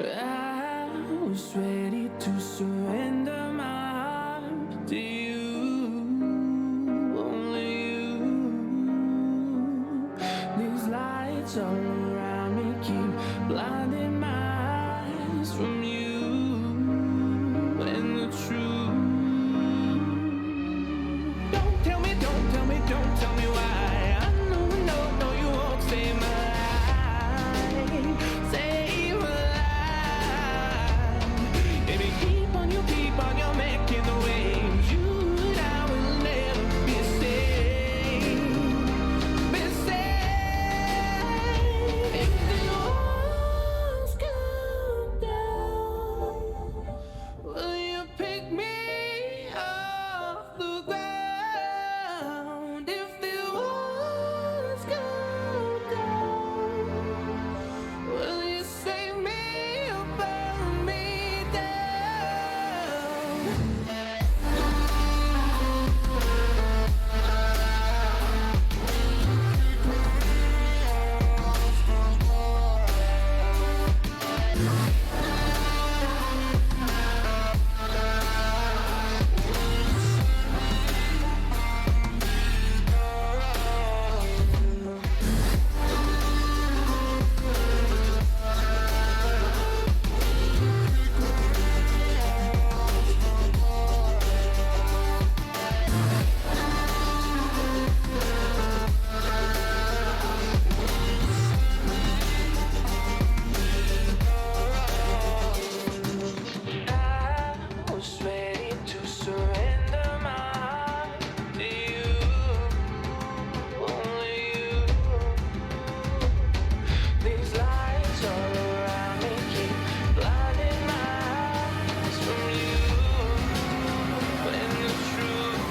I was ready to surrender my heart to you, only you. These lights all around me keep blinding my eyes from you and the truth. Don't tell me, don't tell me, don't tell me why. I know, no, no, you won't save my life. Save my life. Baby, keep on, you're making the waves. You and I will never be safe. Be safe. If the walls come down, will you pick me off the ground? If the walls come down, will you save me or burn me down? I was ready to surrender my heart to you, only you. These lights all around me keep blinding my eyes from you and the truth.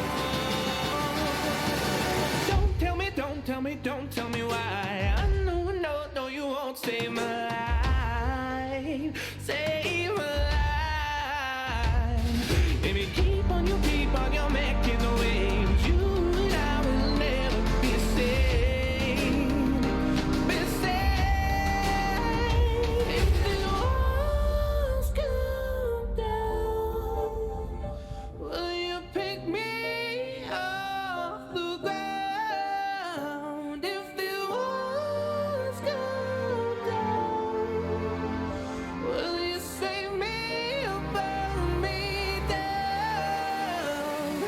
Don't tell me, don't tell me, don't tell me why. I know, no, no, you won't save my life. Save my life. Baby, keep on, you're making the waves. You and I will never be safe. Be safe. If the walls come down, will you pick me off the ground? If the walls come down, will you save me or burn me down?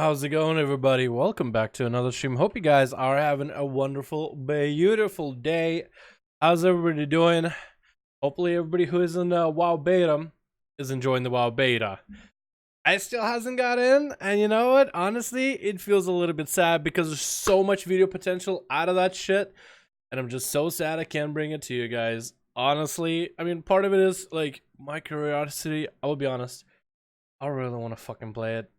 How's it going, everybody? Welcome back to another stream. Hope you guys are having a wonderful, beautiful day. How's everybody doing? Hopefully everybody who is in WoW beta is enjoying the WoW beta. I still hasn't got in, and you know what? Honestly, it feels a little bit sad because there's so much video potential out of that shit, and I'm just so sad I can't bring it to you guys. Honestly, I mean, part of it is like my curiosity. I will be honest, I really want to fucking play it.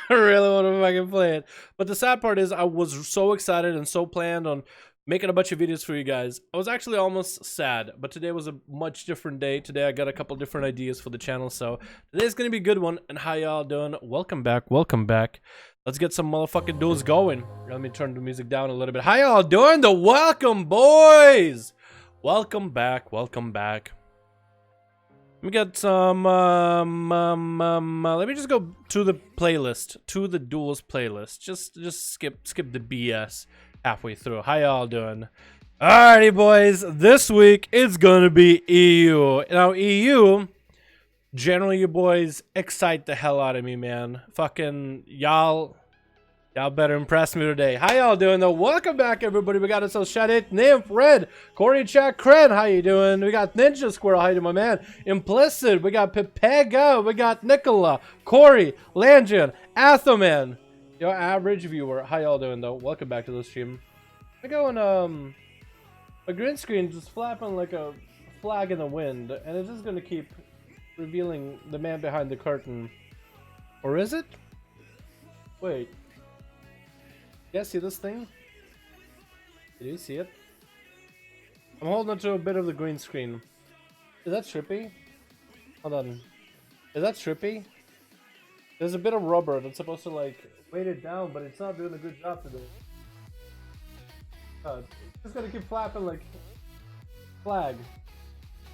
I really want to fucking play it. But the sad part is I was so excited and so planned on making a bunch of videos for you guys. I was actually almost sad, but today was a much different day. Today I got a couple different ideas for the channel, so today's gonna be a good one. And how y'all doing? Welcome back, welcome back. Let's get some motherfucking duels going. Let me turn the music down a little bit. How y'all doing? The welcome, boys. Welcome back, welcome back. Let me get some, let me just go to the playlist, to the duels playlist. Just skip the BS halfway through. How y'all doing? Alrighty, boys. This week, it's gonna be EU. Now, EU, generally, you boys excite the hell out of me, man. Fucking, y'all better impress me today. How y'all doing, though? Welcome back, everybody. We got ourselves Shadit, Nymph, Red, Corey, Jack, Kren. How you doing? We got Ninja Squirrel. How you doing, my man? Implicit. We got Pepega. We got Nicola, Corey, Langian, Athoman. Your average viewer. How y'all doing, though? Welcome back to the stream. I go on a green screen just flapping like a flag in the wind, and it's just gonna keep revealing the man behind the curtain. Or is it? Wait. You guys see this thing? Did you see it? I'm holding on to a bit of the green screen. Is that trippy? Hold on. Is that trippy? There's a bit of rubber that's supposed to like weight it down, but it's not doing a good job today. It's just gonna keep flapping like flag.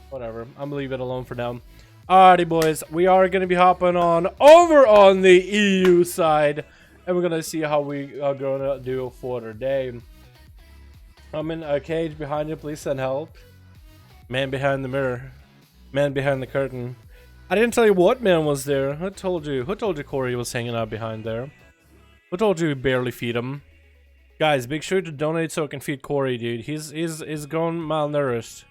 Whatever. I'm gonna leave it alone for now. Alrighty, boys. We are gonna be hopping on over on the EU side. And we're gonna see how we are gonna do for today. I'm in a cage behind you. Please send help. Man behind the mirror. Man behind the curtain. I didn't tell you what man was there. Who told you? Who told you Corey was hanging out behind there? Who told you we barely feed him? Guys, make sure to donate so I can feed Corey, dude. He's going malnourished.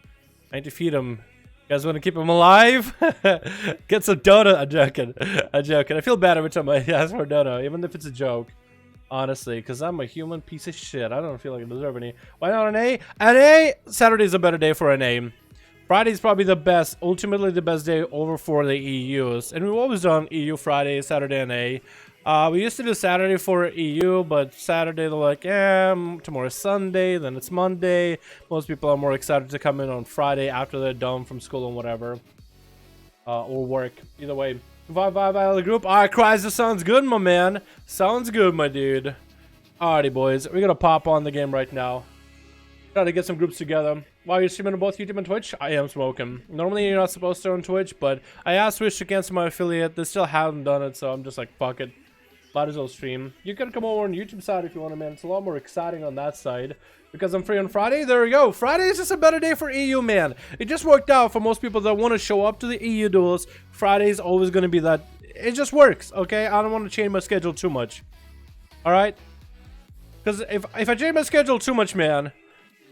I need to feed him. You guys want to keep him alive? Get some dono. I'm joking. I'm joking. I feel bad every time I ask for a dono, even if it's a joke. Honestly, because I'm a human piece of shit. I don't feel like I deserve any. Why not an A? An A? Saturday's a better day for an A. Friday's probably the best, ultimately the best day over for the EUs. And we've always done EU Friday, Saturday, and A. We used to do Saturday for EU, but Saturday they're like, tomorrow's Sunday, then it's Monday. Most people are more excited to come in on Friday after they're done from school and whatever. Or work. Either way. Vibe out of the group. Alright, Cries, this sounds good, my man. Sounds good, my dude. Alrighty, boys. We're gonna pop on the game right now. Try to get some groups together. While you're streaming on both YouTube and Twitch, I am smoking. Normally you're not supposed to on Twitch, but I asked Twitch to cancel my affiliate. They still haven't done it, so I'm just like, fuck it. Might as well stream. You can come over on the YouTube side if you want to, man. It's a lot more exciting on that side. Because I'm free on Friday. There we go. Friday is just a better day for EU, man. It just worked out for most people that want to show up to the EU duels. Friday is always going to be that. It just works, okay? I don't want to change my schedule too much. Alright? Because if I change my schedule too much, man,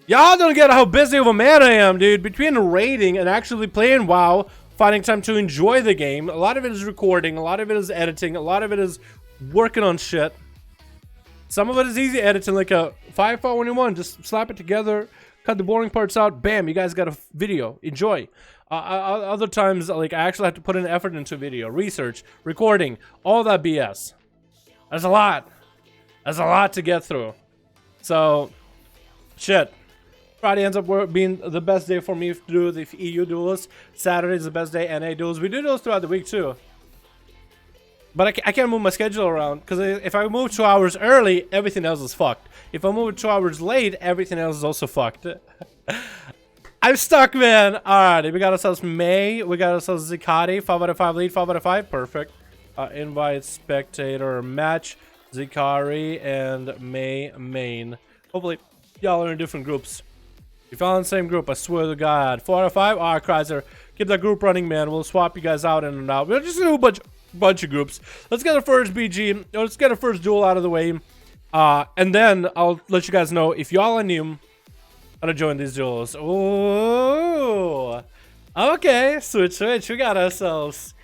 y'all don't get how busy of a man I am, dude. Between raiding and actually playing WoW, finding time to enjoy the game. A lot of it is recording. A lot of it is editing. A lot of it is working on shit. Some of it is easy editing, like a 5.1. Just slap it together, cut the boring parts out, bam, you guys got a video. Enjoy. Other times, like, I actually have to put an effort into video, research, recording, all that BS. That's a lot. That's a lot to get through. So, shit. Friday ends up being the best day for me to do the EU duels. Saturday is the best day, NA duels. We do those throughout the week too. But I can't move my schedule around, because if I move 2 hours early, everything else is fucked. If I move 2 hours late, everything else is also fucked. I'm stuck, man. Alright, we got ourselves May. We got ourselves Zikati. 5 out of 5 lead, 5 out of 5. Perfect. Invite spectator match. Zikari and May main. Hopefully, y'all are in different groups. If y'all in the same group, I swear to God. 4 out of 5. Alright, Chrysler. Keep that group running, man. We'll swap you guys out in and out. We'll just do a bunch bunch of groups. Let's get our first BG. Let's get our first duel out of the way. And then I'll let you guys know if y'all are new how to join these duels. Oh, okay. Switch. We got ourselves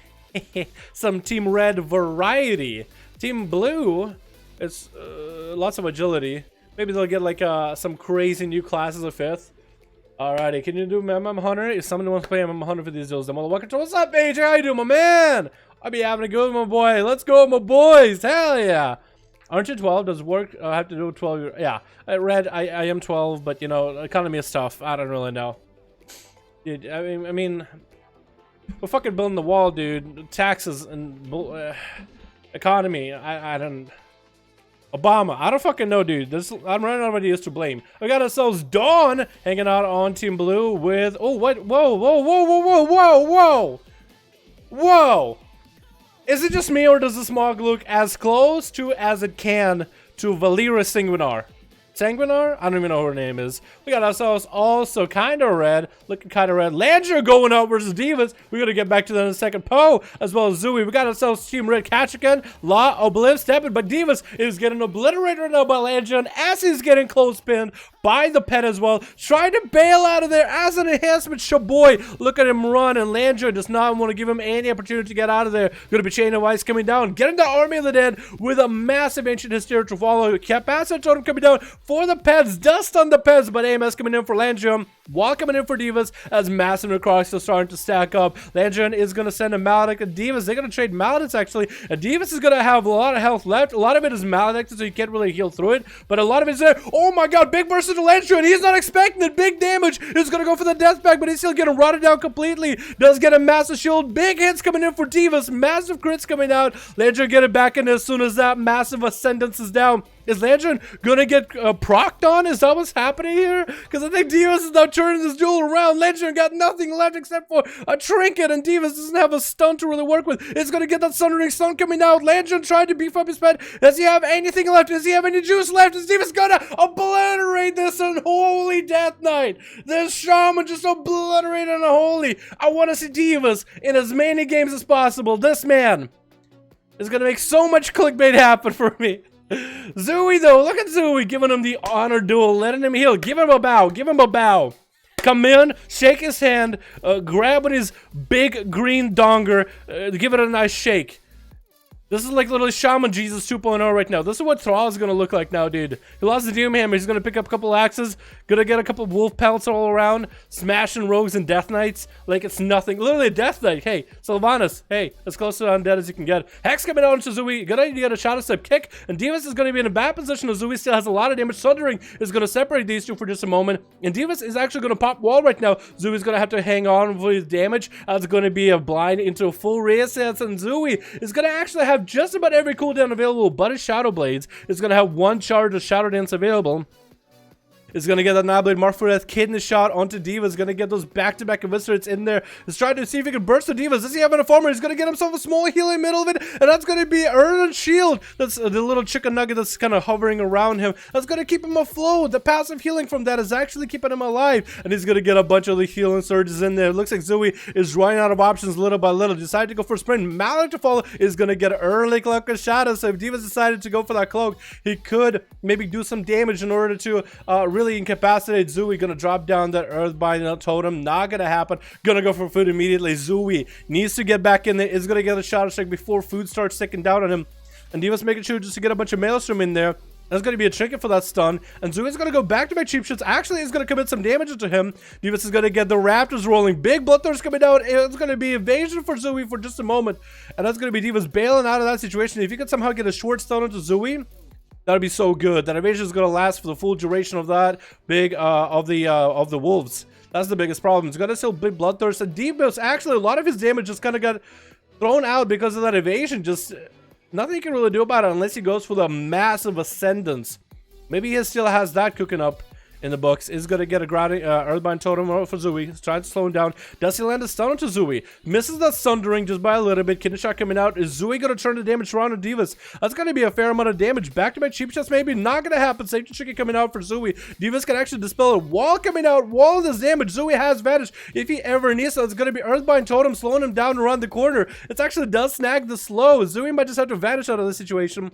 some Team Red variety. Team Blue, it's lots of agility. Maybe they'll get like some crazy new classes of 5th. Alrighty, can you do MM Hunter? If someone wants to play MM Hunter for these deals, then welcome to what's up, AJ? How you doing, my man? I'll be having a good one, my boy. Let's go, my boys. Hell yeah. Aren't you 12? Does work? I have to do 12. Yeah, I read. I am 12, but you know, economy is tough. I don't really know. Dude, I mean, we're fucking building the wall, dude. Taxes and economy. I don't. Obama, I don't fucking know, dude. I'm running out of ideas to blame. We got ourselves Dawn hanging out on Team Blue with. Oh, what? Whoa! Is it just me, or does this mog look as close to as it can to Valera Sanguinar? Sanguinar? I don't even know who her name is. We got ourselves also kind of red, looking kind of red. Landra going out versus Divas. We're going to get back to that in a second. Poe, as well as Zooey. We got ourselves Team Red, Kachikan, Law, Obliv, Steppin', but Divas is getting obliterated right now by Landra, and as he's getting close pinned by the pet as well. Trying to bail out of there as an enhancement. Shaboy, look at him run, and Landra does not want to give him any opportunity to get out of there. Going to be Chain of Ice coming down, getting the Army of the Dead with a massive Ancient Hysteria to follow. Capacity Totem coming down for the pets, dust on the pets, but AMS coming in for Landrum, Wall coming in for Divas, as Massive Necrocs are starting to stack up. Landrum is going to send a Maledict to Divas. They're going to trade Maledicts, actually, and Divas is going to have a lot of health left. A lot of it is Maledict, so you can't really heal through it, but a lot of it is there. Oh my god, big burst into Landrum, and he's not expecting it. Big damage. He's going to go for the death pack, but he's still getting rotted down completely. Does get a massive shield. Big hits coming in for Divas. Massive crits coming out. Landrum get it back in as soon as that massive ascendance is down. Is Landrum gonna get procced on? Is that what's happening here? Because I think Divas is now turning this duel around. Landrum got nothing left except for a trinket, and Divas doesn't have a stun to really work with. It's gonna get that Sundering Stun coming out. Landrum trying to beef up his pet. Does he have anything left? Does he have any juice left? Is Divas gonna obliterate this Unholy Death Knight? This Shaman just obliterated Unholy. I want to see Divas in as many games as possible. This man is gonna make so much clickbait happen for me. Zooey, though, look at Zooey giving him the honor duel, letting him heal. Give him a bow. Give him a bow. Come in, shake his hand, grabbing his big green donger, give it a nice shake. This is like literally Shaman Jesus 2.0 right now. This is what Thrall is going to look like now, dude. He lost the Doom Hammer. He's going to pick up a couple axes. Going to get a couple of wolf pelts all around. Smashing rogues and death knights like it's nothing. Literally a death knight. Hey, Sylvanas. Hey, as close to undead as you can get. Hex coming out into Zooey. Good idea to get a Shadow Step kick. And Divas is going to be in a bad position as Zooey still has a lot of damage. Sundering is going to separate these two for just a moment. And Divas is actually going to pop wall right now. Zooey's going to have to hang on for his damage. It's going to be a blind into a full reassess. And Zooey is going to actually have just about every cooldown available, but his Shadow Blades is going to have one charge of Shadow Dance available. Is going to get that Nightblade Marforeth kidney shot onto Divas. Going to get those back-to-back eviscerates in there. He's trying to see if he can burst the Divas. Does he have enough armor? He's going to get himself a small heal in the middle of it, and that's going to be Erlen Shield. That's the little chicken nugget that's kind of hovering around him. That's going to keep him afloat. The passive healing from that is actually keeping him alive, and he's going to get a bunch of the healing surges in there. It looks like Zooey is running out of options little by little. Decided to go for a sprint. Malik to follow is going to get an early cloak of shadow, so if Divas decided to go for that cloak, he could maybe do some damage in order to really incapacitate Zooey. Gonna drop down that Earthbind totem. Not gonna happen. Gonna go for food immediately. Zooey needs to get back in there. Is gonna get a Shadow Strike before food starts ticking down on him. And Divas making sure just to get a bunch of Maelstrom in there. That's going to be a trinket for that stun. And Zooey's going to go back to my cheap shots. Actually, he's going to commit some damage to him. Divas is going to get the Raptors rolling. Big Bloodthirst coming out. It's going to be evasion for Zooey for just a moment. And that's going to be Divas bailing out of that situation. If you could somehow get a short stun into Zooey, that'd be so good. That evasion is going to last for the full duration of that big of the wolves. That's the biggest problem. He's going to still big Bloodthirst. And Divas, actually, a lot of his damage just kind of got thrown out because of that evasion. Just nothing you can really do about it unless he goes for the massive ascendance. Maybe he still has that cooking up in the books. Is going to get a grounding Earthbind Totem for Zui. He's trying to slow him down. Does he land a stun onto Zui? Misses the Sundering just by a little bit. Kidney shot coming out. Is Zui going to turn the damage around on Divas? That's going to be a fair amount of damage. Back-to-back cheap shots maybe. Not going to happen. Safety Chicken coming out for Zui. Divas can actually dispel it. Wall coming out. Wall of this damage. Zui has Vanish if he ever needs so. It's going to be Earthbind Totem slowing him down around the corner. It actually does snag the slow. Zui might just have to vanish out of this situation.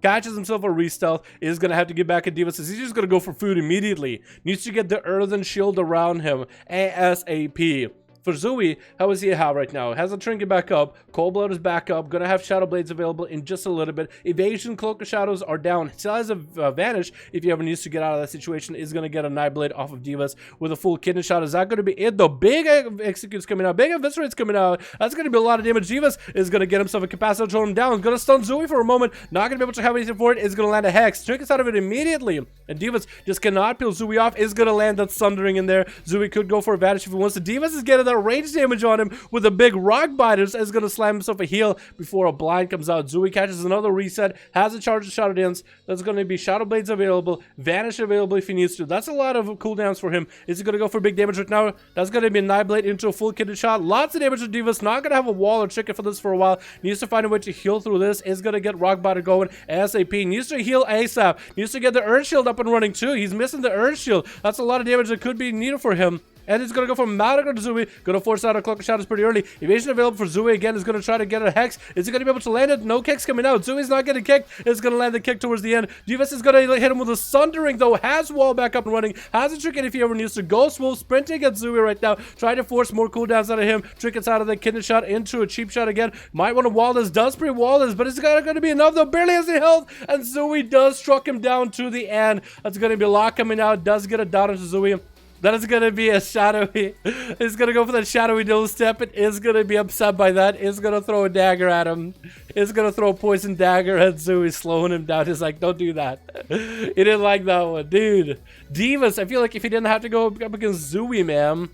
Catches himself a re-stealth, is going to have to get back at Divas. He's just going to go for food immediately. Needs to get the Earthen Shield around him ASAP. For Zui, how is he have right now? Has a Trinket back up. Cold Blood is back up. Gonna have Shadow Blades available in just a little bit. Evasion, Cloak of Shadows are down. Still has a Vanish if he ever needs to get out of that situation. Is gonna get a Nightblade off of Divas with a full Kidney Shot. Is that gonna be it? The big Executes coming out. Big Eviscerate's coming out. That's gonna be a lot of damage. Divas is gonna get himself a Capacitor, throw him down. Gonna stun Zui for a moment. Not gonna be able to have anything for it. Is gonna land a Hex. Trinkets out of it immediately. And Divas just cannot peel Zui off. Is gonna land that Sundering in there. Zui could go for a Vanish if he wants to. Divas is getting that range damage on him with a big rock biter. Is going to slam himself a heal before a blind comes out. Zui catches another reset, has a charge of Shadow Dance. That's going to be Shadow Blades available, Vanish available if he needs to. That's a lot of cooldowns for him. Is he going to go for big damage right now? That's going to be a Nightblade into a full Kidney Shot. Lots of damage to Divas. Not going to have a wall or chicken for this for a while. Needs to find a way to heal through this. Is going to get rock biter going ASAP. Needs to heal ASAP. Needs to get the Earth Shield up and running too. He's missing the Earth Shield. That's a lot of damage that could be needed for him. And he's going to go from Malagor to Zui. Going to force out a Cloak of Shadows pretty early. Evasion available for Zui again. Is going to try to get a Hex. Is he going to be able to land it? No kicks coming out. Zui's not getting kicked. It's going to land the kick towards the end. Divas is going to hit him with a Sundering though. Has wall back up and running. Has a Trinket if he ever needs to. Ghost Wolf sprinting at Zui right now. Trying to force more cooldowns out of him. Trinkets out of the Kidney Shot into a cheap shot again. Might want to wall this. Does pre-wall this. But it's going to be enough though. Barely has any health. And Zui does struck him down to the end. That's going to be a lot coming out. Does get a down into Zui. That is going to be a shadowy. He's going to go for that shadowy dual step. It is going to be upset by that. Is going to throw a dagger at him. Is going to throw a poison dagger at Zui, slowing him down. He's like, don't do that. He didn't like that one. Dude. Divas, I feel like if he didn't have to go up against Zui, man,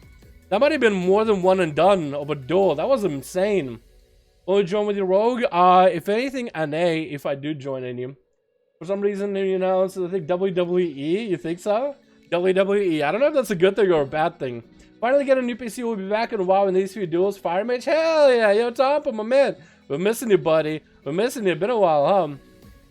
that might have been more than one and done of a duel. That was insane. Only join with your rogue? If anything, an A, if I do join any. For some reason, you know, so I think WWE, you think so? WWE. I don't know if that's a good thing or a bad thing. Finally get a new PC. We'll be back in WoW in these few duels. Fire Mage, hell yeah. Yo, Tompa, my man. We're missing you, buddy. We're missing you. Been a while, huh?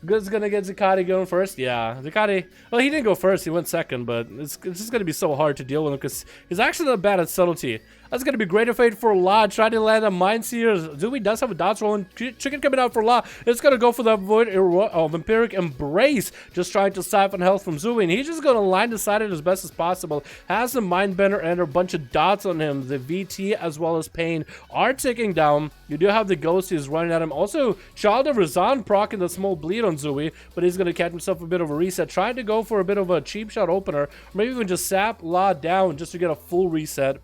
Good's gonna get Zakati going first. Yeah, Zakati. Well, he didn't go first. He went second, but it's just gonna be so hard to deal with him because he's actually not bad at subtlety. That's gonna be greater fate for La. Trying to land a Mind Seer. Zui does have a dots rolling. Chicken coming out for La. It's gonna go for the Void of Vampiric Embrace. Just trying to siphon health from Zui, and he's just gonna line the side it as best as possible. Has a Mindbender and a bunch of dots on him. The VT as well as Pain are ticking down. You do have the Ghost who's running at him. Also, Child of Razan procking the small bleed on Zui, but he's gonna catch himself a bit of a reset. Trying to go for a bit of a cheap shot opener, or maybe even just sap La down just to get a full reset.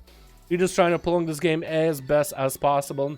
You're just trying to prolong this game as best as possible.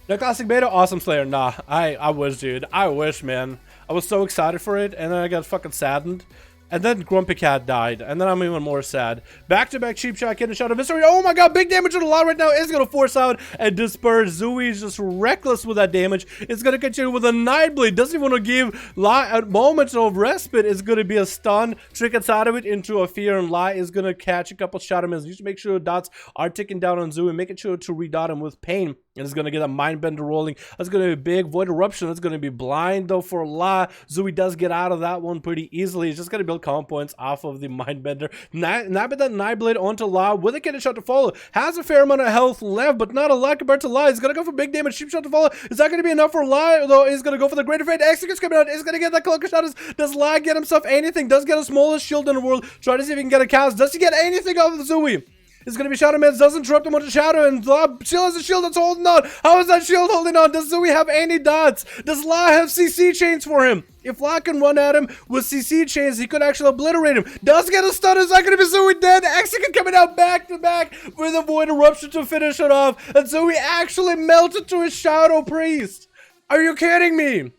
The classic beta, awesome Slayer. Nah, I wish, dude. I wish, man. I was so excited for it, and then I got fucking saddened. And then Grumpy Cat died, and then I'm even more sad. Back-to-back cheap shot, Kidney Shot of Eviscerate. Oh my god, big damage on the lot right now. Is going to force out and disperse. Zui is just reckless with that damage. It's going to continue with a Nightblade. Doesn't even want to give La a moment of respite. It's going to be a stun. Trinkets out of it into a fear, and La is going to catch a couple Shadow Miss. You should make sure dots are ticking down on Zui, making sure to redot him with Pain. And it's going to get a Mindbender rolling. That's going to be a big Void Eruption. That's going to be blind, though, for La. Zui does get out of that one pretty easily. He's just going to build comp points off of the Mindbender. Nabbing that Nightblade onto La with a Kidney Shot to follow. Has a fair amount of health left, but not a lot compared to La. He's going to go for big damage. Cheap Shot to follow. Is that going to be enough for La? Though he's going to go for the Greater Fate. Execute's coming out. He's going to get that Cloak of Shadows. Does La get himself anything? Does get a smallest shield in the world. Try to see if he can get a cast. Does he get anything off of Zui? It's going to be Shadow Mans, doesn't interrupt him with a shadow, and La still has a shield that's holding on. How is that shield holding on? Does Zui have any dots? Does La have CC chains for him? If La can run at him with CC chains, he could actually obliterate him. Does get a stun. Is that going to be Zui dead? Execute coming out back to back with a Void Eruption to finish it off. And Zui actually melted to his Shadow Priest. Are you kidding me?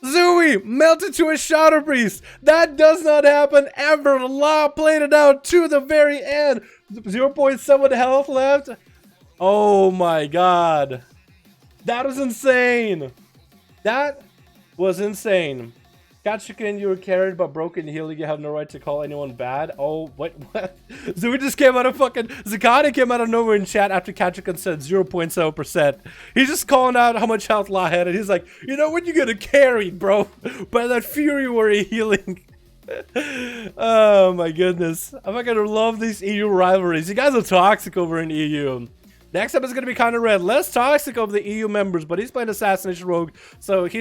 Zui melted to a Shadow Priest. That does not happen ever. La played it out to the very end. 0.7 health left. Oh my god. That was insane. That was insane. Katsukin, you were carried but broken healing. You have no right to call anyone bad. Oh, what? So we just came out of fucking... Zakani came out of nowhere in chat after Katsukin said 0.7%. He's just calling out how much health La had, and he's like, you know when you get a carried, bro? By that Fury Warrior healing. Oh my goodness. I fucking love these EU rivalries. You guys are toxic over in EU. Next up is going to be kind of red. Less toxic of the EU members, but he's playing Assassination Rogue, so he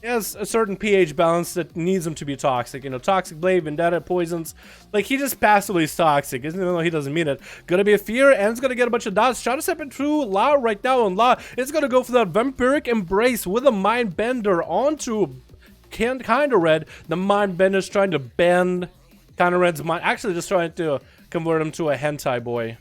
has a certain pH balance that needs him to be toxic. You know, Toxic Blade, Vendetta, Poisons. Like, he just passively is toxic, even though he doesn't mean it. Gonna be a fear, and it's gonna get a bunch of dots. Try to step it through La right now, and La is gonna go for that Vampiric Embrace with a Mind Bender onto Kinda Red. The Mind Bender is trying to bend Kinda Red's mind. Actually, just trying to convert him to a hentai boy.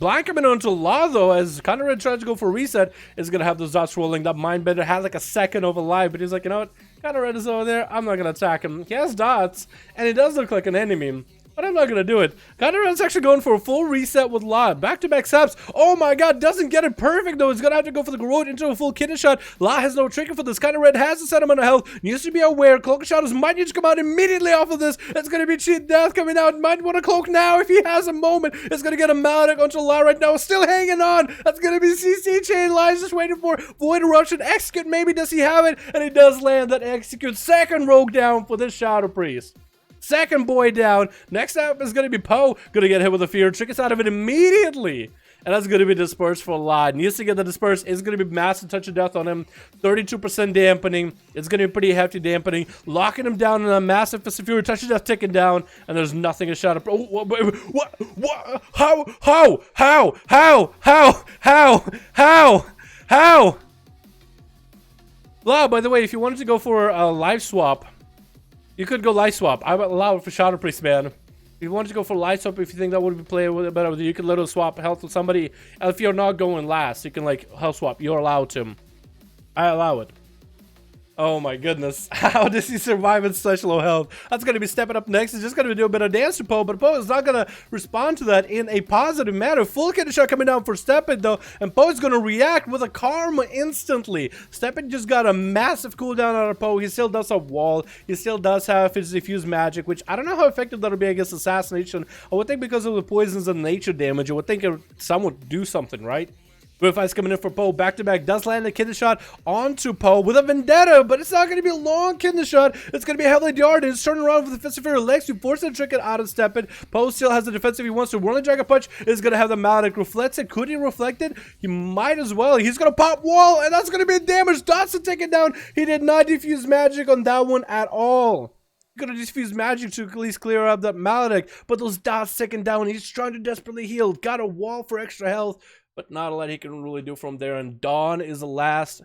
Blind coming onto La though, as Kinda Red tries to go for reset, is gonna have those dots rolling. That Mindbender has like a second of a life, but he's like, you know what? Kinda Red is over there. I'm not gonna attack him. He has dots, and he does look like an enemy, but I'm not gonna do it. Kinda Red's actually going for a full reset with La. Back-to-back saps. Oh my god, doesn't get it perfect though. He's gonna have to go for the Garrote into a full kidney shot. La has no trigger for this. Kinda Red has a set amount of health. Needs to be aware. Cloak of Shadows might need to come out immediately off of this. It's gonna be Cheat Death coming out. Might want to cloak now if he has a moment. It's gonna get a Maledict onto La right now. Still hanging on. That's gonna be CC Chain. La's just waiting for Void Eruption. Execute maybe. Does he have it? And he does land that execute. Second rogue down for this Shadow Priest. Second boy down. Next up is going to be Poe. Going to get hit with a fear. Trick us out of it immediately. And that's going to be dispersed for a lot. Needs to get the disperse. It's going to be massive touch of death on him. 32% dampening. It's going to be pretty hefty dampening. Locking him down in a massive fist of fury. Touch of death ticking down. And there's nothing to shut up. Oh, what? How? La, by the way, if you wanted to go for a life swap, you could go life swap. I would allow it for Shadow Priest, man. If you wanted to go for life swap, if you think that would be playing with it better, you could literally swap health with somebody. And if you're not going last, you can like health swap. You're allowed to. I allow it. Oh my goodness. How does he survive in such low health? That's going to be stepping up next. He's just going to do a bit of dance to Poe, but Poe is not going to respond to that in a positive manner. Full kidney shot coming down for Steppen though, and Poe is going to react with a Karma instantly. Steppen just got a massive cooldown out of Poe. He still does have Wall. He still does have his Diffuse Magic, which I don't know how effective that'll be against Assassination. I would think because of the poisons and nature damage, I would think some would do something, right? BFA's coming in for Poe. Back-to-back does land a kidney shot onto Poe with a Vendetta, but it's not going to be a long kidney shot. It's going to be heavily DR'd. It's turning around with the Fist of Fury legs to force the trick it out of Steppen. Poe still has the defense if he wants to. Whirling Dragon Punch is going to have the Maledict. Reflects it. Could he reflect it? He might as well. He's going to pop Wall, and that's going to be a damage. Dots to take it down. He did not diffuse magic on that one at all. Gonna diffuse magic to at least clear up that Maledict, but those dots taken down. He's trying to desperately heal. Got a Wall for extra health, but not a lot he can really do from there. And Dawn is the last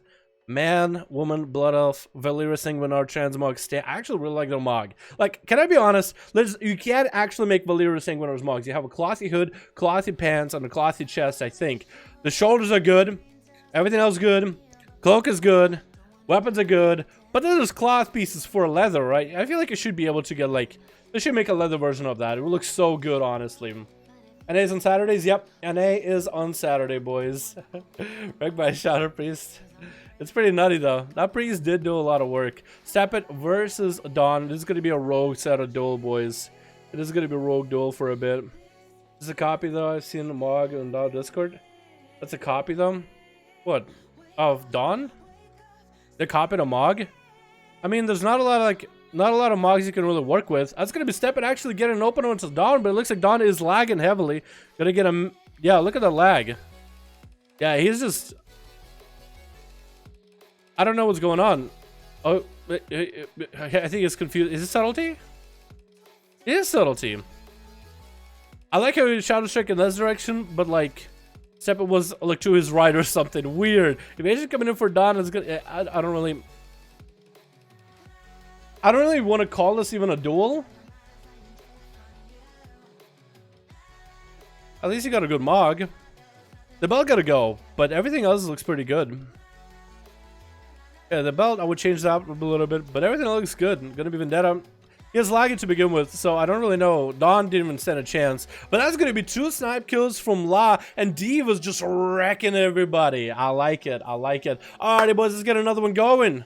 man, woman, blood elf, Valyria Sanguinar transmog stand. I actually really like the mog. Like, can I be honest? You can't actually make Valyria Sanguinar's mogs. You have a clothy hood, clothy pants, and a clothy chest, I think. The shoulders are good. Everything else good. Cloak is good. Weapons are good. But then there's cloth pieces for leather, right? I feel like it should be able to get, like, they should make a leather version of that. It would look so good, honestly. NA is on Saturdays? Yep. NA is on Saturday, boys. Wrecked by Shadow Priest. It's pretty nutty, though. That priest did do a lot of work. Steppen versus Dawn. This is going to be a rogue set of duel, boys. It is going to be a rogue duel for a bit. This is a copy, though. I've seen the mog on Discord. That's a copy, though. What? Of Dawn? They copied a mog? I mean, there's not a lot of, like, not a lot of mogs you can really work with. That's going to be Steppen actually getting an open onto Dawn, but it looks like Dawn is lagging heavily. Gonna get him. Yeah, look at the lag. Yeah, he's just... I don't know what's going on. Oh, I think it's confused. Is it subtlety? It is subtlety. I like how he Shadow Strike in this direction, but like Steppen was like to his right or something weird. Imagine coming in for Dawn is good. I don't really want to call this even a duel. At least he got a good mog. The belt gotta go, but everything else looks pretty good. Yeah, the belt, I would change that up a little bit, but everything looks good. Gonna be Vendetta. He has lagging to begin with, so I don't really know. Dawn didn't even stand a chance. But that's gonna be 2 snipe kills from La, and Diva's just wrecking everybody. I like it. I like it. Alrighty, boys, let's get another one going.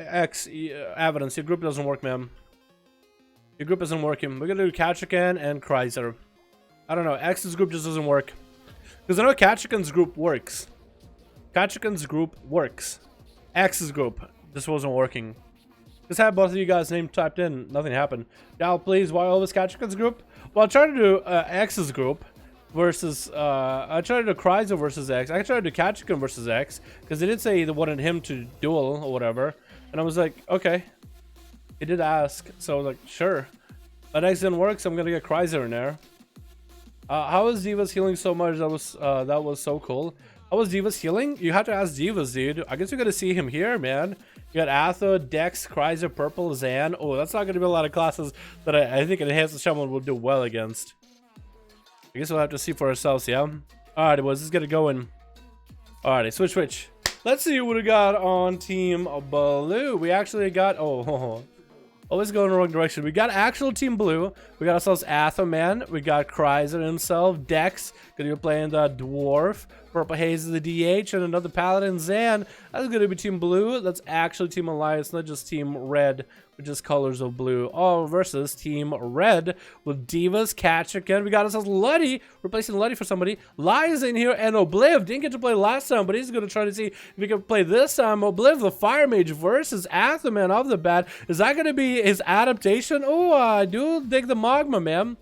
X, evidence. Your group doesn't work, man. Your group isn't working. We're gonna do Kachikan and Kreiser. I don't know. X's group just doesn't work. Because I know Kachikan's group works. Kachikan's group works. X's group. This wasn't working. Just had both of you guys' name typed in. Nothing happened. Now, please, why always Kachikan's group? Well, I tried to do X's group versus... I tried to do Kreiser versus X. I tried to do Kachikan versus X. Because they did say they wanted him to duel or whatever. And I was like, okay. He did ask. So I was like, sure. But X didn't work, so I'm going to get Kreiser in there. How is Divas healing so much? That was so cool. How was Divas healing? You have to ask Divas, dude. I guess you're gonna see him here, man. You got Atho, Dex, Kreiser, Purple, Zan. Oh, that's not gonna be a lot of classes that I think an Enhanced Shaman will do well against. I guess we'll have to see for ourselves, yeah? Alrighty, boys, let's get it going. Alrighty, switch. Let's see what we got on Team Blue. We actually got... Oh, always going in the wrong direction. We got actual Team Blue. We got ourselves Athoman. We got Kreiser himself. Dex. Gonna be playing the Dwarf. Purple Haze is the DH. And another Paladin, Zan. That's gonna be Team Blue. That's actually Team Alliance, not just Team Red, which is colors of blue. All versus Team Red with Divas, Kachikan. We got ourselves Luddy. Replacing Luddy for somebody. Lies in here. And Obliv. Didn't get to play last time, but he's gonna try to see if he can play this time. Obliv, the Fire Mage versus Athoman off the bat. Is that gonna be his adaptation? Oh, I do dig the Magma, man.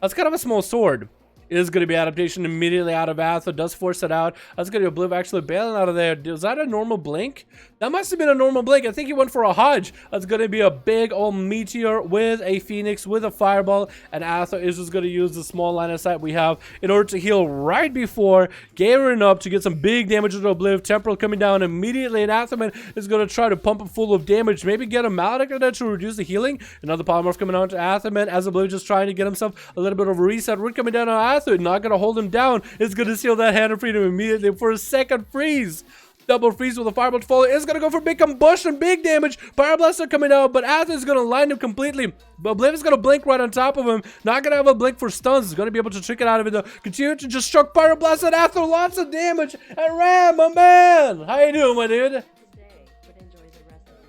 That's kind of a small sword. It is going to be adaptation immediately out of Atho. Does force it out. That's going to be Obliv actually bailing out of there. Was that a normal blink? That must have been a normal blink. I think he went for a Hodge. That's going to be a big old meteor with a Phoenix, with a Fireball. And Atho is just going to use the small line of sight we have in order to heal right before gearing up to get some big damage to Obliv. Temporal coming down immediately. And Athoman is going to try to pump it full of damage. Maybe get a Maledict in there to reduce the healing. Another Polymorph coming on to Athoman as Obliv just trying to get himself a little bit of a reset. We're coming down on Atho. Not going to hold him down. It's going to seal that Hand of Freedom immediately for a second freeze. Double freeze with a Fireball to follow. It's going to go for big combustion, big damage. Fire Blaster coming out, but Atho is going to line him completely. But Obliv is going to blink right on top of him. Not going to have a blink for stuns. He's going to be able to trick it out of it though. Continue to just struck Fire Blast at Atho. Lots of damage. And Ram, my man. How you doing, my dude?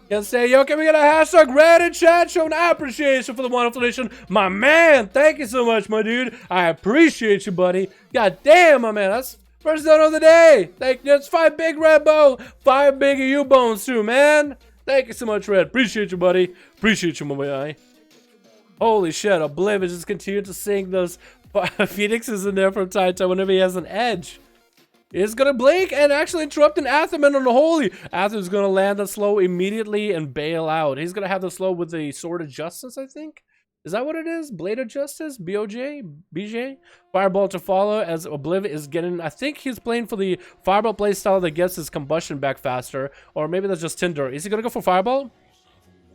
Can say, yo, can we get a hashtag red in chat showing appreciation for the wonderful nation? My man, thank you so much, my dude. I appreciate you, buddy. God damn, my man. That's first down of the day. Thank you. That's 5 big red bow. 5 big you bones too, man. Thank you so much, Red. Appreciate you, buddy. Appreciate you, my boy. Holy shit, Obliv just continued to sing those Phoenixes in there from time to time whenever he has an edge. Is gonna blink and actually interrupting Athoman on the holy. Athoman's gonna land the slow immediately and bail out. He's gonna have the slow with the Sword of Justice, I think. Is that what it is? Blade of Justice? BOJ? BJ? Fireball to follow as Obliv is getting... I think he's playing for the Fireball playstyle that gets his combustion back faster. Or maybe that's just Tinder. Is he gonna go for Fireball?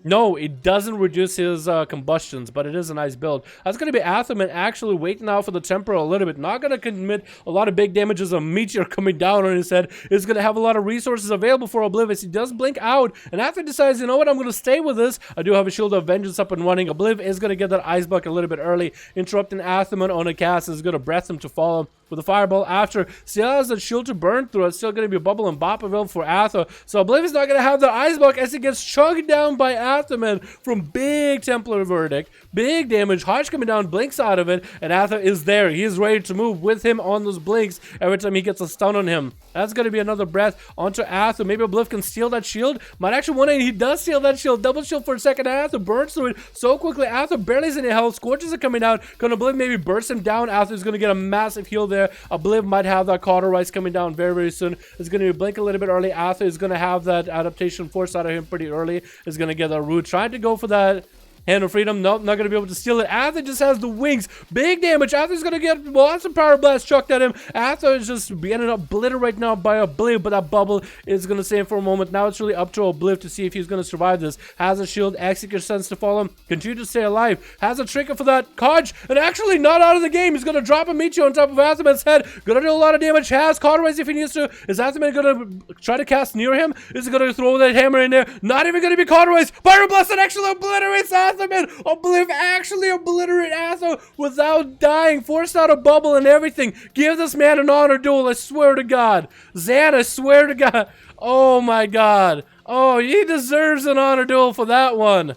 No, it doesn't reduce his combustions, but it is a nice build. That's going to be Atherman actually waiting out for the temporal a little bit. Not going to commit a lot of big damages. A meteor coming down on his head is going to have a lot of resources available for Oblivious. He does blink out, and Ather decides, you know what, I'm going to stay with this. I do have a Shield of Vengeance up and running. Obliv is going to get that Ice Bucket a little bit early, interrupting Atherman on a cast. Is going to breath him to follow with a Fireball after. Still has that shield to burn through. It's still going to be a Bubble and Bop available for Ather. So Obliv is not going to have the Ice Bucket as he gets chugged down by Atherman from big Templar Verdict. Big damage. Hodge coming down, blinks out of it, and Ather is there. He is ready to move with him on those blinks every time he gets a stun on him. That's going to be another breath onto Ather. Maybe Obliv can steal that shield. Might actually want to. He does steal that shield. Double shield for a second. Ather burns through it so quickly. Ather barely has any health. Scorches are coming out. Can Obliv maybe burst him down? Ather is going to get a massive heal there. Obliv might have that Cauterize coming down very, very soon. It's going to be blink a little bit early. Ather is going to have that adaptation forced out of him pretty early. Is going to get that root. Trying to go for that Hand of Freedom. Nope, not going to be able to steal it. Ather just has the wings. Big damage. Ather's going to get lots of Power Blast chucked at him. Ather is just ended up obliterated right now by Obliv, but that bubble is going to save for a moment. Now it's really up to Obliv to see if he's going to survive this. Has a shield. Execute Sense to follow him. Continue to stay alive. Has a trigger for that Kodge, and actually not out of the game. He's going to drop a Meteor on top of Atherman's head. Going to do a lot of damage. Has Cauterize if he needs to. Is Atherman going to try to cast near him? Is he going to throw that hammer in there? Not even going to be Cauterize. Pyro Blast actually obliterates Atherman. Obliv actually obliterate Ather without dying. Forced out a bubble and everything. Give this man an honor duel. I swear to God. Zan, I swear to God. Oh my God. Oh, he deserves an honor duel for that one.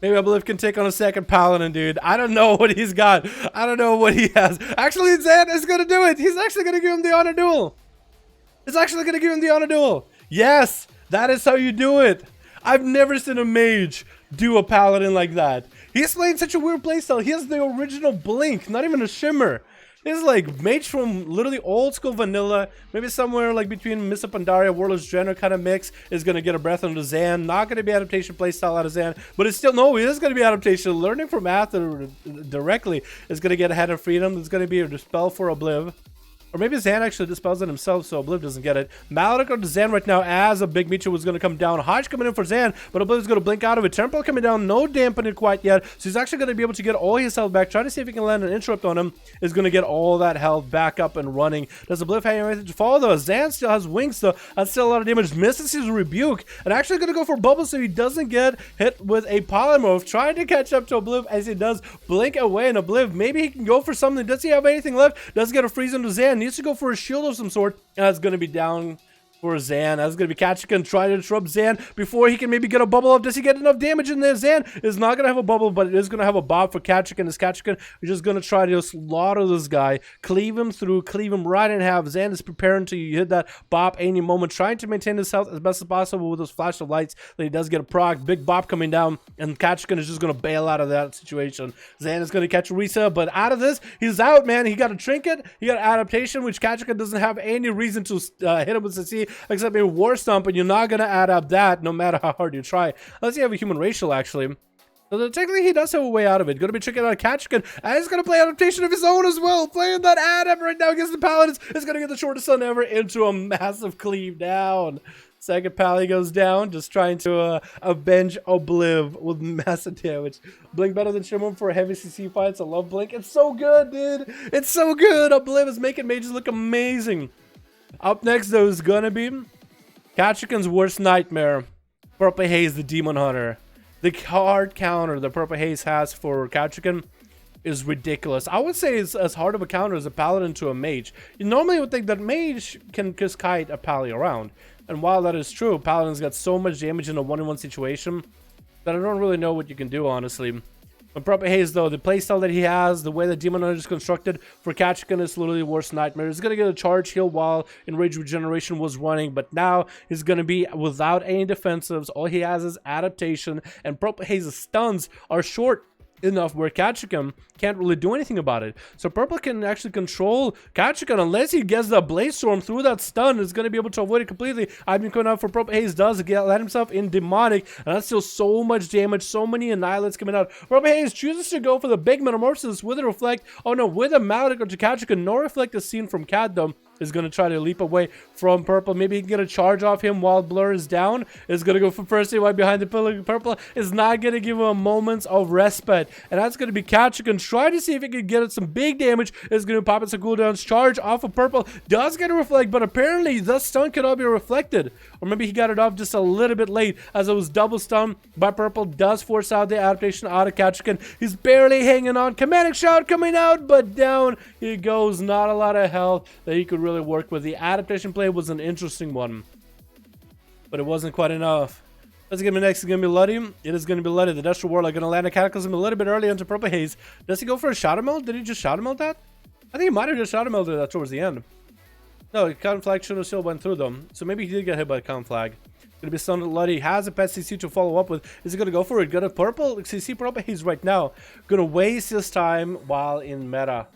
Maybe Obliv can take on a second Paladin, dude. I don't know what he's got. I don't know what he has. Actually, Zan is going to do it. He's actually going to give him the honor duel. He's actually going to give him the honor duel. Yes, that is how you do it. I've never seen a mage do a Paladin like that. He's playing such a weird playstyle. He has the original Blink, not even a Shimmer. He's like mage from literally old school vanilla, maybe somewhere like between Missa Pandaria, Warlord's General kind of mix, is going to get a breath onto Zan. Not going to be adaptation playstyle out of Zan, but it's still, no, it is going to be adaptation. Learning from Ather directly is going to get a Hand of Freedom. It's going to be a Dispel for Obliv. Or maybe Zan actually dispels it himself, so Obliv doesn't get it. Maledict onto Zan right now as a big Meteor was going to come down. Hodge coming in for Zan, but Obliv's going to blink out of it. Temporal coming down, no dampening quite yet. So he's actually going to be able to get all his health back. Trying to see if he can land an interrupt on him. Is going to get all that health back up and running. Does Obliv have anything to follow though? Zan still has wings, so that's still a lot of damage. Misses his Rebuke, and actually going to go for Bubble so he doesn't get hit with a Polymorph. Trying to catch up to Obliv as he does blink away, and Obliv, maybe he can go for something. Does he have anything left? Does get a freeze onto Zan. Needs to go for a shield of some sort, and that's going to be down for Zan. That's going to be Kachikan trying to interrupt Zan before he can maybe get a bubble up. Does he get enough damage in there? Zan is not going to have a bubble, but it is going to have a bob for Kachikan. As Kachikan is just going to try to slaughter this guy, cleave him through, cleave him right in half. Zan is preparing to hit that bob any moment, trying to maintain his health as best as possible with those flash of lights that he does get a proc. Big bob coming down, and Kachikan is just going to bail out of that situation. Zan is going to catch a reset, but out of this, he's out, man. He got a trinket, he got adaptation, which Kachikan doesn't have any reason to hit him with CC, except maybe War Stomp, and you're not going to add up that no matter how hard you try. Unless you have a human racial, actually. So technically, he does have a way out of it. Going to be tricking out Kachikan, and he's going to play adaptation of his own as well. Playing that add-up right now against the Paladins. Is going to get the shortest stun ever into a massive cleave down. Second Pally goes down, just trying to avenge Obliv with massive damage. Blink better than Shimmer for heavy CC fights. I love Blink. It's so good, dude. It's so good. Obliv is making mages look amazing. Up next, though, is going to be Kachikan's worst nightmare, Purple Haze, the Demon Hunter. The hard counter that Purple Haze has for Kachikan is ridiculous. I would say it's as hard of a counter as a Paladin to a Mage. You normally would think that Mage can just kite a Pally around. And while that is true, Paladin's got so much damage in a 1-on-1 situation that I don't really know what you can do, honestly. But Purple Haze, though, the playstyle that he has, the way that Demon Hunter is constructed for Kachikan is literally the worst nightmare. He's going to get a charge heal while Enraged Regeneration was running, but now he's going to be without any defensives. All he has is adaptation, and Purple Haze's stuns are short enough where Kachikan can't really do anything about it. So Purple can actually control Kachikan unless he gets the Blaze Storm through that stun. Is going to be able to avoid it completely. I've been coming out for Purple Haze does let himself in Demonic, and that's still so much damage, so many Annihilates coming out. Purple Haze chooses to go for the big Metamorphosis with a Reflect. Oh no, with a Maledict to Kachikan. No Reflect is seen from Cat though. is going to try to leap away from purple. Maybe he can get a charge off him while blur is down. Is going to go for first aid right behind the pillar. Purple is not going to give him a moment of respite. And that's going to be Ketchikan trying to see if he can get some big damage. Is going to pop in some cooldowns. Charge off of purple. Does get a reflect, but apparently the stun cannot be reflected. Or maybe he got it off just a little bit late as it was double stun by purple. Does force out the adaptation out of Ketchikan. He's barely hanging on. Commanding shot coming out, but down he goes. Not a lot of health that he could really work with. The adaptation play was an interesting one, but it wasn't quite enough. Let's get me next. It's going to be Luddy. It is going to be Luddy. The Destro Warlock going to land a Cataclysm a little bit early into Purple Haze. Does he go for a Shadow Meld? Did he just Shadow Meld that? I think he might have just Shadow Melded that towards the end. No, Count Flag should have still went through them. So maybe he did get hit by Count Flag. Going to be stunned. Luddy has a pet CC to follow up with. Is he going to go for it? Going to Purple CC Purple Haze right now. Going to waste his time while in meta.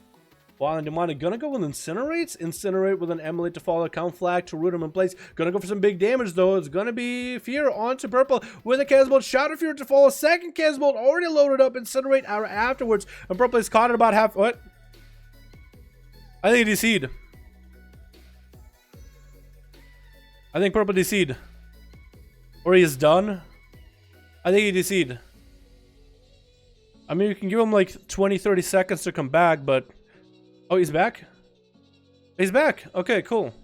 While in Demonic, gonna go with Incinerate. Incinerate with an Emulate to follow, Count Flag to root him in place. Gonna go for some big damage though. It's gonna be Fear onto Purple with a Casbolt. Shadow Fear to follow. Second Casbolt already loaded up. Incinerate afterwards. And Purple is caught at about half. What? I think he DC'd. I think Purple DC'd. Or he is done. I think he DC'd. I mean, you can give him like 20-30 seconds to come back, but... Oh, he's back? He's back. Okay, cool.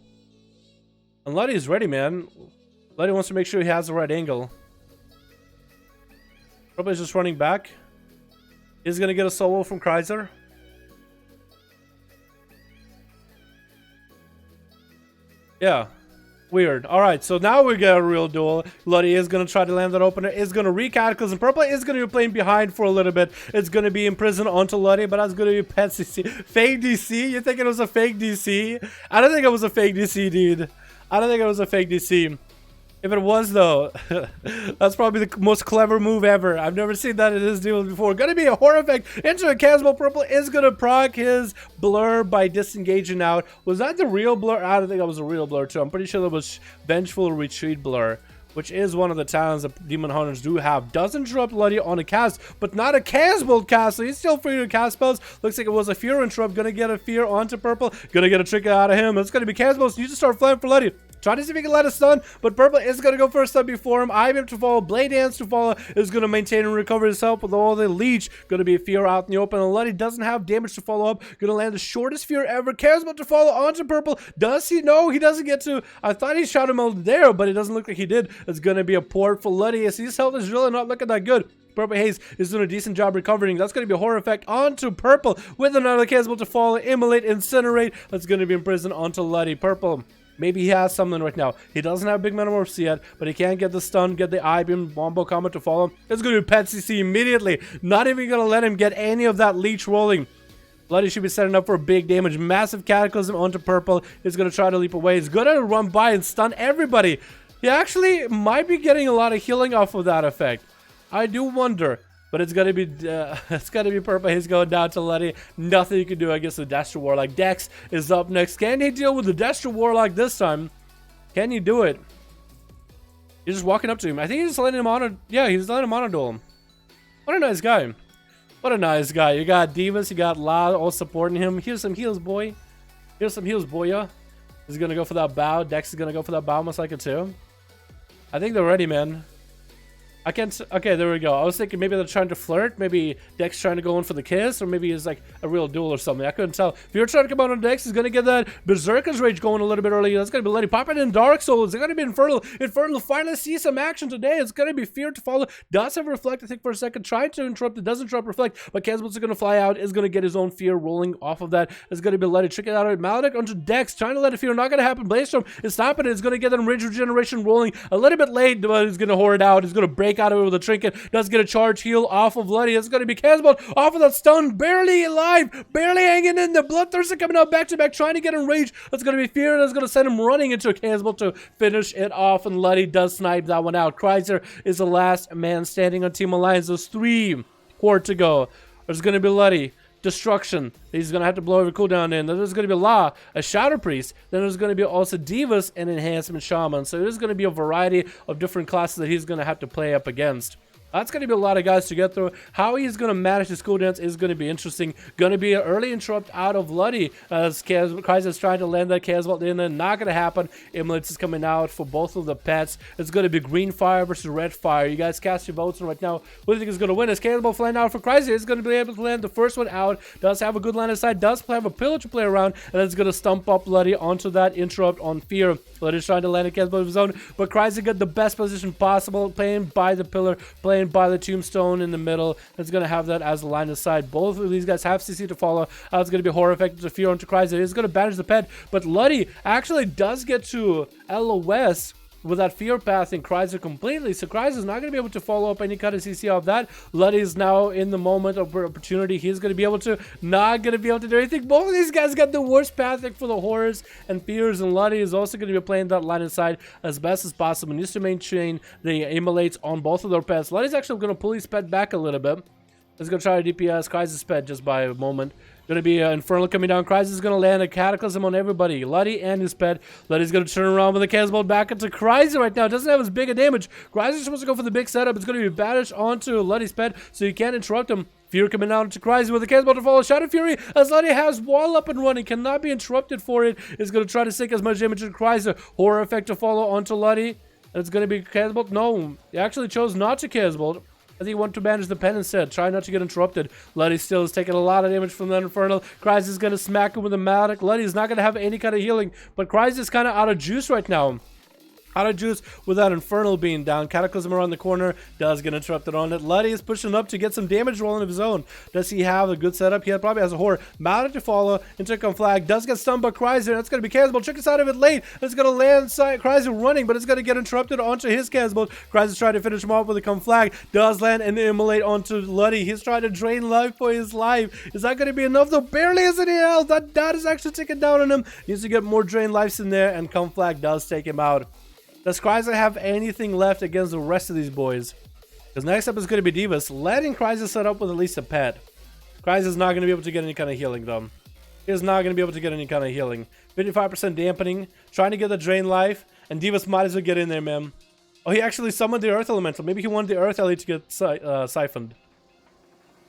And Luddy is ready, man. Luddy wants to make sure he has the right angle. Probably just running back. He's going to get a solo from Kreiser. Yeah. Weird. Alright, so now we get a real duel. Luddy is going to try to land that opener. Is going to re-Cataclysm. Purple is going to be playing behind for a little bit. It's going to be in prison onto Luddy, but that's going to be pet CC. Fake DC? You think it was a fake DC? I don't think it was a fake DC, dude. I don't think it was a fake DC. If it was, though, that's probably the most clever move ever. I've never seen that in this duel before. Gonna be a horror effect into a Casbolt. Purple is gonna proc his blur by disengaging out. Was that the real blur? I don't think that was a real blur, too. I'm pretty sure that was Vengeful Retreat blur, which is one of the talents that Demon Hunters do have. Does interrupt Luddy on a cast, but not a Casbolt cast, so he's still free to cast spells. Looks like it was a Fear interrupt. Gonna get a Fear onto Purple. Gonna get a trick out of him. It's gonna be Casbolt, so you just start flying for Luddy. Try to see if he can let a stun, but Purple is going to go for a stun before him. IBM to follow, Blade Dance to follow, is going to maintain and recover himself with all the Leech. Going to be a Fear out in the open, and Luddy doesn't have damage to follow up. Going to land the shortest Fear ever. Casbolt to follow onto Purple. Does he? No, he doesn't get to. I thought he shot him out there, but it doesn't look like he did. It's going to be a port for Luddy, as his health is really not looking that good. Purple Haze is doing a decent job recovering. That's going to be a horror effect onto Purple with another Casbolt to follow, Immolate, Incinerate. That's going to be in prison onto Luddy. Purple. Maybe he has something right now. He doesn't have big Metamorphosis yet, but he can't get the stun, get the I-beam, Wombo combo to follow. It's going to be Pet CC immediately. Not even going to let him get any of that Leech rolling. Luddy should be setting up for big damage. Massive Cataclysm onto Purple. He's going to try to leap away. He's going to run by and stun everybody. He actually might be getting a lot of healing off of that effect. I do wonder. But it's gonna be Purple. He's going down to Luddy. Nothing you can do against the Destro Warlock. Desc is up next. Can he deal with the Destro Warlock this time? Can he do it? He's just walking up to him. I think he's just letting him on a... Yeah, he's letting him on a duel. What a nice guy. What a nice guy. You got Divas, you got La all supporting him. Here's some heals, boy. Here's some heals, boy, yeah. He's gonna go for that bow. Dex is gonna go for that bow most likely too. I think they're ready, man. I can't... Okay, there we go. I was thinking maybe they're trying to flirt. Maybe Dex trying to go in for the kiss. Or maybe it's like a real duel or something. I couldn't tell. If you're trying to come out on Dex, he's going to get that Berserker's Rage going a little bit early. That's going to be Letty. Pop it in Dark Souls. It's going to be Infernal. Infernal finally see some action today. It's going to be Fear to follow. Does have Reflect, I think, for a second. Trying to interrupt. It doesn't interrupt Reflect. But Casbolt's going to fly out. Is going to get his own Fear rolling off of that. It's going to be Letty. Trick it out of it. Maledict onto Dex. Trying to let it Fear. Not going to happen. Blazestorm is stopping it. It's going to get that Rage Regeneration rolling a little bit late. But he's going to hoard it out. He's going to break out of it with a Trinket. Does get a charge heal off of Luddy. It's going to be Casbolt off of that stun. Barely alive. Barely hanging in. The Bloodthirster coming out back to back. Trying to get in rage. That's going to be Fear. That's going to send him running into a Casbolt to finish it off. And Luddy does snipe that one out. Kreiser is the last man standing on Team Alliance. There's 3 more to go. There's going to be Luddy. Destruction. He's going to have to blow every cooldown in. Then there's going to be La, a Shadow Priest. Then there's going to be also Divas and Enhancement Shaman. So there's going to be a variety of different classes that he's going to have to play up against. That's going to be a lot of guys to get through. How he's going to manage his cool dance is going to be interesting. Going to be an early interrupt out of Luddy as Kaiser is trying to land that Chaos Bolt in there. Not going to happen. Emolits is coming out for both of the pets. It's going to be green fire versus red fire. You guys cast your votes right now. Who do you think is going to win? Is Chaos Bolt flying out for Kaiser? Is going to be able to land the first one out. Does have a good line of sight. Does have a pillar to play around. And it's going to stump up Luddy onto that interrupt on Fear. Luddy's trying to land a Chaos Bolt of his own. But Kaiser got the best position possible. Playing by the pillar. Playing by the tombstone in the middle. It's going to have that as a line of sight. Both of these guys have CC to follow. It's going to be horror effect to Fear onto Kaiser. It's going to banish the pet. But Luddy actually does get to LOS with that fear path in Kaiser completely. So Kaiser is not going to be able to follow up any kind of CC of that. Luddy is now in the moment of opportunity. He's going to be able to, not going to be able to do anything. Both of these guys got the worst path for the horrors and fears, and Luddy is also going to be playing that line of sight as best as possible. Needs to maintain the immolates on both of their pets. Luddy's actually going to pull his pet back a little bit. He's going to try to DPS Kaiser's pet just by a moment. Going to be an Infernal coming down. Kaiser is going to land a Cataclysm on everybody. Luddy and his pet. Luddy's going to turn around with a Chaos Bolt back into Kaiser right now. Doesn't have as big a damage. Kaiser's supposed to go for the big setup. It's going to be banished onto Luddy's pet, so you can't interrupt him. Fury coming down to Kaiser with a Chaos Bolt to follow. Shadow Fury, as Luddy has wall up and running, cannot be interrupted for it. Is going to try to sink as much damage to Kaiser. Horror effect to follow onto Luddy. And it's going to be Chaos Bolt. No, he actually chose not to Chaos Bolt. I think he wanted to manage the pen instead. Try not to get interrupted. Luddy still is taking a lot of damage from that Infernal. Kaiser is going to smack him with a Maledict. Luddy is not going to have any kind of healing. But Kaiser is kind of out of juice right now. Out of juice with that Infernal being down. Cataclysm around the corner. Does get interrupted on it. Luddy is pushing up to get some damage rolling of his own. Does he have a good setup? He probably has a horror. Maledict to follow. Intercom flag. Does get stunned by Kaiser. That's going to be Chaos Bolt. Trick us out of it late. It's going to land Kaiser running, but it's going to get interrupted onto his Chaos Bolt. Kaiser's trying to finish him off with a come flag. Does land and immolate onto Luddy. He's trying to drain life for his life. Is that going to be enough? Though barely is any else. That is actually taking down on him. Needs to get more drain lives in there, and come flag does take him out. Does Kaiser have anything left against the rest of these boys? Because next up is going to be Divas. Letting Kaiser set up with at least a pet. Kaiser's not going to be able to get any kind of healing though. He's not going to be able to get any kind of healing. 55% dampening. Trying to get the drain life. And Divas might as well get in there, man. Oh, he actually summoned the Earth Elemental. Maybe he wanted the Earth Elite to get siphoned.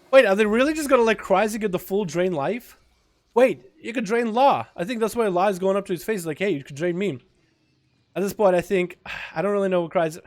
Wait, are they really just going to let Kaiser get the full drain life? Wait, you could drain Law. I think that's why Law is going up to his face. Like, hey, you could drain me. At this point, I think, I don't really know what Kaiser...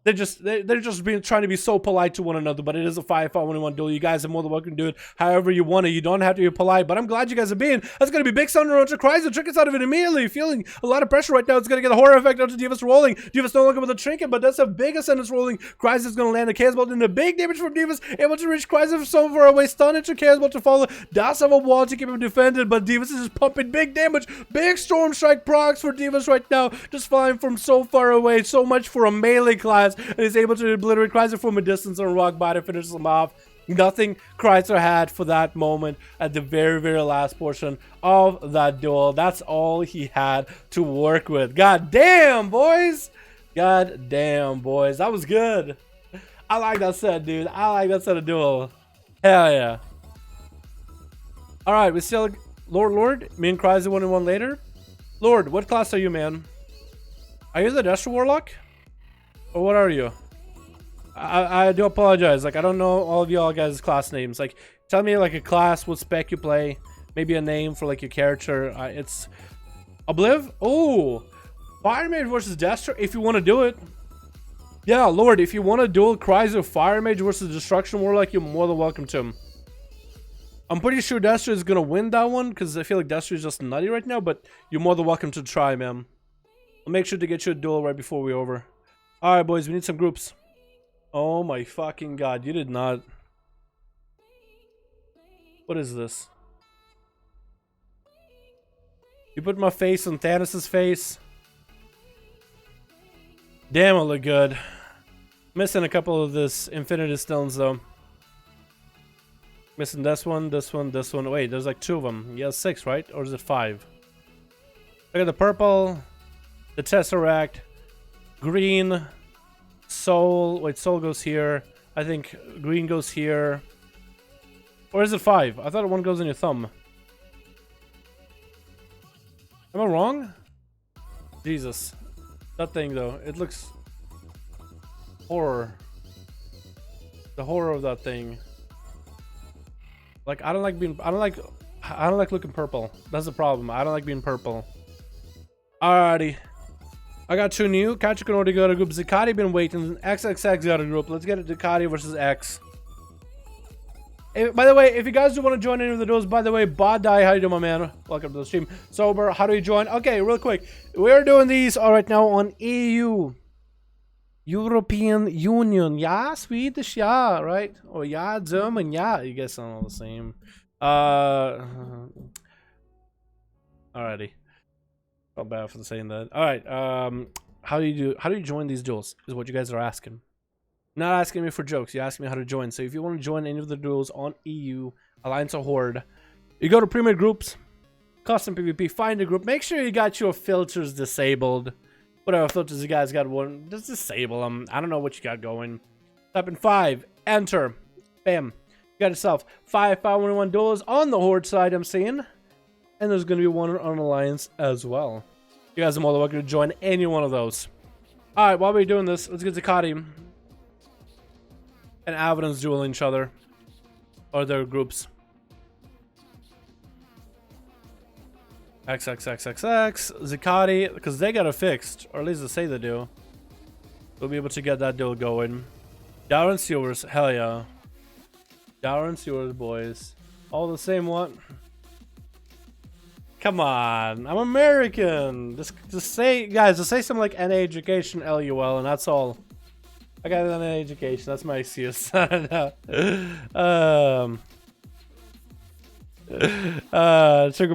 They're just trying to be so polite to one another, but it is a 5-5-1-1 duel. You guys are more than welcome to do it however you want to. You don't have to be polite, but I'm glad you guys are being. That's going to be big thunder onto Kaiser. Trick us out of it immediately. Feeling a lot of pressure right now. It's going to get a horror effect onto Divas rolling. Divas no longer with a trinket, but that's a big ascendance rolling. Kaiser is going to land a Chaos Bolt into big damage from Divas. Able to reach Kaiser from so far away. Stun into Chaos Bolt to follow. Does have a wall to keep him defended, but Divas is just pumping big damage. Big Storm Strike procs for Divas right now. Just flying from so far away. So much for a melee class. And he's able to obliterate Kaiser from a distance on rock bottom, finishes him off. Nothing Kaiser had for that moment at the very, very last portion of that duel. That's all he had to work with. God damn, boys. God damn, boys. That was good. I like that set, dude. I like that set of duel. Hell yeah. Alright, we still... Lord? Me and Kaiser 1-1 later? Lord, what class are you, man? Are you the Desc Warlock? Or what are you? I do apologize. Like, I don't know all of y'all guys' class names. Like, tell me like a class, what spec you play, maybe a name for like your character. It's Obliv. Oh, Fire Mage versus Destro. If you want to do it, yeah, Lord. If you want to duel Kaiser Fire Mage versus Destruction Warlock, you're more than welcome to him. I'm pretty sure Destro is gonna win that one because I feel like Destro is just nutty right now. But you're more than welcome to try, man. I'll make sure to get you a duel right before we're over. All right, boys. We need some groups. Oh my fucking god, you did not. What is this? You put my face on Thanos' face. Damn, I look good. Missing a couple of this Infinity Stones though. Missing this one, this one, this one. Wait, there's like 2 of them. Yeah, 6, right? Or is it 5? Look at the purple, the Tesseract, green, Soul. Wait, Soul goes here. I think green goes here. Or is it 5? I thought one goes in your thumb. Am I wrong? Jesus. That thing though, it looks horror. The horror of that thing. Like, I don't like looking purple. That's the problem. I don't like being purple. Alrighty. I got 2 new. Catcher can already go to group. Zakati been waiting. XXX got a group. Let's get it. Zakati versus X. Hey, by the way, if you guys do want to join any of the duels, by the way, Badai, how you doing, my man? Welcome to the stream. Sober, how do you join? Okay, real quick. We're doing these all right now on EU. European Union. Yeah, Swedish, yeah, right? Or yeah, German, yeah. You guys sound all the same. Alrighty. Felt bad for saying that. Alright, how do you join these duels? Is what you guys are asking. Not asking me for jokes, you're asking me how to join. So if you want to join any of the duels on EU, Alliance or Horde, you go to Premier Groups, Custom PvP, find a group, make sure you got your filters disabled. Whatever filters you guys got, one, just disable them. I don't know what you got going. Type in 5, enter, bam. You got yourself 5-5-1-1 duels on the Horde side, I'm seeing. And there's going to be one on Alliance as well. You guys are more than welcome to join any one of those. Alright, while we're doing this, let's get Zakati and Avidans dueling each other. Or their groups. XXXXX. Zakati, because they got it fixed. Or at least they say they do. We'll be able to get that duel going. Darren Sewers, hell yeah. Darren Sewers, boys. All the same one. Come on, I'm American. Just say, guys, just say something like NA education, LUL, and that's all. I got an NA education. That's my excuse. Triggered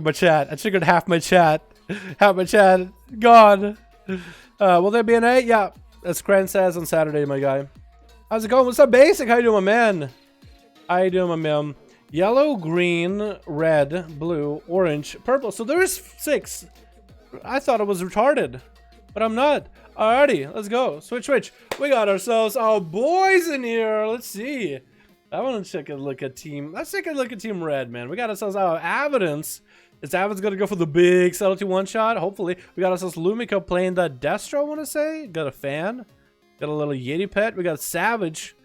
my chat. I triggered half my chat. Half my chat gone. Will there be an A? Yeah, as Grant says on Saturday, my guy. How's it going? What's up, Basic? How you doing, my man? How you doing, my man? Yellow, green, red, blue, orange, purple. So there is 6. I thought it was retarded, but I'm not. Alrighty, let's go. Switch. We got ourselves our boys in here. Let's see. I want to take a look at team. Let's take a look at Team Red, man. We got ourselves our Avidans. Is Avidans going to go for the big subtlety one-shot? Hopefully. We got ourselves Lumika playing the Destro, I want to say. Got a fan. Got a little Yeti pet. We got Savage.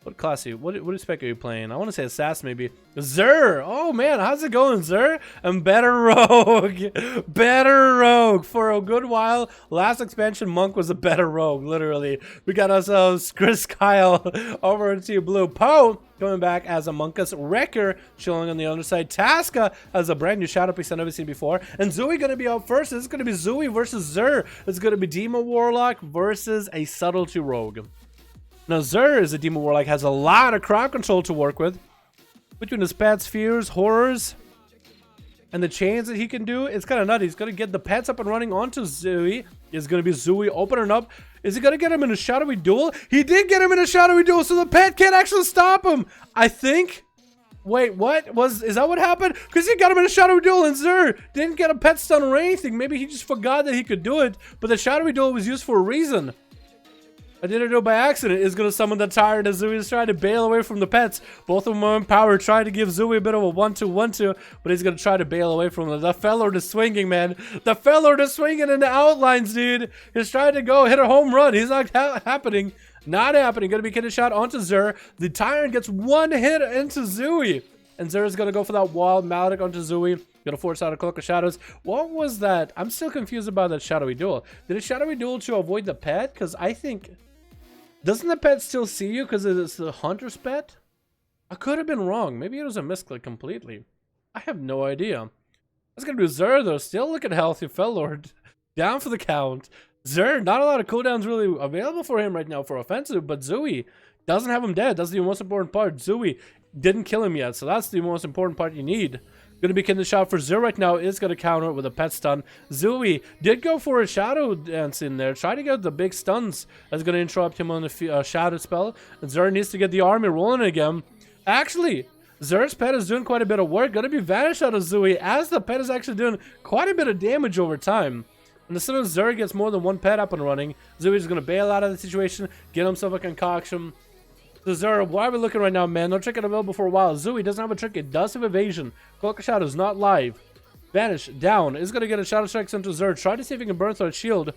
What class are you? What spec are you playing? I want to say Assassin, maybe. Zer! Oh, man. How's it going, Zer? I'm better rogue. Better rogue. For a good while, last expansion, Monk was a better rogue, literally. We got ourselves Chris Kyle over into Blue. Poe coming back as a Monkus. Wrecker chilling on the other side. Tasca as a brand new shadow piece I've never seen before. And Zooey going to be out first. This is going to be Zooey versus Zer. It's going to be Demo Warlock versus a Subtlety Rogue. Now, Zer is a Demon Warlock, has a lot of crowd control to work with. Between his pets, fears, horrors, and the chains that he can do, it's kind of nutty. He's going to get the pets up and running onto Zooey. It's going to be Zooey opening up. Is he going to get him in a shadowy duel? He did get him in a shadowy duel, so the pet can't actually stop him. I think. Wait, what? Is that what happened? Because he got him in a shadowy duel and Zer didn't get a pet stun or anything. Maybe he just forgot that he could do it, but the shadowy duel was used for a reason. I didn't do it by accident. Is going to summon the Tyrant as Zooey is trying to bail away from the pets. Both of them are in power, trying to give Zooey a bit of a 1-2-1-2, but he's going to try to bail away from them. The Fellord is swinging, man. The Fellord is swinging in the outlines, dude. He's trying to go hit a home run. He's not happening. Not happening. Going to be getting a shot onto Zer. The Tyrant gets one hit into Zooey. And Zer is going to go for that wild Maledict onto Zooey. Gonna force out a Cloak of Shadows. What was that? I'm still confused about that shadowy duel. Did a shadowy duel to avoid the pet? Because I think... Doesn't the pet still see you because it's the hunter's pet? I could have been wrong. Maybe it was a misclick completely. I have no idea. That's going to be Zer, though. Still looking healthy. Fellord. Down for the count. Zer, not a lot of cooldowns really available for him right now for offensive, but Zooey doesn't have him dead. That's the most important part. Zooey didn't kill him yet, so that's the most important part you need. Going to be getting the shot for Zer right now. Is going to counter it with a pet stun. Zooey did go for a shadow dance in there. Try to get the big stuns. That's going to interrupt him on the shadow spell. And Zer needs to get the army rolling again. Actually, Zer's pet is doing quite a bit of work. Going to be vanished out of Zooey as the pet is actually doing quite a bit of damage over time. And as soon as Zer gets more than one pet up and running, Zooey is going to bail out of the situation, get himself a concoction. So Zer, why are we looking right now, man? No trick available for a while. Zooey doesn't have a trick. It does have evasion. Cloak of Shadows not live. Vanish down. Is going to get a Shadow Strikes into Zer. Try to see if he can burn through a shield.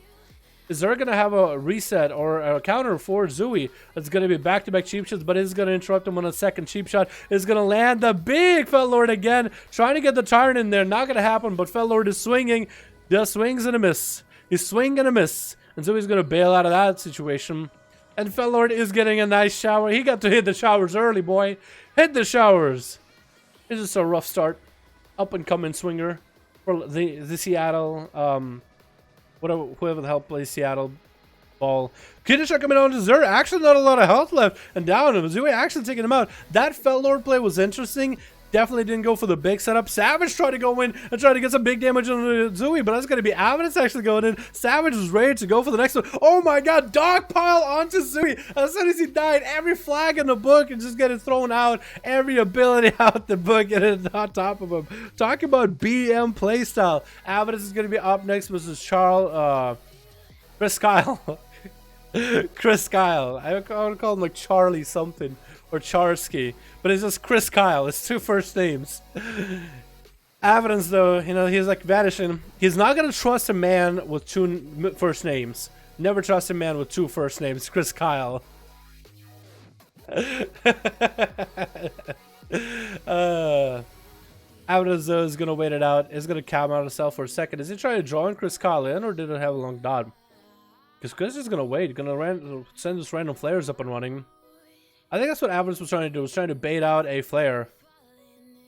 Is there going to have a reset or a counter for Zooey? It's going to be back-to-back cheap shots, but it's going to interrupt him on a second cheap shot. It's going to land the big Fellord again, trying to get the Tyrant in there. Not going to happen, but Fellord is swinging. Just swings and a miss. He's swinging and a miss. And Zooey's going to bail out of that situation. And Fellord is getting a nice shower. He got to hit the showers early, boy. Hit the showers. This is a rough start. Up-and-coming swinger for the Seattle... whoever the hell plays Seattle ball. Kidisha coming on to Zer. Actually, not a lot of health left. And down him. Zooey actually taking him out. That Fellord play was interesting. Definitely didn't go for the big setup. Savage tried to go in and try to get some big damage on Zooey, but that's going to be Avidance actually going in. Savage was ready to go for the next one. Oh my god, dog pile onto Zooey. As soon as he died, every flag in the book is just getting thrown out. Every ability out the book and it's on top of him. Talking about BM playstyle. Avidance is going to be up next versus Chris Kyle. Chris Kyle. I want to call him like Charlie something. Or Charsky, but it's just Chris Kyle. It's 2 first names. Avidance, though, you know, he's like vanishing. He's not gonna trust a man with 2 first names. Never trust a man with 2 first names. Chris Kyle. Avidance, though, is gonna wait it out. Is gonna calm out himself for a second. Is he trying to draw in Chris Kyle in, or did it have a long dot? Because Chris is gonna wait. Gonna send his random flares up and running. I think that's what Avidance was trying to do, was trying to bait out a flare.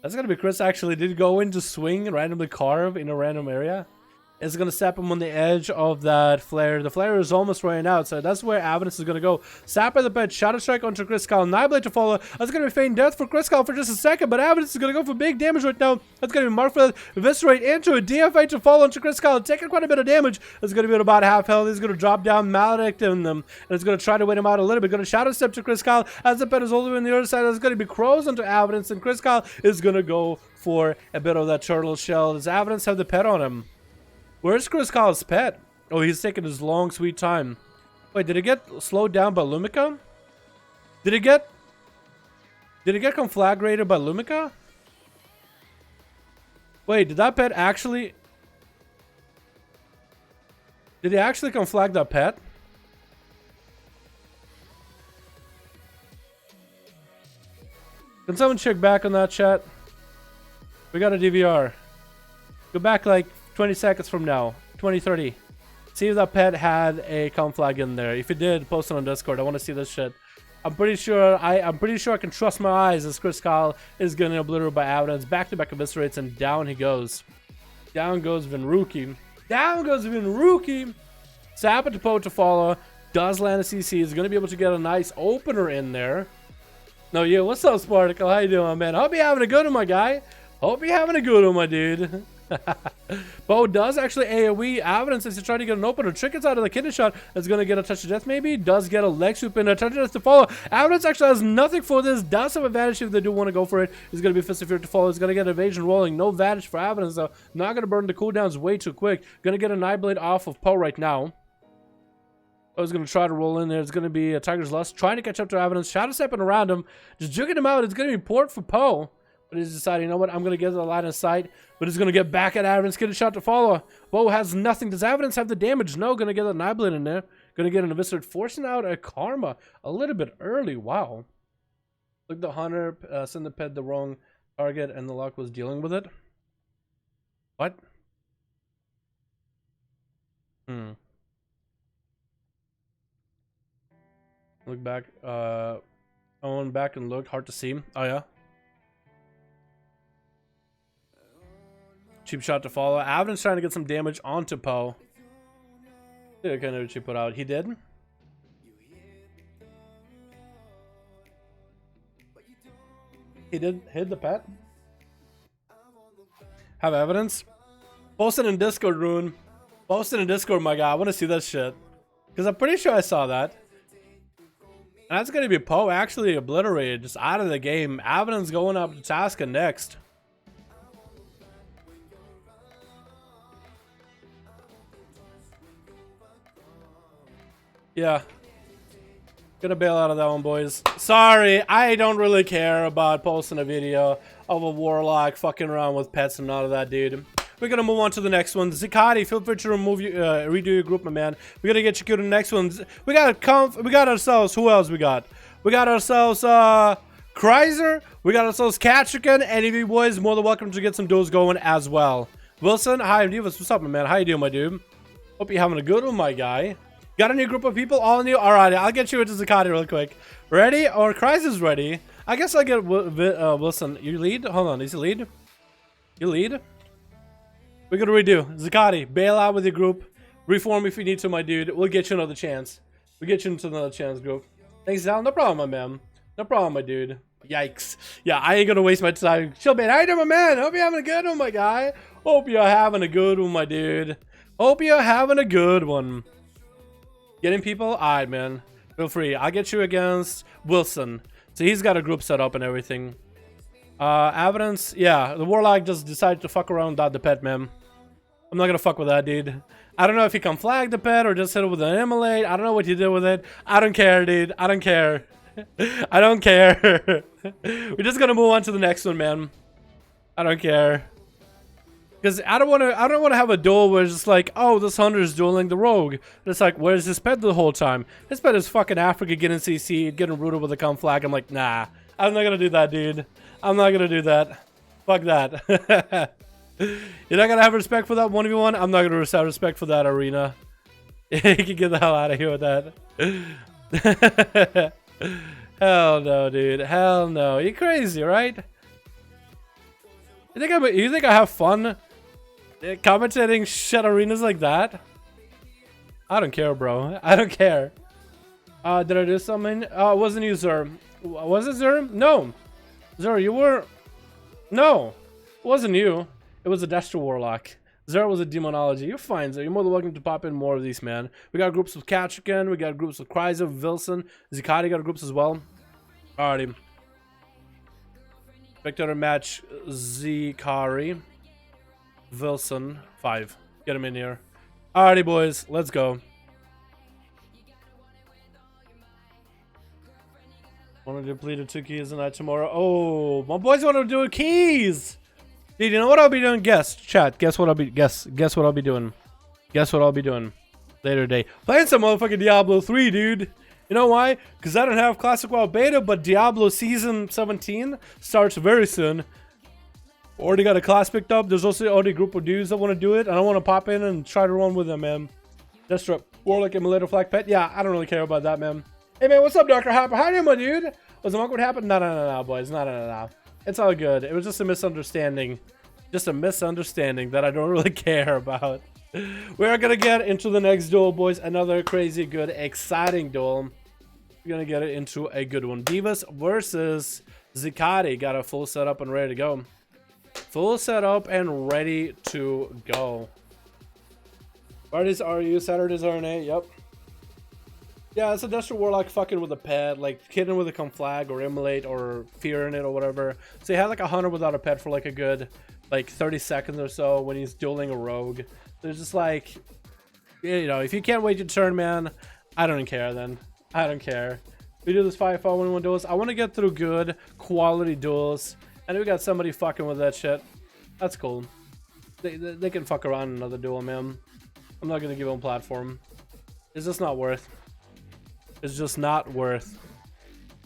That's going to be Chris actually did go in to swing and randomly carve in a random area. It's going to sap him on the edge of that flare. The flare is almost running out, so that's where Avidance is going to go. Sap at the bed, Shadow Strike onto Chris Kyle. Nightblade to follow. That's going to be feign death for Chris Kyle for just a second, but Avidance is going to go for big damage right now. That's going to be marked for that. Eviscerate into a DFA to follow onto Chris Kyle. Taking quite a bit of damage. It's going to be at about half health. He's going to drop down, maledict in them, and it's going to try to wait him out a little bit. Going to Shadow Step to Chris Kyle. As the pet is all the way on the other side, it's going to be crows onto Avidance, and Chris Kyle is going to go for a bit of that turtle shell. Does Avidance have the pet on him? Where's Chris Kyle's pet? Oh, he's taking his long, sweet time. Wait, did it get slowed down by Lumica? Did it get conflagrated by Lumica? Wait, did that pet actually... Did he actually conflag that pet? Can someone check back on that, chat? We got a DVR. Go back like 20 seconds from now, 20-30. See if that pet had a conflag in there. If it did, post it on Discord. I want to see this shit. I'm pretty sure I can trust my eyes as Chris Kyle is getting obliterated by Avidance. Back-to-back eviscerates and down he goes. Down goes Vinruki. Down goes Vinruki. Sap to Poe to follow. Does land a CC. Is going to be able to get a nice opener in there. No, yeah, what's up, Sparticle? How you doing, man? Hope you're having a good one, my guy. Hope you're having a good one, my dude. Bo does actually AoE. Avidance is to try to get an opener. Trickets out of the kidney shot. Is going to get a touch of death, maybe. Does get a leg sweep and a touch of death to follow. Avidance actually has nothing for this. Does have advantage if they do want to go for it. He's going to be Fist of Fury to follow. He's going to get evasion rolling. No advantage for Avidance, though. Not going to burn the cooldowns way too quick. Going to get a Nightblade off of Poe right now. I was going to try to roll in there. It's going to be a Tiger's Lust trying to catch up to Avidance. Shadow stepping around him. Just juking him out. It's going to be port for Poe. But he's decided, you know what, I'm going to get the line of sight. But he's going to get back at Avidance, get a shot to follow. Bo has nothing. Does Avidance have the damage? No, going to get a Nightblade in there. Going to get an Eviscerate, forcing out a Karma a little bit early. Wow. Look, the Hunter sent the pet the wrong target and the Luck was dealing with it. What? Look back. I went back and looked. Hard to see. Oh, yeah. Cheap shot to follow. Avidance trying to get some damage onto Poe. Yeah, kind of what she put out. He did. He did hit the pet. Have evidence. Post it in Discord, Rune. Post it in Discord, my guy. I want to see that shit. Because I'm pretty sure I saw that. And that's going to be Poe actually obliterated. Just out of the game. Avidance going up to Tasca next. Yeah. Gonna bail out of that one, boys. Sorry, I don't really care about posting a video of a warlock fucking around with pets and all of that, dude. We're gonna move on to the next one. Zikati, feel free to remove you, redo your group, my man. We're gonna get you to the next one. We got ourselves. Who else we got? We got ourselves Kreiser. We got ourselves Katrikan. Any of you boys more than welcome to get some duels going as well. Wilson, hi, Divas. What's up, my man? How you doing, my dude? Hope you're having a good one, my guy. Got a new group of people, all new. Alright, I'll get you into Zikati real quick. Ready? Or Kreiser's ready. I guess I'll get Wilson. You lead? Hold on, is he lead? You lead? We're gonna redo. Zikati, bail out with your group. Reform if you need to, my dude. We'll get you another chance. We'll get you into another chance, group. Thanks, Al. No problem, my man. No problem, my dude. Yikes. Yeah, I ain't gonna waste my time. Chill, man. How you doing, my man? Hope you're having a good one, my guy. Hope you're having a good one, my dude. Hope you're having a good one. Getting people? Alright, man. Feel free. I'll get you against Wilson. So he's got a group set up and everything. Evidence? Yeah, the Warlock just decided to fuck around without the pet, man. I'm not gonna fuck with that, dude. I don't know if he can flag the pet or just hit it with an immolate. I don't know what you did with it. I don't care, dude. I don't care. I don't care. We're just gonna move on to the next one, man. I don't care. Because I don't want to have a duel where it's just like, oh, this hunter is dueling the rogue. And it's like, where's his pet the whole time? His pet is fucking Africa getting CC'd, getting rooted with a cum flag. I'm like, nah, I'm not gonna do that, dude. I'm not gonna do that. Fuck that. You're not gonna have respect for that 1v1? I'm not gonna have respect for that arena. You can get the hell out of here with that. Hell no, dude. Hell no. You're crazy, right? You think I have fun commentating shit arenas like that? I don't care, bro. I don't care. Did I do something? It wasn't you, Zer. Was it Zer? No. Zer, you were... No. It wasn't you. It was a Desc Warlock. Zer was a demonology. You're fine, Zer. You're more than welcome to pop in more of these, man. We got groups with Katrikan. We got groups with Kreiser, Wilson. Zikati got groups as well. Alrighty. Spectator match Zikari. Wilson. 5. Get him in here. Alrighty, boys. Let's go. Want to deplete 2 keys tonight tomorrow? Oh, my boys want to do keys. Dude, you know what I'll be doing? Guess, chat. Guess what I'll be guess what I'll be doing. Guess what I'll be doing later today. Playing some motherfucking Diablo 3, dude. You know why? Because I don't have Classic WoW Beta, but Diablo Season 17 starts very soon. Already got a class picked up. There's also already a group of dudes that want to do it. I don't want to pop in and try to run with them, man. Destrap, Warlock, Emulator, Flag Pet. Yeah, I don't really care about that, man. Hey, man, what's up, Dr. Hopper? How you doing, my dude? Was the monk what happened? No, boys. No. It's all good. It was just a misunderstanding. Just a misunderstanding that I don't really care about. We are going to get into the next duel, boys. Another crazy good, exciting duel. We're going to get it into a good one. Divas versus Zikati. Got a full setup and ready to go. Full setup and ready to go. Fridays RU, Saturdays RNA. Yep. Yeah, it's a Desc Warlock fucking with a pet, like kidding with a conflag or immolate or fearing it or whatever. So he had like a hunter without a pet for like a good like 30 seconds or so when he's dueling a rogue. There's just like, you know, if you can't wait your turn, man, I don't care then. I don't care. We do this 5-4-1-1 duels. I want to get through good quality duels. And we got somebody fucking with that shit. That's cool. They can fuck around in another duel, man. I'm not gonna give them a platform. It's just not worth. It's just not worth.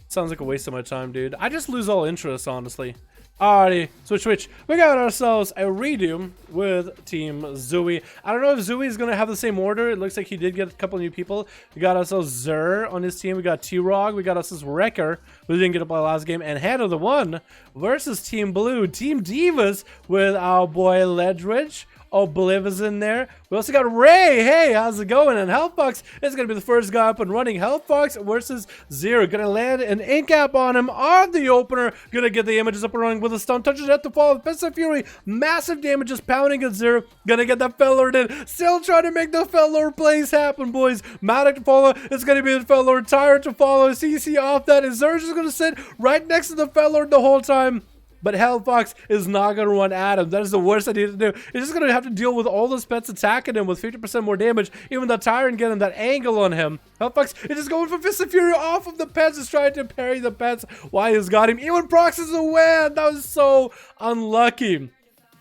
Sounds like a waste of my time, dude. I just lose all interest, honestly. Alrighty, switch. We got ourselves a redo with Team Zooey. I don't know if Zooey is going to have the same order. It looks like he did get a couple new people. We got ourselves Zer on his team. We got T-Rog. We got ourselves Wrecker, who didn't get to play last game. And Head of the One versus Team Blue. Team Divas with our boy Ledridge. Obliv is in there. We also got Ray. Hey, how's it going? And Healthbox is going to be the first guy up and running. Healthbox versus Zero. Going to land an ink cap on him on the opener. Going to get the images up and running with a stun. Touches at the fall. Fist of Fury. Massive damages pounding at Zero. Going to get that Fellord in. Still trying to make the Fellord plays happen, boys. Matic to follow. It's going to be the Fellord. Tyrant to follow. CC off that. And Zero is going to sit right next to the Fellord the whole time. But Hellfox is not going to run at him. That is the worst idea to do. He's just going to have to deal with all those pets attacking him with 50% more damage. Even the Tyrant getting that angle on him. Hellfox is just going for Fist of Fury off of the pets. Is trying to parry the pets while he's got him. Even Prox is a win. That was so unlucky.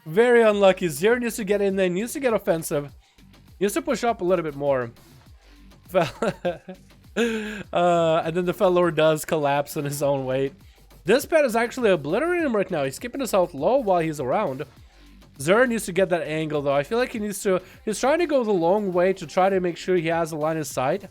Very unlucky. Zero needs to get in there, needs to get offensive. Needs to push up a little bit more. And then the fellow does collapse in his own weight. This pet is actually obliterating him right now. He's keeping his health low while he's around. Zer needs to get that angle though. I feel like he's trying to go the long way to try to make sure he has a line of sight.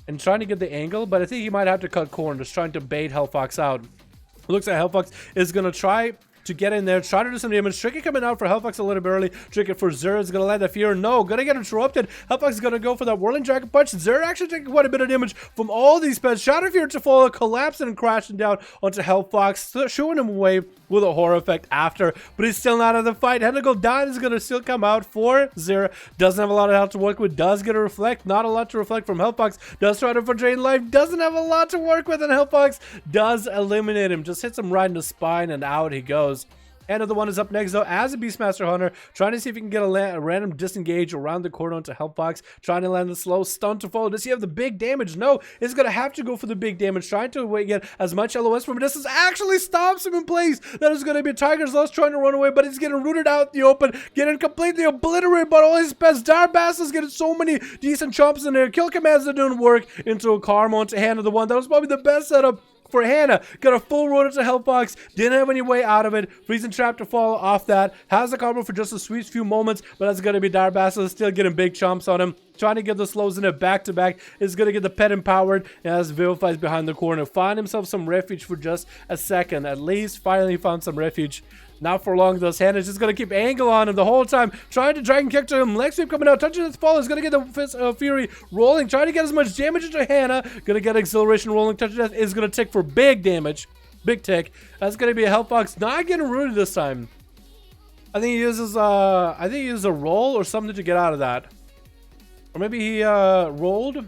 And trying to get the angle, but I think he might have to cut corners, trying to bait Hellfox out. It looks like Hellfox is going to try to get in there, try to do some damage. Tricky coming out for Hellfox a little bit early. Tricky for Zer is going to land that fear. No, going to get interrupted. Hellfox is going to go for that Whirling Dragon Punch. Zer actually taking quite a bit of damage from all these pets. Shadow Fear to follow, collapsing and crashing down onto Hellfox, shooing him away with a horror effect after, but he's still not out of the fight. Hentacle Down is going to still come out for Zer. Doesn't have a lot of health to work with. Does get a reflect. Not a lot to reflect from Hellfox. Does try to drain life. Doesn't have a lot to work with, and Hellfox does eliminate him. Just hits him right in the spine, and out he goes. And the one is up next though as a Beastmaster Hunter, trying to see if he can get a random disengage around the corner onto Hellfox, trying to land the slow stun to follow. Does he have the big damage? No, he's gonna have to go for the big damage, trying to get as much LOS from him. This actually stops him in place. That is gonna be Tiger's Lust trying to run away, but he's getting rooted out in the open, getting completely obliterated by all his pets. Darbass is getting so many decent chomps in there. Kill commands that didn't work into a Karma onto Hannah, the one that was probably the best setup for Hannah. Got a full road into Hellfox, didn't have any way out of it. Freezing Trap to fall off that. Has the Karma for just a sweet few moments, but that's going to be Darbass still getting big chomps on him. Trying to get the slows in it back to back. Is going to get the pet empowered as Vivifies behind the corner. Find himself some refuge for just a second. At least finally found some refuge. Not for long though. Hannah's just going to keep angle on him the whole time. Trying to Dragon Kick to him. Leg sweep coming out. Touching his fall. Is going to get the Fist of Fury rolling. Trying to get as much damage into Hannah. Going to get Exhilaration rolling. Touch of Death is going to tick for big damage. Big tick. That's going to be a Hellfox. Not getting rooted this time. I think he uses a roll or something to get out of that. Or maybe he rolled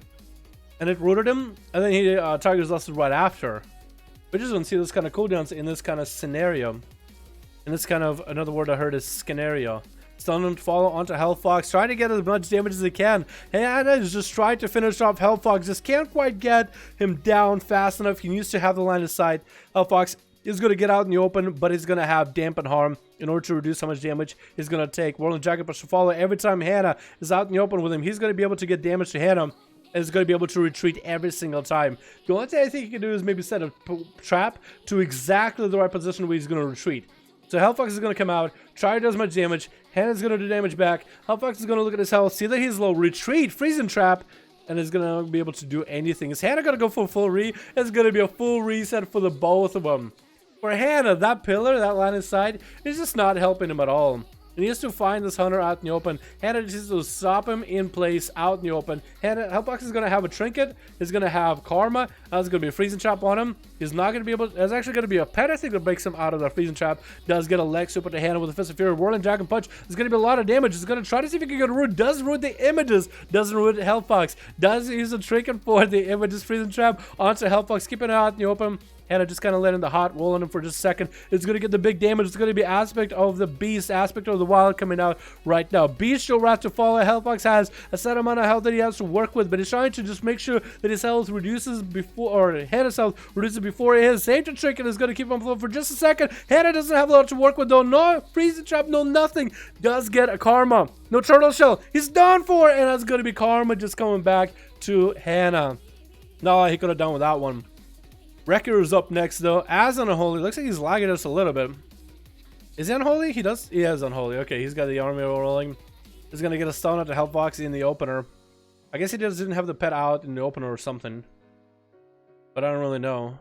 and it rooted him. And then he Tiger's Lust right after. We just don't see this kind of cooldowns in this kind of scenario. And this kind of, another word I heard is scenario. Stun and follow onto Hellfox, trying to get as much damage as he can. Hannah is just trying to finish off Hellfox, just can't quite get him down fast enough. He needs to have the line of sight. Hellfox is going to get out in the open, but he's going to have dampen harm in order to reduce how much damage he's going to take. Whirling Dragon Punch to follow. Every time Hannah is out in the open with him, he's going to be able to get damage to Hannah. Is going to be able to retreat every single time. The only thing I think he can do is maybe set a trap to exactly the right position where he's going to retreat. So Hellfox is going to come out, try to do as much damage. Hannah's going to do damage back. Hellfox is going to look at his health, see that he's low, retreat, Freezing Trap, and is going to be able to do anything. Is Hannah going to go for a full re? It's going to be a full reset for the both of them. For Hannah, that pillar, that line of sight, is just not helping him at all. He needs to find this hunter out in the open. Hannah needs to stop him in place out in the open. Hellfox is going to have a trinket. He's going to have Karma. That's going to be a freezing trap on him. He's not going to be able to... There's actually going to be a pet, I think, that breaks him out of that freezing trap. Does get a leg super to Hannah with a Fist of Fury. Whirling Dragon Punch. There's going to be a lot of damage. He's going to try to see if he can get a root. Does root the images. Doesn't root Hellfox. Does use a trinket for the images freezing trap onto Hellfox. Keeping it out in the open. Hannah just kind of letting the hot roll on him for just a second. It's going to get the big damage. It's going to be aspect of the beast, aspect of the wild coming out right now. Bestial Wrath to follow. Hellfox has a set amount of health that he has to work with, but he's trying to just make sure that his health reduces before, or Hannah's health reduces before his. Save to trick and is going to keep him afloat for just a second. Hannah doesn't have a lot to work with though. No freezing trap, no nothing. Does get a Karma. No turtle shell. He's done for, and that's going to be Karma just coming back to Hannah. No, he could have done with that one. Wrecker is up next though, as Unholy. Looks like he's lagging us a little bit. Is he Unholy? He is Unholy. Okay, he's got the army rolling. He's gonna get a stun out to Hellfox in the opener. I guess he just didn't have the pet out in the opener or something. But I don't really know.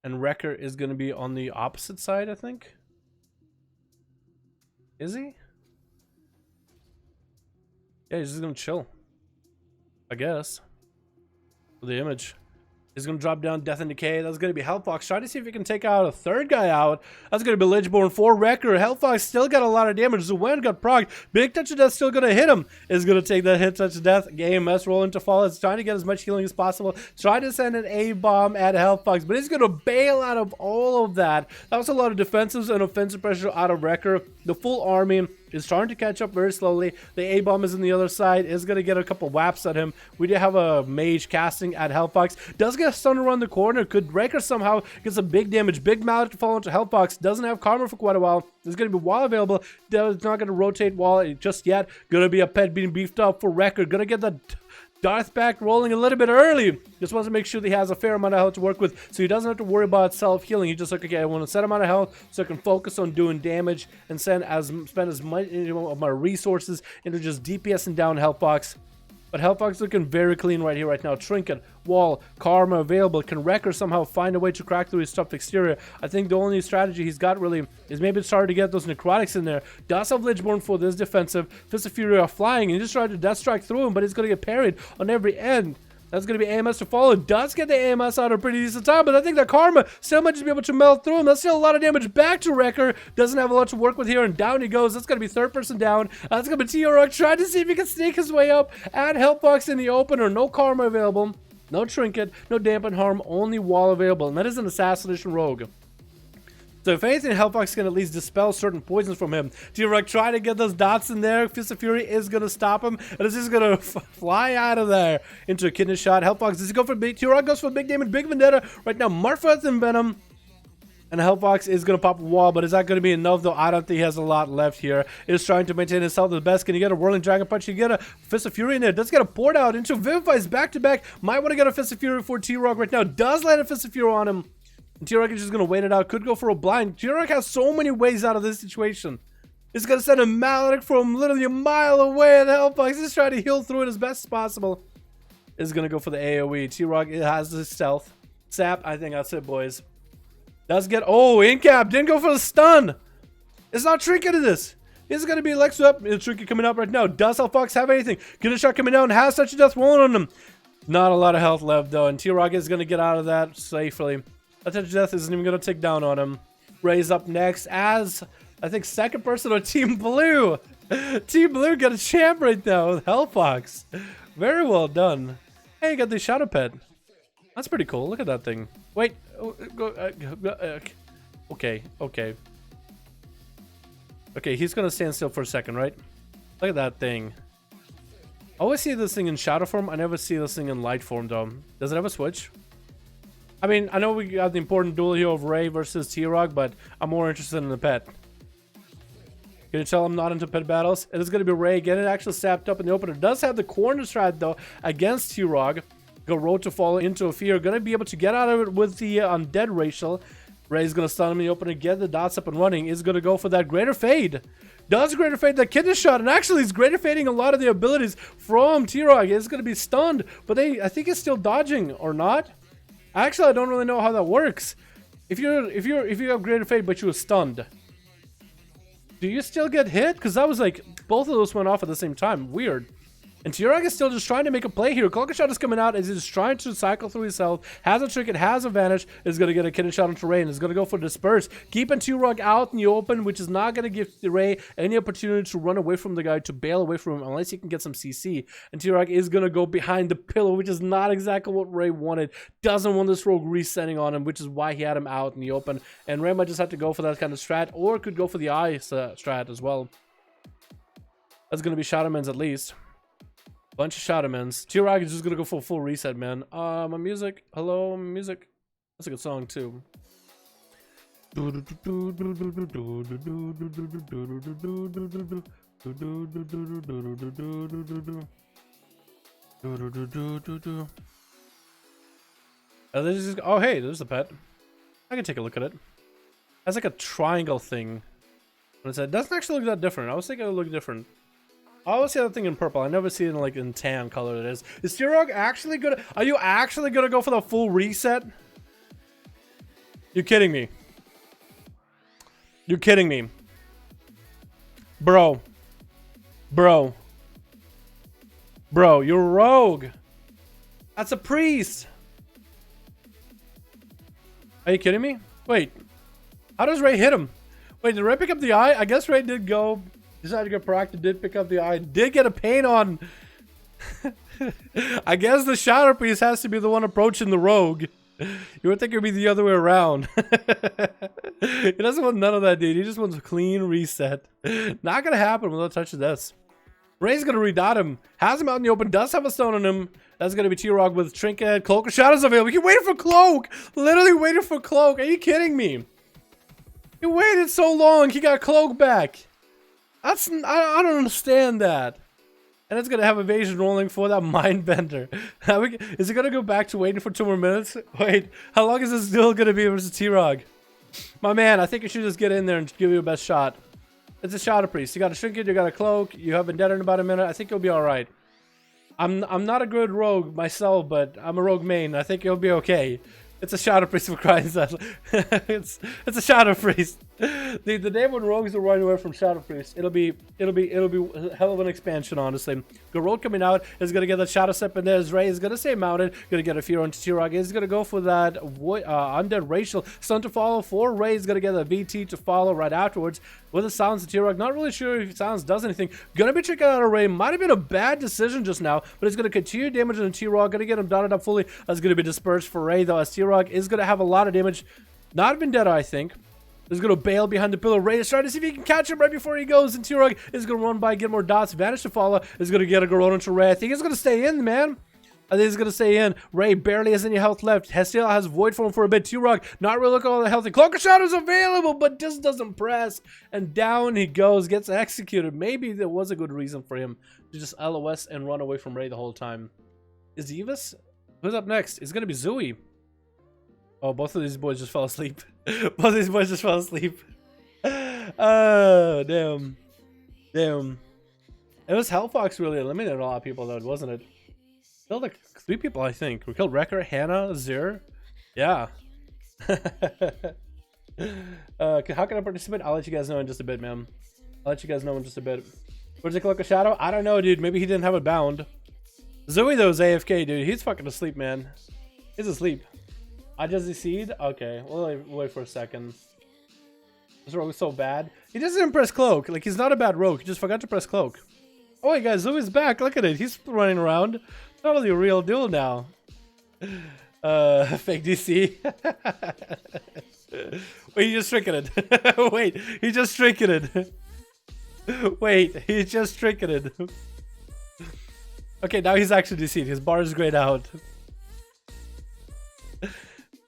And Wrecker is gonna be on the opposite side, I think. Is he? Yeah, he's just gonna chill, I guess. With the image. He's going to drop down Death and Decay. That's going to be Hellfox. Trying to see if he can take out a third guy out. That's going to be Lichborn for Wrecker. Hellfox still got a lot of damage. Zuwen got procced. Big Touch of Death still going to hit him. Is going to take that hit Touch of Death. Game mess rolling to fall. It's trying to get as much healing as possible. Trying to send an A-bomb at Hellfox. But he's going to bail out of all of that. That was a lot of defensives and offensive pressure out of Wrecker. The full army is starting to catch up very slowly. The A-bomb is on the other side, is going to get a couple whaps at him. We do have a mage casting at Hellfox. Does get stunned around the corner. Could Wrecker somehow get some big damage. Big mallet to fall into Hellfox. Doesn't have karma for quite a while. There's going to be wall available. It's not going to rotate wall just yet. Going to be a pet being beefed up for Wrecker. Going to get the Darth back rolling a little bit early. Just wants to make sure that he has a fair amount of health to work with, so he doesn't have to worry about self-healing. He's just like, okay, I want a set amount of health so I can focus on doing damage and spend as much of my resources into just DPS and down Hellfox. But Hellfox looking very clean right here, right now. Trinket, wall, karma available. Can Wrecker somehow find a way to crack through his stuffed exterior? I think the only strategy he's got really is maybe start to get those necrotics in there. Does have Lichborn for this defensive. Fist of Fury are flying, and he just tried to death strike through him, but he's going to get parried on every end. That's going to be AMS to follow. Does get the AMS out of a pretty decent time, but I think that karma still might just be able to melt through him. That's still a lot of damage back to Wrecker. Doesn't have a lot to work with here, and down he goes. That's going to be third person down. That's going to be T-Rock trying to see if he can sneak his way up at Hellfox in the opener. No karma available. No trinket. No dampen harm. Only wall available, and that is an assassination rogue. So if anything, Hellfox can at least dispel certain poisons from him. T-Rock trying to get those dots in there. Fist of Fury is going to stop him. And it's just going to fly out of there into a kidney shot. Hellfox does he go for big? T-Rock goes for big damage. Big Vendetta. Right now, Marfeth and Venom. And Hellfox is going to pop a wall, but is that going to be enough, though? I don't think he has a lot left here. Is trying to maintain his health the best. Can you get a Whirling Dragon Punch? You get a Fist of Fury in there. Does get a Port out into Vivifies back-to-back. Might want to get a Fist of Fury for T-Rock right now. Does land a Fist of Fury on him. T-Rock is just going to wait it out. Could go for a blind. T-Rock has so many ways out of this situation. He's going to send a Maledict from literally a mile away at Hellfox. He's trying to heal through it as best as possible. Is going to go for the AoE. T-Rock has the stealth. Sap, I think that's it, boys. Does get... Oh, Incap didn't go for the stun. It's not Trinket to this. It's going to be Lex up. Trinket coming up right now. Does Hellfox have anything? Get a shot coming down. Has such a death rolling on him. Not a lot of health left, though. And T-Rock is going to get out of that safely. That touch of death isn't even going to take down on him. Ray's up next as, I think, second person on Team Blue. Team Blue got a champ right now with Hellfox. Very well done. Hey, you got the Shadow Pet. That's pretty cool. Look at that thing. Wait. Okay. Okay, he's going to stand still for a second, right? Look at that thing. I always see this thing in shadow form. I never see this thing in light form, though. Does it have a switch? I mean, I know we got the important duel here of Ray versus T-Rock, but I'm more interested in the pet. Can you tell I'm not into pet battles? It is going to be Ray. Get it actually sapped up in the opener. Does have the corner strat, though, against T-Rock. Go road to fall into a fear. Going to be able to get out of it with the undead racial. Ray's going to stun him in the opener, get the dots up and running. Is going to go for that Greater Fade. Does Greater Fade that kidney shot, and actually he's Greater Fading a lot of the abilities from T-Rock. It's going to be stunned, but I think he's still dodging, or not? Actually, I don't really know how that works. If you have Greater Fade but you were stunned, do you still get hit? Because that was like both of those went off at the same time. Weird. And T-Rock is still just trying to make a play here. Cloaking Shot is coming out as he's trying to cycle through his health. Has a trinket, has a vanish. Is going to get a kidney shot onto Ray and is going to go for Disperse. Keeping T-Rock out in the open, which is not going to give Ray any opportunity to run away from the guy, to bail away from him, unless he can get some CC. And T-Rock is going to go behind the pillow, which is not exactly what Ray wanted. Doesn't want this rogue resetting on him, which is why he had him out in the open. And Ray might just have to go for that kind of strat, or could go for the eye strat as well. That's going to be Shadowman's at least. Bunch of Shadowmans. T-Rock is just gonna go for a full reset, man. My music. Hello, music. That's a good song too. Oh, hey, there's the pet. I can take a look at it. That's like a triangle thing. It doesn't actually look that different. I was thinking it would look different. I always see that thing in purple. I never see it in like in tan color. It is. Is T-Rock actually gonna? Are you actually gonna go for the full reset? You're kidding me. You're kidding me, bro. Bro. You're a rogue. That's a priest. Are you kidding me? Wait. How does Ray hit him? Wait, did Ray pick up the eye? I guess Ray did go. Decided to get proactive, did pick up the eye, did get a paint on. I guess the Shadow Priest has to be the one approaching the rogue. You would think it would be the other way around. He doesn't want none of that, dude. He just wants a clean reset. Not gonna happen without touching this. Ray's gonna redot him. Has him out in the open. Does have a stone on him. That's gonna be T-Rog with Trinket. Cloak of Shadows available. You waited for Cloak. Literally waited for Cloak. Are you kidding me? You waited so long. He got Cloak back. I don't understand that. And it's gonna have evasion rolling for that Mindbender. Is it gonna go back to waiting for 2 more minutes? Wait, how long is this duel gonna be versus T-Rog? My man, I think you should just get in there and give you your best shot. It's a Shadow Priest. You got a Trinket, you got a Cloak, you have Vendetta in about a minute. I think you'll be alright. I'm not a good rogue myself, but I'm a rogue main. I think you'll be okay. It's a Shadow Priest for crying out. It's a Shadow Priest. The day when rogues are running away from Shadow Priest, it'll be a hell of an expansion, honestly. Garrote coming out is gonna get that Shadow Step in there. Ray is gonna stay mounted, gonna get a fear on T-Rog. He's gonna go for that undead racial stun to follow for Ray. Is gonna get a VT to follow right afterwards with a silence to T-Rog. Not really sure if silence does anything. Gonna be checking out a Ray. Might have been a bad decision just now, but it's gonna continue damaging on T-Rog. Gonna get him dotted up fully. That's gonna be dispersed for Ray though, as T-Rog is gonna have a lot of damage. Not Vendetta, I think. Is going to bail behind the pillar. Ray is trying to see if he can catch him right before he goes. And T-Rog is going to run by, get more dots. Vanish to follow. Is going to get a Garrote into Ray. I think he's going to stay in, man. I think he's going to stay in. Ray barely has any health left. Hestiel has Void Form for a bit. T-Rog not really looking all that healthy. Cloak of Shadows available, but just doesn't press. And down he goes. Gets executed. Maybe there was a good reason for him to just LOS and run away from Ray the whole time. Is Evis? Who's up next? It's going to be Zooey. Oh, both of these boys just fell asleep. Both of these boys just fell asleep. Oh, damn. Damn. It was Hellfox really eliminated a lot of people, though, wasn't it? Killed like 3 people, I think. We killed Wrecker, Hannah, Zir. Yeah. How can I participate? I'll let you guys know in just a bit, man. I'll let you guys know in just a bit. Where's the Cloak of Shadow? I don't know, dude. Maybe he didn't have it bound. Zoe, though, is AFK, dude. He's fucking asleep, man. He's asleep. I just DC'd? Okay, we'll wait for a second. This rogue is so bad. He doesn't even press Cloak. Like, he's not a bad rogue. He just forgot to press Cloak. Oh, wait, guys, Zoe's back. Look at it. He's running around. It's not really a real duel now. Fake DC. Wait, he just trinketed. Wait, he just trinketed. Wait, he just trinketed. Okay, now he's actually DC'd. His bar is grayed out.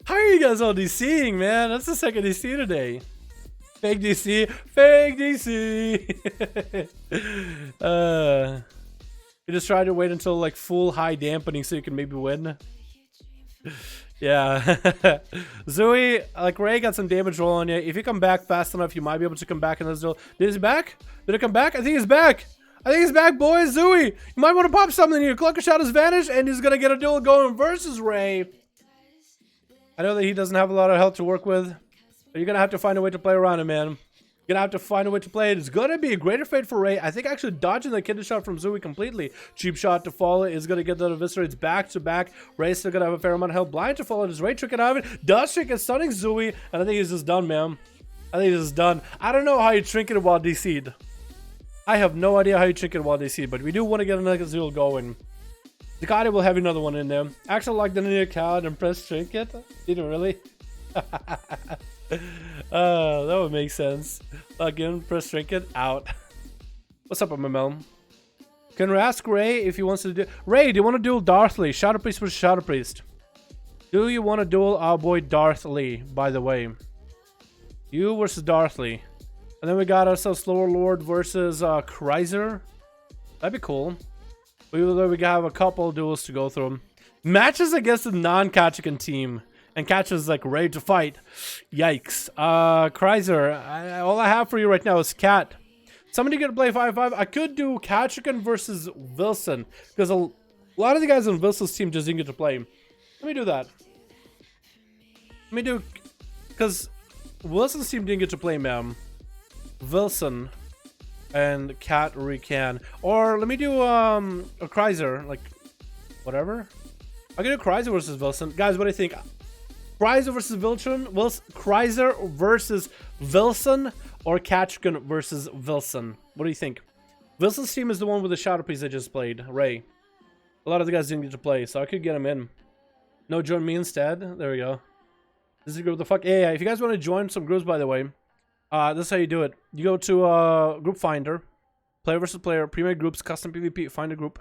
How are you guys all DCing, man? That's the second DC today. Fake DC. Fake DC. You just try to wait until like full high dampening so you can maybe win. Yeah. Zoe, like Ray got some damage roll on you. If you come back fast enough, you might be able to come back in this duel. Is he back? Did it come back? I think he's back. I think he's back, boys. Zoe, you might want to pop something here. Cloak of Shadows vanish, and he's going to get a duel going versus Ray. I know that he doesn't have a lot of health to work with, but you're going to have to find a way to play around him, man. You're going to have to find a way to play it. It's going to be a greater fate for Ray. I think actually dodging the kidney shot from Zoe completely. Cheap shot to follow is going to get the eviscerates back to back. Ray's still going to have a fair amount of health. Blind to follow. Does Ray trick it out of it? Does trick it, stunning Zoe. And I think he's just done, man. I think he's just done. I don't know how you trinket while DC'd. I have no idea how you trinket while DC'd, but we do want to get another duel going. Ducati will have another one in there. Actually, like the new card and press trinket. Didn't really. That would make sense. Again, press trinket out. What's up, MML? Can we ask Ray if he wants to do? Ray, do you want to duel Darth Lee? Shadow Priest versus Shadow Priest. Do you want to duel our boy Darth Lee? By the way, you versus Darth Lee, and then we got ourselves Slower Lord versus Kreiser. That'd be cool. We have a couple duels to go through. Matches against the non-Kachikan team. And Katcha's like ready to fight. Yikes. Kreiser, all I have for you right now is Cat. Somebody gonna play 5-5. I could do Kachikan versus Wilson. Because a lot of the guys on Wilson's team just didn't get to play. Let me do that. Let me do... Because Wilson's team didn't get to play, ma'am. Wilson and Cat can. Or let me do a Kreiser, like whatever. I'm gonna do Kreiser versus Wilson. Guys, what do you think? Kreiser versus Wilson, Kreiser versus Wilson, or Kachikan versus Wilson? What do you think? Wilson's team is the one with the Shadow Priest I just played, Ray. A lot of the guys didn't get to play, so I could get him in. No, join me instead. There we go. This is a group. The fuck? Yeah. If you guys want to join some groups, by the way, this is how you do it. You go to group finder, player versus player, pre-made groups, custom PvP, find a group.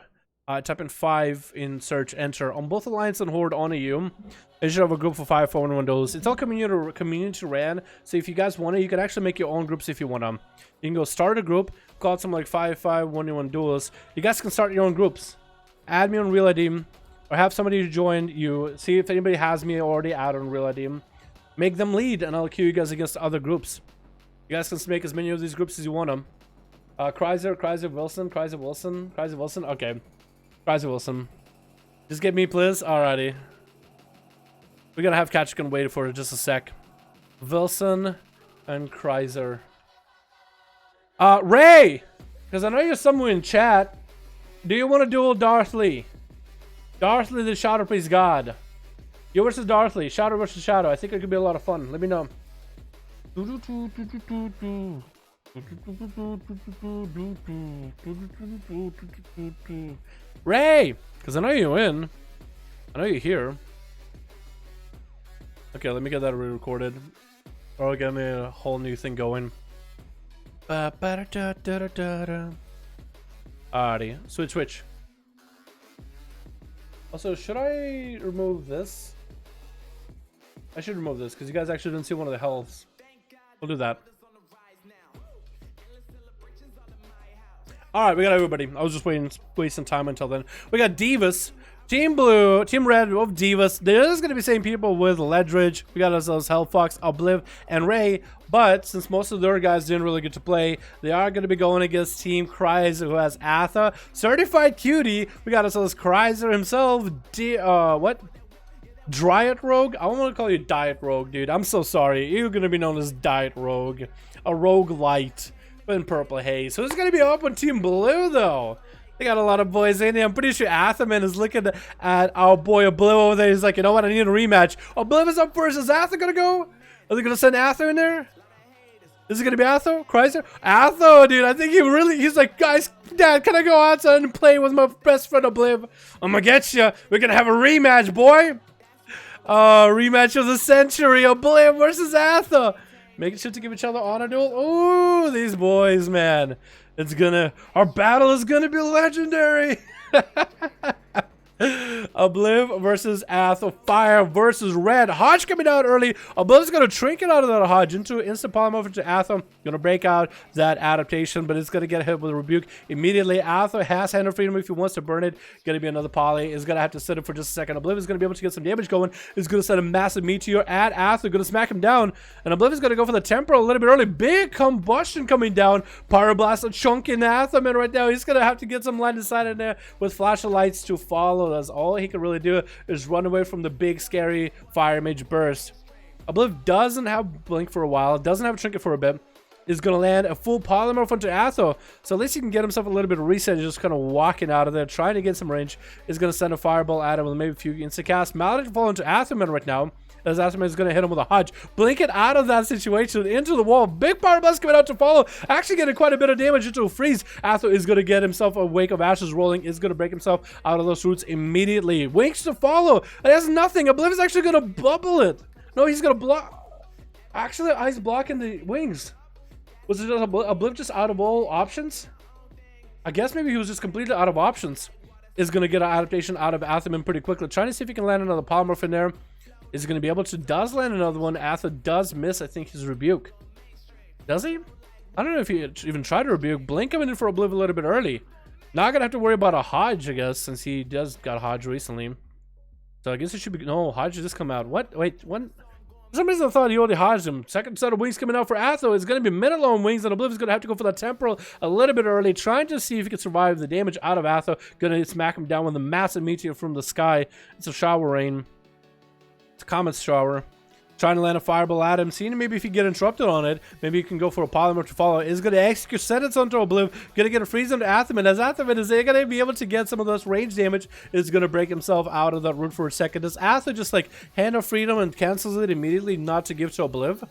Type in 5 in search, enter. On both Alliance and Horde on EU, you should have a group for 5 for one duels. It's all community ran, so if you guys want it, you can actually make your own groups if you want them. You can go start a group, call it something like 5-5-1-1 duels. You guys can start your own groups. Add me on Real ID, or have somebody join you. See if anybody has me already add on Real ID. Make them lead, and I'll queue you guys against other groups. You guys can make as many of these groups as you want them. Kreiser Wilson. Okay. Kreiser Wilson. Just get me, please. Alrighty. We're gonna have Katchkin wait for just a sec. Wilson and Kreiser. Ray! Because I know you're somewhere in chat. Do you want to duel Darth Lee? Darth Lee the Shadow Priest God. You versus Darth Lee. Shadow versus Shadow. I think it could be a lot of fun. Let me know. Ray! Because I know you win. I know you're here. Okay, let me get that re-recorded. Or I'll get me a whole new thing going. Alrighty. Switch. Also, should I remove this? I should remove this because you guys actually didn't see one of the healths. We'll do that. Alright, we got everybody. I was just wasting time until then. We got Divas, Team Blue, Team Red of Divas. There's going to be same people with Ledridge. We got ourselves Hellfox, Obliv, and Ray. But since most of their guys didn't really get to play, they are going to be going against Team Kreiser, who has Atha, Certified Cutie. We got ourselves Kreiser himself. Dryad Rogue? I want to call you Diet Rogue, dude. I'm so sorry. You're going to be known as Diet Rogue. A Rogue Light. In Purple Haze. So it's going to be up on Team Blue, though. They got a lot of boys in there. I'm pretty sure Athaman is looking at our boy Obliv over there. He's like, you know what? I need a rematch. Obliv is up first. Is Atha going to go? Are they going to send Atha in there? Is it going to be Atha? Kreiser? Atha, dude. I think he's like, guys, Dad, can I go outside and play with my best friend Obliv? I'm going to get you. We're going to have a rematch, boy. Rematch of the century. Obliv versus Atha. Making sure to give each other honor duel. Oh, these boys, man. Our battle is gonna be legendary. Obliv versus Atha. Fire versus Red. Hodge coming out early. Obliv's gonna trinket out of that Hodge into instant polymorph into Atha. Gonna break out that adaptation, but it's gonna get hit with a rebuke immediately. Atha has Hand of Freedom if he wants to burn it. Gonna be another poly. Is gonna have to sit it for just a second. Obliv is gonna be able to get some damage going. Is gonna send a massive meteor at Atha. Gonna smack him down. And Obliv is gonna go for the temporal a little bit early. Big combustion coming down. Pyroblast a chunk in Atha man right now. He's gonna have to get some line of sight in there with flash of lights to follow. That's all he can really do is run away from the big scary fire mage burst. Obliv doesn't have blink for a while, doesn't have a trinket for a bit, is going to land a full polymorph onto Atho, so at least he can get himself a little bit of reset. He's just kind of walking out of there, trying to get some range. Is going to send a fireball at him with maybe a few instant cast. Maledict fall into Athoman right now, as Athoman is going to hit him with a Hodge. Blink it out of that situation into the wall. Big Power Blast coming out to follow. Actually getting quite a bit of damage into a freeze. Atho is going to get himself a Wake of Ashes rolling. Is going to break himself out of those roots immediately. Winks to follow. It has nothing. Obliv is actually going to bubble it. No, he's going to block. Actually, he's blocking the wings. Was it just Obliv just out of all options? I guess maybe he was just completely out of options. Is going to get an adaptation out of Athoman pretty quickly. Trying to see if he can land another polymorph in there. Is going to be able to. Does land another one. Atha does miss, I think, his rebuke. Does he? I don't know if he even tried to rebuke. Blink coming in for Obliv a little bit early. Not going to have to worry about a Hodge, I guess, since he does got Hodge recently. So I guess it should be. No, Hodge just come out. What? Wait, when? For some reason I thought he already Hodged him. Second set of wings coming out for Atho. It's going to be minute-long wings, and Obliv is going to have to go for that temporal a little bit early, trying to see if he can survive the damage out of Atho. Going to smack him down with a massive meteor from the sky. It's a shower rain. It's a comet shower. Trying to land a fireball at him. Seeing maybe if you get interrupted on it, maybe you can go for a polymorph to follow. Is going to execute sentence onto Obliv. Going to get a freeze onto Athaman. As Athaman is going to be able to get some of those range damage, is going to break himself out of that root for a second. Does Atha just like Hand of Freedom and cancels it immediately, not to give to Obliv?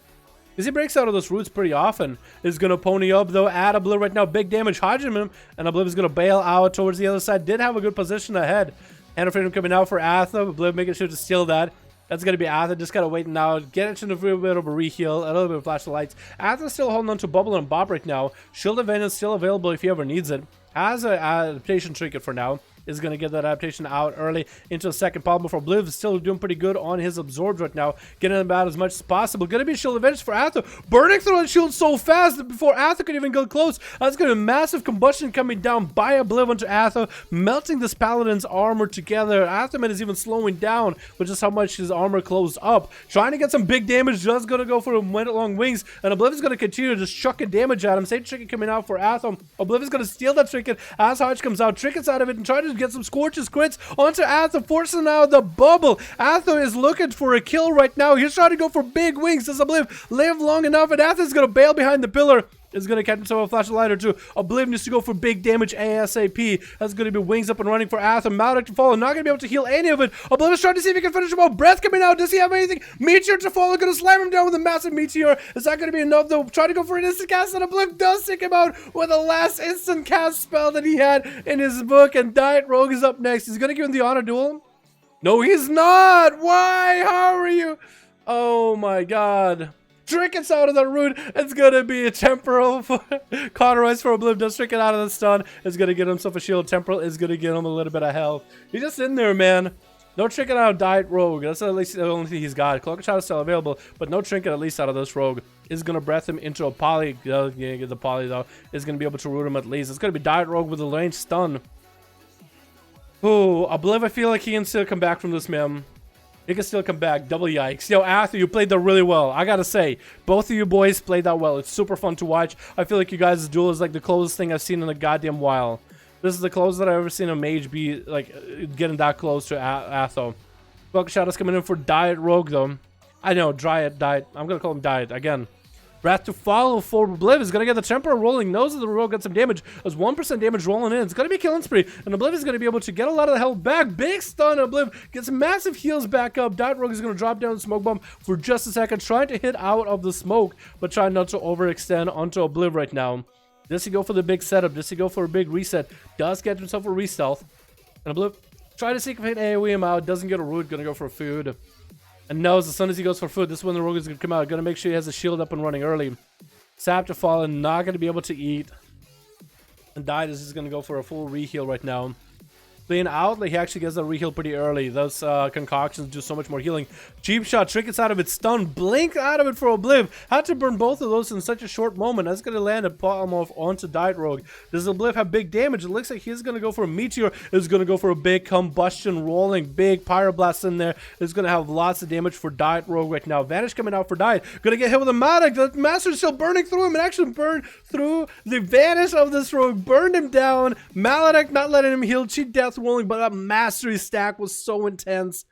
Because he breaks out of those roots pretty often. Is going to pony up though at Obliv right now. Big damage hodging him, and Obliv is going to bail out towards the other side. Did have a good position ahead. Hand of Freedom coming out for Atha. Obliv making sure to steal that. That's going to be Atha. Just got to wait now. Get it to a little bit of a reheal. A little bit of flash of lights. Atha's still holding on to Bubble and Bob right now. Shield of Venom is still available if he ever needs it. Has an adaptation trinket for now. Is going to get that adaptation out early into the second problem before Bliv is still doing pretty good on his absorbs right now, getting them out as much as possible. Going to be Shield of Vengeance for Atha, burning through the shield so fast that before Atha could even go close. That's going to be massive combustion coming down by a Bliv onto Atha, melting this Paladin's armor together. Athaman is even slowing down with just how much his armor closed up. Trying to get some big damage, just going to go for long wings, and Obliv is going to continue to just chucking damage at him. Same trinket coming out for Atha. Obliv is going to steal that trinket as Hodge comes out, trinkets out of it, and try to get some scorches crits onto Atha, forcing out the bubble. Atha is looking for a kill right now. He's trying to go for big wings. Does Obliv live long enough? And Atha is going to bail behind the pillar. Is going to catch himself a flash of light or two. Obliv needs to go for big damage ASAP. That's going to be wings up and running for Atha. Maldic to follow. Not going to be able to heal any of it. Obliv is trying to see if he can finish him off. Breath coming out. Does he have anything? Meteor to follow. Going to slam him down with a massive meteor. Is that going to be enough though? Trying to go for an instant cast, and Obliv does take him out with the last instant cast spell that he had in his book. And Diet Rogue is up next. He's going to give him the honor duel. No, he's not. Why? How are you? Oh my god. Trinkets out of the root. It's gonna be a temporal for Cauterize for Obliv. Does trinket out of the stun. Is gonna get himself a shield. Temporal is gonna get him a little bit of health. He's just in there, man. No trinket out of Diet Rogue. That's at least the only thing he's got. Cloak Shot is still available, but no trinket at least out of this rogue. Is gonna breath him into a poly. Get the poly though. Is gonna be able to root him at least. It's gonna be Diet Rogue with a range stun. Oh, Obliv, I feel like he can still come back from this, man. He can still come back. Double yikes. Yo, Atha, you played that really well. I gotta say, both of you boys played that well. It's super fun to watch. I feel like you guys' duel is like the closest thing I've seen in a goddamn while. This is the closest that I've ever seen a mage be, like, getting that close to Atha. Buck Shadow's coming in for Diet Rogue, though. I know, Diet. I'm gonna call him Diet again. Breath to follow for Obliv is going to get the Temporal rolling. Knows that the rogue got some damage. There's 1% damage rolling in. It's going to be a killing spree. And Obliv is going to be able to get a lot of the health back. Big stun. Obliv gets massive heals back up. Diet Rogue is going to drop down the smoke bomb for just a second. Trying to hit out of the smoke, but trying not to overextend onto Obliv right now. Does he go for the big setup? Does he go for a big reset? Does get himself a re-stealth. And Obliv try to seek hit AoE him out. Doesn't get a root. Going to go for food. And knows as soon as he goes for food, this is when the rogue is going to come out. Going to make sure he has a shield up and running early. Sap to fall and not going to be able to eat. And Diet is just going to go for a full reheal right now. Playing Outlaw, he actually gets a reheal pretty early. Those concoctions do so much more healing. Cheap shot, trinkets out of it, stun, blink out of it for Obliv. Had to burn both of those in such a short moment. That's going to land a polymorph onto Diet Rogue. Does Obliv have big damage? It looks like he's going to go for a meteor. Is going to go for a big combustion rolling. Big pyroblast in there. Is going to have lots of damage for Diet Rogue right now. Vanish coming out for Diet. Going to get hit with a Matic. The Master's still burning through him. And actually burned through the Vanish of this rogue. Burned him down. Maladek not letting him heal. Cheat death rolling, but that mastery stack was so intense,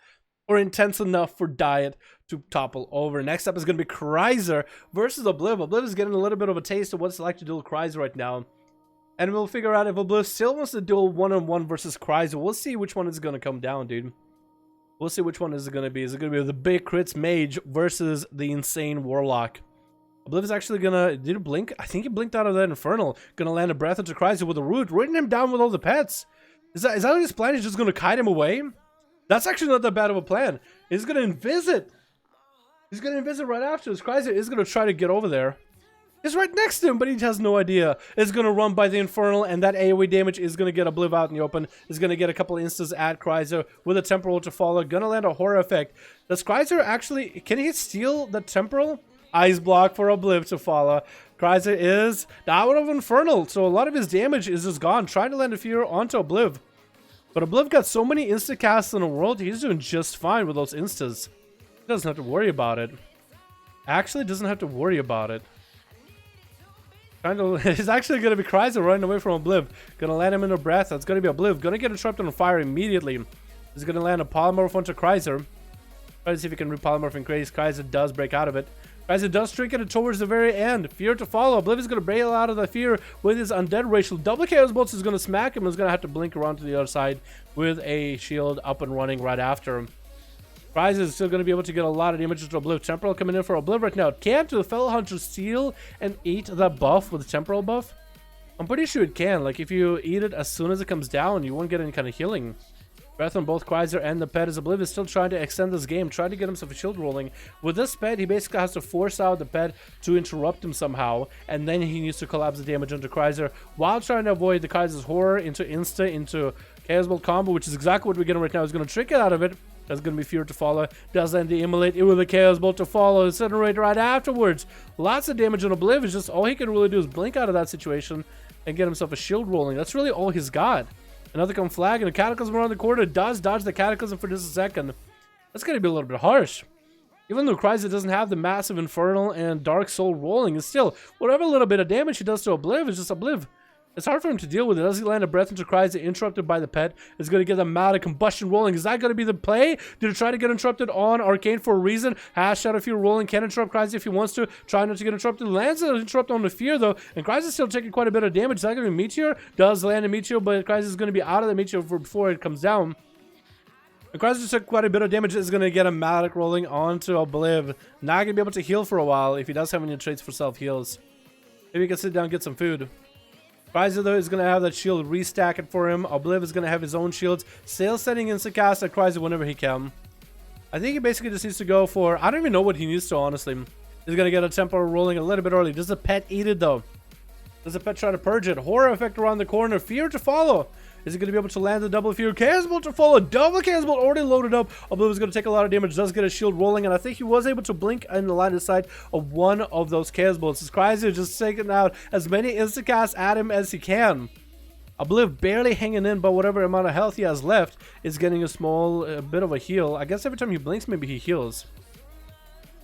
or intense enough for Diet to topple over. Next up is going to be Kryzer versus Obliv. Obliv is getting a little bit of a taste of what it's like to duel Kryzer right now, and we'll figure out if Obliv still wants to duel one-on-one versus Kryzer. We'll see which one is going to come down, dude. We'll see which one is it going to be. Is it going to be the big crits mage versus the insane warlock? Obliv is actually gonna, did it blink? I think he blinked out of that infernal. Gonna land a breath into Kryzer with a root, rooting him down with all the pets. Is that his plan? He's just going to kite him away? That's actually not that bad of a plan. He's going to invisit. He's going to invisit right after this. Kryzer is going to try to get over there. He's right next to him, but he has no idea. Is going to run by the Infernal, and that AoE damage is going to get Obliv out in the open. Is going to get a couple instants at Kryzer with a Temporal to follow. Going to land a Horror Effect. Does Kryzer actually... Can he steal the Temporal? Ice Block for Obliv to follow. Kryzer is out of Infernal, so a lot of his damage is just gone. Trying to land a Fear onto Obliv. But Obliv got so many insta-casts in the world, he's doing just fine with those instas. He doesn't have to worry about it. Actually doesn't have to worry about it. It's actually going to be Kryzer running away from Obliv. Going to land him in a breath. That's going to be Obliv. Going to get interrupted on fire immediately. He's going to land a polymorph onto Kryzer. Try to see if he can repolymorph and craze. Kryzer does break out of it. Kryzer does trinket it towards the very end. Fear to follow. Obliv is going to bail out of the fear with his undead racial. Double Chaos Bolts is going to smack him. He's going to have to blink around to the other side with a shield up and running right after him. Kryzer is still going to be able to get a lot of damage to Obliv. Temporal coming in for Obliv right now. Can't the Fellow Hunter steal and eat that buff with the Temporal buff? I'm pretty sure it can. Like, if you eat it as soon as it comes down, you won't get any kind of healing. Breath on both Chrysler and the pet, as Obliv is still trying to extend this game, trying to get himself a shield rolling. With this pet, he basically has to force out the pet to interrupt him somehow, and then he needs to collapse the damage onto Chrysler while trying to avoid the Kaiser's horror into insta, into Chaos Bolt combo, which is exactly what we're getting right now. He's going to trick it out of it. That's going to be Fear to follow. Does end the immolate it with a Chaos Bolt to follow. Incinerate right afterwards. Lots of damage on Obliv. It's just all he can really do is blink out of that situation and get himself a shield rolling. That's really all he's got. Another come flag and a Cataclysm around the corner. Does dodge the Cataclysm for just a second. That's going to be a little bit harsh. Even though Chrysler doesn't have the massive Infernal and Dark Soul rolling, it's still, whatever little bit of damage he does to Obliv is just Obliv. It's hard for him to deal with it. Does he land a breath into Chrysler, interrupted by the pet? Is going to get the Mad Combustion rolling. Is that going to be the play? Did he try to get interrupted on Arcane for a reason? Has Shadow Fear rolling. Can interrupt Chrysler if he wants to. Try not to get interrupted. Lands an interrupt on the Fear though. And Chrysler's still taking quite a bit of damage. Is that going to be Meteor? Does land a Meteor, but Chrysler's going to be out of the Meteor before it comes down. And Chrysler took quite a bit of damage. Is going to get a Matic rolling onto Obliv. Not going to be able to heal for a while if he does have any traits for self-heals. Maybe he can sit down and get some food. Chrysler though is going to have that shield restack it for him. Obliv is going to have his own shields. Sail setting Instacast at Chrysler whenever he can. I think he basically just needs to go for... I don't even know what he needs to, honestly. He's going to get a tempo rolling a little bit early. Does the pet eat it though? Does the pet try to purge it? Horror effect around the corner. Fear to follow. Is he going to be able to land the double Fear? Chaos Bolt to follow. Double Chaos Bolt already loaded up. Obliv is going to take a lot of damage. Does get a shield rolling. And I think he was able to blink in the line of sight of one of those Chaos Bolts. His Chrysler just taking out as many instacasts at him as he can. Obliv barely hanging in, but whatever amount of health he has left is getting a small bit of a heal. I guess every time he blinks, maybe he heals.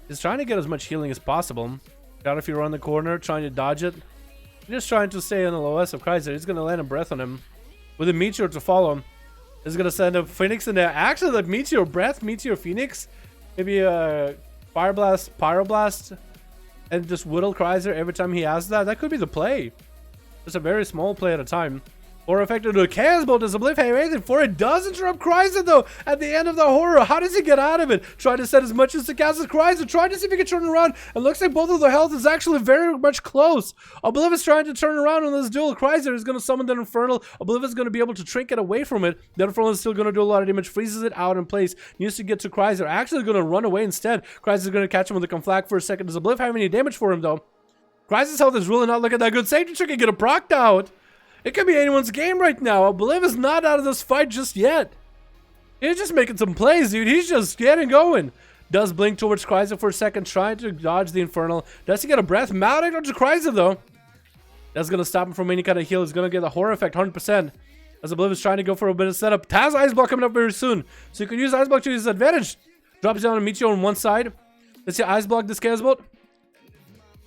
He's trying to get as much healing as possible. Got if you run the corner, trying to dodge it. Just trying to stay on the lowest of Chrysler. He's going to land a breath on him. With a Meteor to follow him. He's going to send a Phoenix in there. Actually, that Meteor Breath, Meteor Phoenix. Maybe a Fire Blast, Pyroblast. And just whittle Chrysler every time he has that. That could be the play. Just a very small play at a time. Or effective to a Chaos Bolt does Obliv have anything for it. Does interrupt Chrysler though at the end of the horror. How does he get out of it? Trying to set as much as the cast as Chrysler. Trying to see if he can turn around. It looks like both of their health is actually very much close. Obliv is trying to turn around on this duel. Chrysler is going to summon that Infernal. Obliv is going to be able to trinket away from it. The Infernal is still going to do a lot of damage. Freezes it out in place. Needs to get to Chrysler. Actually going to run away instead. Chrysler is going to catch him with a conflag for a second. Does Obliv have any damage for him though? Chrysler's health is really not looking that good. Safety trick and get a proc out. It could be anyone's game right now. Obliv is not out of this fight just yet. He's just making some plays, dude. He's just getting going. Does blink towards Chrysler for a second, trying to dodge the Infernal. Does he get a breath? Maledict onto Chrysler, though. That's going to stop him from any kind of heal. He's going to get the horror effect 100%. As Obliv is trying to go for a bit of setup. Taz Ice Block coming up very soon. So you can use Ice Block to his advantage. Drops down a Meteor on one side. Let's see, Ice Block this Chaos Bolt.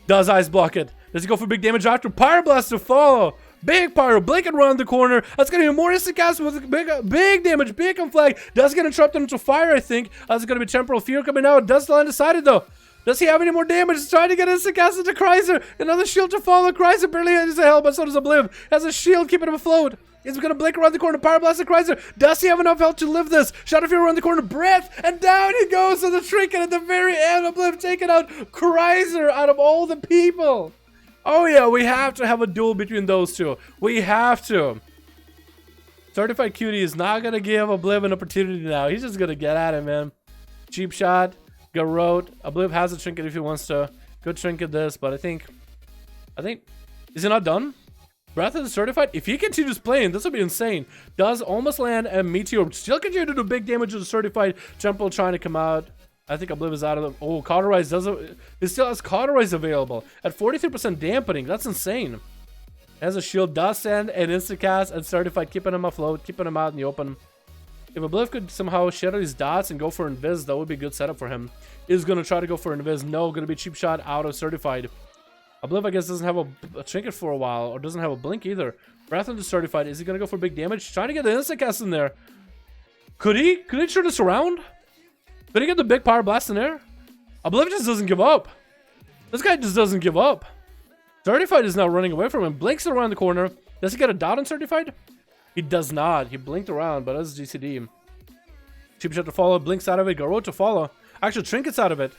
Does Ice Block it. Does he go for big damage after? Pyroblast to follow. Big Pyro, blinking around the corner. That's going to be more instant cast with big damage, big on flag. Does get interrupted into fire, I think. That's going to be Temporal Fear coming out. Does land decided though. Does he have any more damage? He's trying to get instant cast into Chrysler. Another shield to follow. Chrysler barely has a help, but so does Obliv. Has a shield keeping him afloat. He's going to blink around the corner. Pyroblast to Chrysler. Does he have enough health to live this? Shadow Fear around the corner. Breath. And down he goes to the trinket at the very end. Obliv taking out Chrysler out of all the people. Oh yeah, we have to have a duel between those two. We have to. Certified Cutie is not going to give Obliv an opportunity now. He's just going to get at it, man. Cheap shot. Garrote. Obliv has a trinket if he wants to. Good trinket this, but I think... Is he not done? Breath is certified. If he continues playing, this will be insane. Does almost land a Meteor. Still continue to do big damage to the certified. Temple trying to come out. I think Obliv is out of the... Oh, Cauterize doesn't... It still has Cauterize available. At 43% dampening. That's insane. Has a shield. Does send an instacast and certified. Keeping him afloat. Keeping him out in the open. If Obliv could somehow shadow his dots and go for Invis, that would be a good setup for him. Is going to try to go for Invis. No, going to be cheap shot out of certified. Obliv, I guess, doesn't have a trinket for a while. Or doesn't have a blink either. Breath into certified. Is he going to go for big damage? Trying to get the instacast in there. Could he turn this around? Could he get the big Power Blast in there? Obliv just doesn't give up. This guy just doesn't give up. Certified is now running away from him. Blinks around the corner. Does he get a dot on Certified? He does not. He blinked around, but that's GCD. Cheap shot to follow. Blinks out of it. Garrote to follow. Actually, Trinket's out of it.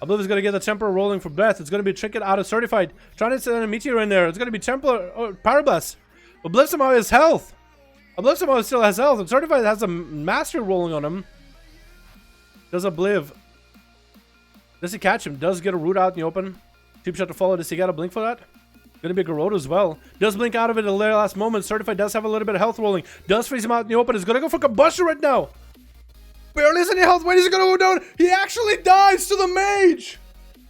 Obliv is going to get the Temporal rolling for Breath. It's going to be Trinket out of Certified. Trying to send a Meteor in there. It's going to be Temporal Pyroblast. Obliv somehow has health. Unless someone still has health. I'm certified has a mastery rolling on him. Does Obliv. Does he catch him? Does get a root out in the open. Cheap shot to follow. Does he got a blink for that? Gonna be a Garrote as well. Does blink out of it at the last moment. Certified does have a little bit of health rolling. Does freeze him out in the open. Is gonna go for combustion right now. Barely has any health. When is he gonna go down? He actually dies to the mage.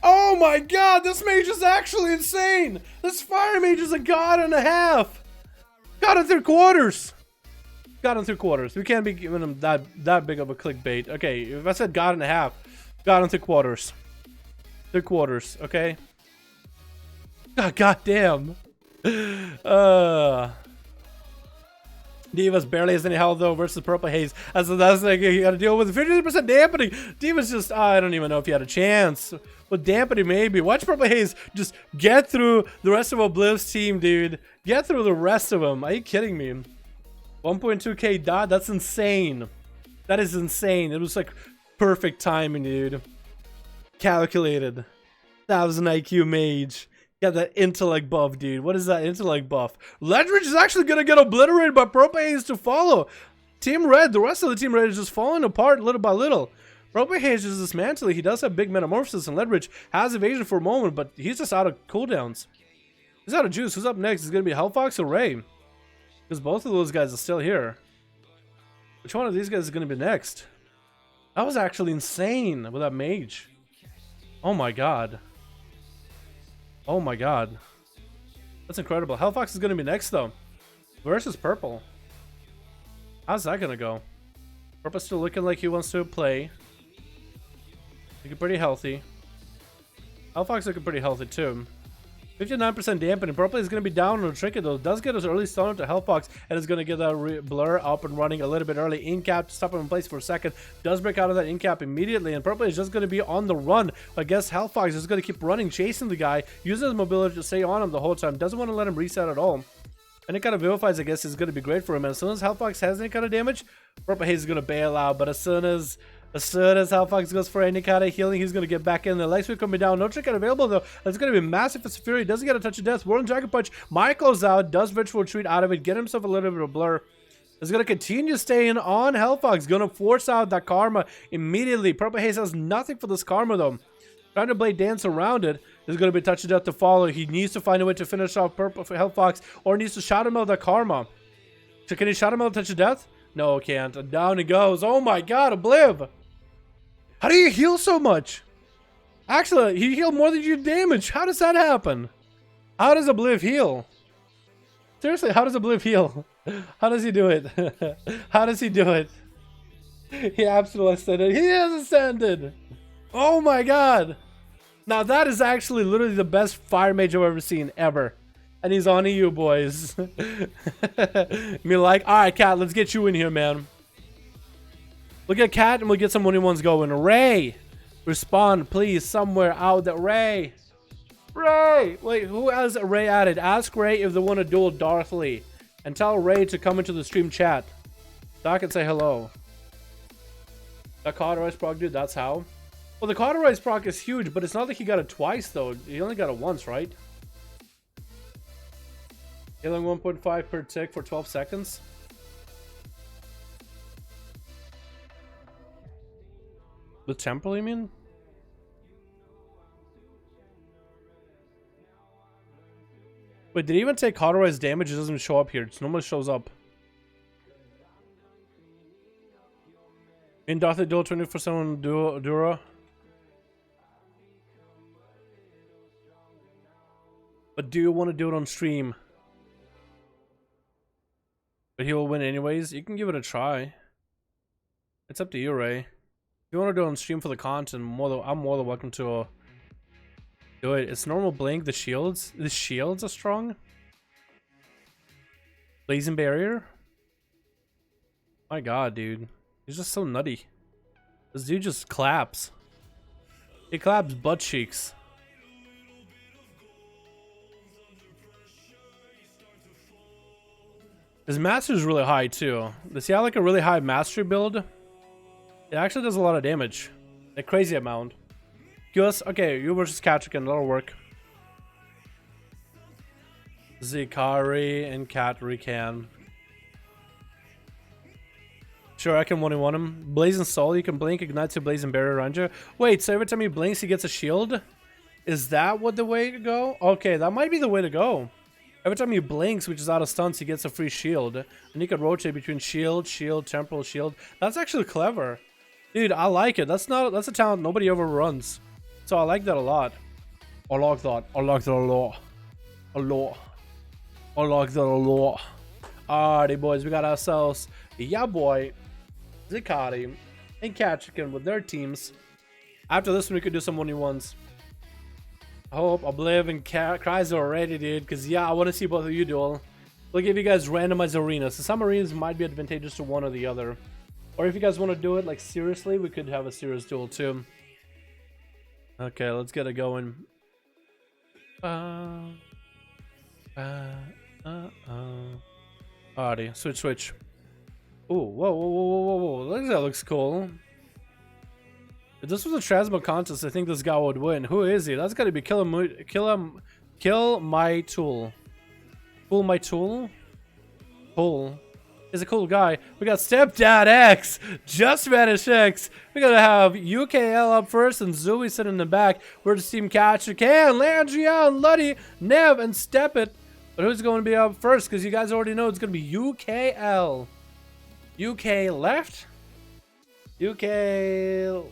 Oh my god, this mage is actually insane. This fire mage is a god and a half. God and 3/4. God and 3/4. We can't be giving him that big of a clickbait. Okay, if I said god and a half, god and 3/4. 3/4, okay? God damn. Divas barely has any health though versus Purple Haze. That's like you gotta deal with 50% dampening. Divas just, I don't even know if you had a chance. With dampening maybe. Watch Purple Haze just get through the rest of Obliv's team, dude. Get through the rest of them. Are you kidding me? 1.2k dot, that's insane. That is insane. It was like perfect timing, dude. Calculated. That was an IQ mage. Got that intellect buff, dude. What is that intellect buff? Ledridge is actually gonna get obliterated by Purple Haze to follow. Team Red, the rest of the Team Red is just falling apart little by little. Purple Haze is dismantling. He does have big metamorphosis, and Ledridge has evasion for a moment, but he's just out of cooldowns. He's out of juice. Who's up next? Is it gonna be Hellfox or Ray? Because both of those guys are still here. Which one of these guys is going to be next? That was actually insane with that mage. Oh my god. Oh my god. That's incredible. Hellfox is going to be next though. Versus Purple. How's that going to go? Purple's still looking like he wants to play. Looking pretty healthy. Hellfox looking pretty healthy too. 59% dampening. Purple is going to be down on a trinket though. Does get his early stun up to Hellfox and is going to get that blur up and running a little bit early. Incap to stop him in place for a second. Does break out of that incap immediately, and Purple is just going to be on the run. I guess Hellfox is going to keep running, chasing the guy, using his mobility to stay on him the whole time. Doesn't want to let him reset at all. Any kind of vivifies, I guess, is going to be great for him. And as soon as Hellfox has any kind of damage, Purple Haze is going to bail out. But as soon as Hellfox goes for any kind of healing, he's going to get back in. The legs will coming down. No trinket available, though. It's going to be massive for Fury. Doesn't get a touch of death. Whirling Dragon Punch. Michael's out. Does virtual retreat out of it. Get himself a little bit of blur. Is going to continue staying on Hellfox. Going to force out that Karma immediately. Purple Haze has nothing for this Karma, though. Trying to blade dance around it. There's going to be a touch of death to follow. He needs to find a way to finish off Purple for Hellfox, or needs to shot him out that Karma. So can he shot him out a touch of death? No, can't. And down he goes. Oh my god, Obliv. How do you heal so much? Actually, he healed more than you damage. How does that happen? How does Obliv heal? Seriously, how does Obliv heal? How does he do it? How does he do it? He absolutely ascended. He has ascended. Oh my god. Now that is actually literally the best fire mage I've ever seen ever. And he's on EU, boys. Me like, alright, Cat, let's get you in here, man. Look at Cat and we'll get some 1v1s going. Ray! Respond, please, somewhere out there. Ray! Ray! Wait, who has Ray added? Ask Ray if they want to duel Darthly. And tell Ray to come into the stream chat. So I can say hello. That cauterized proc, dude, that's how. Well, the cauterized proc is huge, but it's not like he got it twice, though. He only got it once, right? Healing 1.5 per tick for 12 seconds. The temple, you mean? Wait, did he even take cauterized damage? It doesn't show up here. It normally shows up. In Darth duel 24/7 Dura. But do you want to do it on stream? But he will win anyways. You can give it a try. It's up to you, Ray. If you want to do it on stream for the content, I'm more than welcome to do it. It's normal blink. The shields are strong. Blazing barrier. My god, dude. He's just so nutty. This dude just claps. He claps butt cheeks. His mastery is really high too. Does he have like a really high mastery build? It actually does a lot of damage. A crazy amount. Gus, okay, you versus Katrikan, that'll work. Zikari and Katrikan. Sure, I can 1v1 him. Blazing Soul, you can blink, ignite to Blazing Barrier around you. Wait, so every time he blinks, he gets a shield? Is that what the way to go? Okay, that might be the way to go. Every time he blinks, which is out of stunts, he gets a free shield. And you can rotate between shield, shield, temporal, shield. That's actually clever. Dude, I like it. That's a talent nobody ever runs. So I like that a lot. I like that. I like that a lot. A lot. I like that a lot. Alrighty, boys. We got ourselves, yeah, boy, Zikati and Kachikin with their teams. After this one, we could do some 1v1s. I hope Obliv and Chrysler are ready, dude, because, yeah, I want to see both of you duel. We'll give you guys randomized arenas. So some arenas might be advantageous to one or the other. Or if you guys want to do it, like, seriously, we could have a serious duel, too. Okay, let's get it going. Alrighty, switch. Ooh, whoa. Look at that, looks cool. If this was a Transmo contest, I think this guy would win. Who is he? That's gotta be Kill My Tool. Cool My Tool? Cool. He's a cool guy. We got Stepdad X, Just Vanish X. We gotta have UKL up first and Zooey sitting in the back. We're the team Catcher Can, Landrian, Luddy, Nev, and Step It. But who's going to be up first? Because you guys already know it's going to be UKL. UK left? UK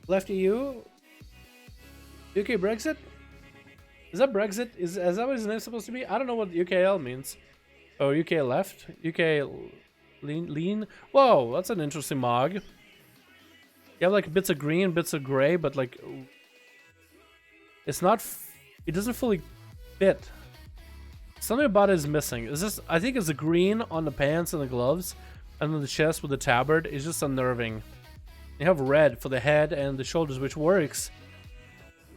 left EU? UK Brexit? Is that Brexit? Is that what his name's supposed to be? I don't know what UKL means. Oh, UK left? UK lean? Whoa, that's an interesting mog. You have like bits of green, bits of gray, but like... It's not... It doesn't fully fit. Something about it is missing. Is this? I think it's the green on the pants and the gloves, and then the chest with the tabard is just unnerving. You have red for the head and the shoulders, which works.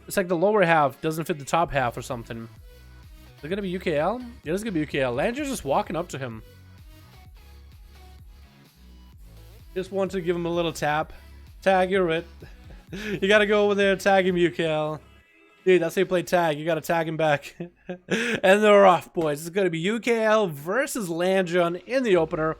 It's like the lower half doesn't fit the top half or something. Is it gonna be UKL? Yeah, it's gonna be UKL. Landry's just walking up to him. Just want to give him a little tap. Tag, you're it. You gotta go over there and tag him, UKL. Dude, that's how you play tag. You gotta tag him back. And they're off, boys. It's gonna be UKL versus Landron in the opener.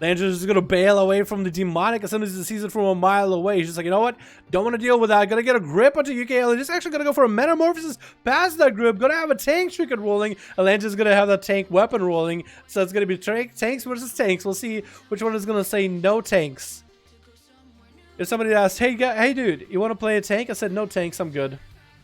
Landron's just gonna bail away from the demonic as soon as he sees it from a mile away. He's just like, you know what? Don't want to deal with that. Gonna get a grip onto UKL. He's actually gonna go for a metamorphosis past that grip. Gonna have a tank trinket rolling. And Landron's gonna have that tank weapon rolling. So it's gonna be tanks versus tanks. We'll see which one is gonna say no tanks. If somebody asked, hey dude, you want to play a tank? I said no tanks. I'm good.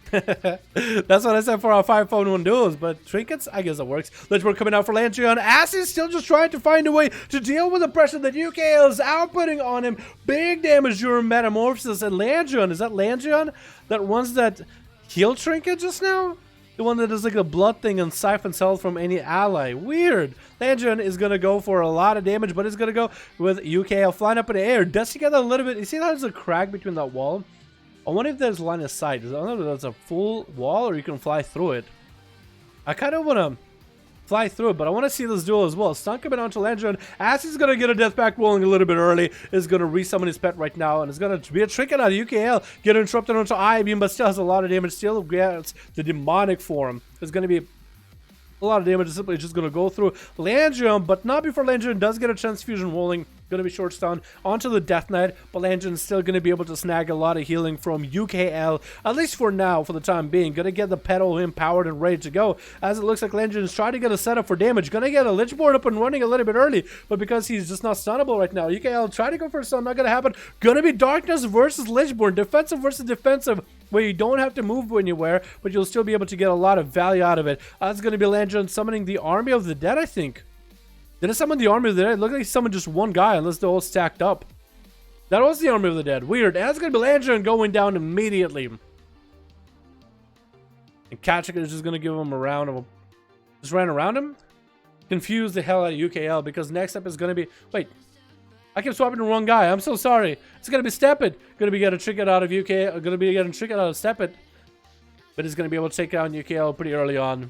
That's what I said for our 5-1 duels, but trinkets, I guess it works. Ledgeborg coming out for Landrian. Ass is still just trying to find a way to deal with the pressure that UKL is outputting on him. Big damage during Metamorphosis. And Landrian, is that Landrian that runs that heal trinket just now? The one that does like a blood thing and siphons health from any ally. Weird. Landrian is going to go for a lot of damage, but it's going to go with UKL flying up in the air. Does he get a little bit? You see how there's a crack between that wall? I wonder if there's line of sight. I don't know if there's a full wall or you can fly through it. I kind of want to fly through it, but I want to see this duel as well. Stun coming on to Landron. As he's going to get a death pack rolling a little bit early. Is going to resummon his pet right now. And it's going to be a trinket out of UKL. Get interrupted onto I-Beam, but still has a lot of damage. Still gets the demonic form. There's going to be a lot of damage. It's simply just going to go through Landron, but not before Landron does get a transfusion rolling. Going to be short stun onto the Death Knight, but Landron's still going to be able to snag a lot of healing from UKL, at least for now, for the time being. Going to get the pedal empowered and ready to go, as it looks like Landron's trying to get a setup for damage. Going to get a Lich board up and running a little bit early, but because he's just not stunnable right now, UKL try to go for a stun, not going to happen. Going to be Darkness versus Lichborn, defensive versus defensive, where you don't have to move anywhere, but you'll still be able to get a lot of value out of it. That's going to be Landron summoning the Army of the Dead, I think. Did it summon the Army of the Dead? It looked like he summoned just one guy, unless they're all stacked up. That was the Army of the Dead. Weird. And that's going to be Landron going down immediately. And Kachik is just going to give him a round of... Just ran around him? Confuse the hell out of UKL, because next up is going to be... Wait. I kept swapping the wrong guy. I'm so sorry. It's going to be Stepit. Going to be getting a trinket out of UK. Going to be getting a trinket out of Stepit. But he's going to be able to take down UKL pretty early on.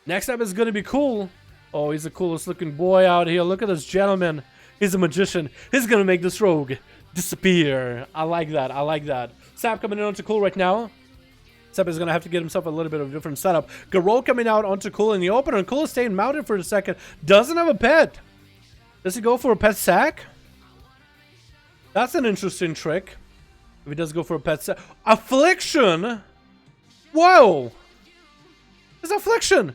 Next up is going to be Cool. Oh, he's the coolest looking boy out here. Look at this gentleman. He's a magician. He's going to make this rogue disappear. I like that. I like that. Sap coming in onto Cool right now. Sap is going to have to get himself a little bit of a different setup. Garou coming out onto Cool in the opener. And Cool is staying mounted for a second. Doesn't have a pet. Does he go for a pet sack? That's an interesting trick. If he does go for a pet sack. Affliction? Whoa! It's Affliction!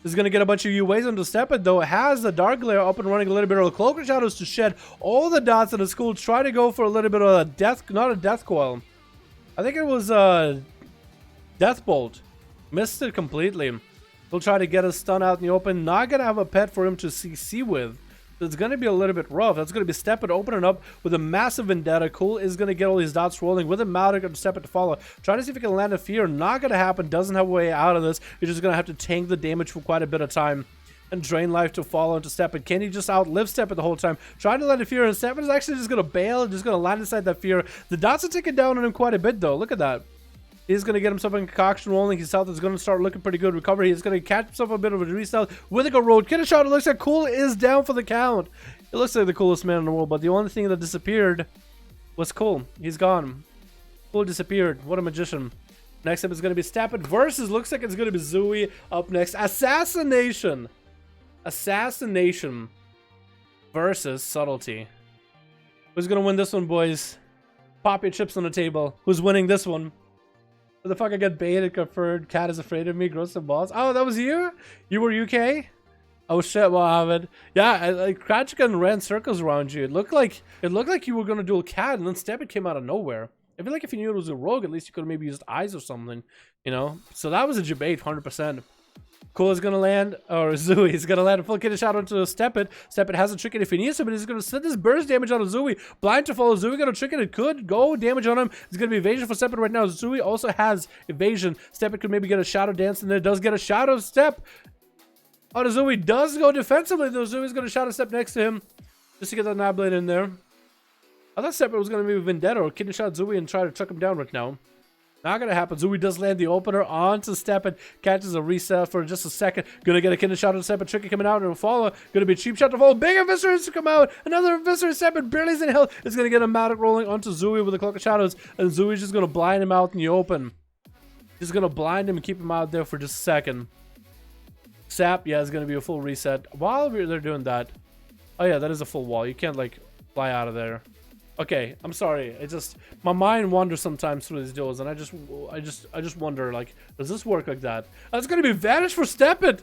This is going to get a bunch of UAs onto Step It, though it has the Dark Glare up and running a little bit of the Cloak of Shadows to shed all the dots in the school. Try to go for a little bit of a death, not a Death Coil. I think it was Death Bolt. Missed it completely. He'll try to get a stun out in the open. Not going to have a pet for him to CC with. So it's going to be a little bit rough. That's going to be Step It opening up with a massive Vendetta. Cool is going to get all these dots rolling with a Mautic and Step It to follow. Try to see if he can land a Fear. Not going to happen. Doesn't have a way out of this. He's just going to have to tank the damage for quite a bit of time. And drain life to follow into Step It. Can he just outlive Step It the whole time? Trying to land a Fear, and Step It is actually just going to bail and just going to land inside that Fear. The dots are ticking down on him quite a bit, though. Look at that. He's going to get himself a concoction rolling. His health is going to start looking pretty good. Recovery. He's going to catch himself a bit of a restart with a good road. Get a shot. It looks like Cool is down for the count. It looks like the coolest man in the world, but the only thing that disappeared was Cool. He's gone. Cool disappeared. What a magician. Next up is going to be Step It versus, looks like it's going to be Zooey up next. Assassination. Assassination versus Subtlety. Who's going to win this one, boys? Pop your chips on the table. Who's winning this one? What the fuck, I got baited, conferred. Cat is afraid of me. Gross and balls. Oh, that was you? You were UK? Oh shit, Mohammed. Yeah, like Kratchkan ran circles around you. It looked like you were gonna duel Cat, and then Step It came out of nowhere. I feel like if you knew it was a rogue, at least you could have maybe used eyes or something, you know. So that was a debate, 100%. Cool is gonna land, or Zooey is gonna land a full kidney shot onto Step It. Step It has a trick it if he needs to, but he's gonna send this burst damage on Zooey. Blind to follow. Zooey gonna trick it. It could go damage on him. It's gonna be evasion for Step It right now. Zooey also has evasion. Step It could maybe get a shadow dance, and there does get a shadow step. Oh, the Zooey does go defensively, though. Zooey's going to shadow step next to him just to get that Nabblade in there. I thought Step It was going to be Vendetta or kidney shot Zooey and try to chuck him down right now. Not going to happen. Zooey does land the opener onto Step It. Catches a reset for just a second. Going to get a kidney shot on Step It. Tricky coming out and a follow. Going to be a cheap shot to follow. Big Eviscerate to come out. Another Eviscerate. Step It barely is in health. It's going to get a Mautic rolling onto Zooey with a Cloak of Shadows. And Zooey's just going to blind him out in the open. Just going to blind him and keep him out there for just a second. Sap, yeah, it's going to be a full reset. While they're doing that, oh yeah, that is a full wall. You can't like fly out of there. Okay, I'm sorry. It just, my mind wanders sometimes through these duels, and I just wonder, like, does this work like that? That's going to be Vanish for Step It.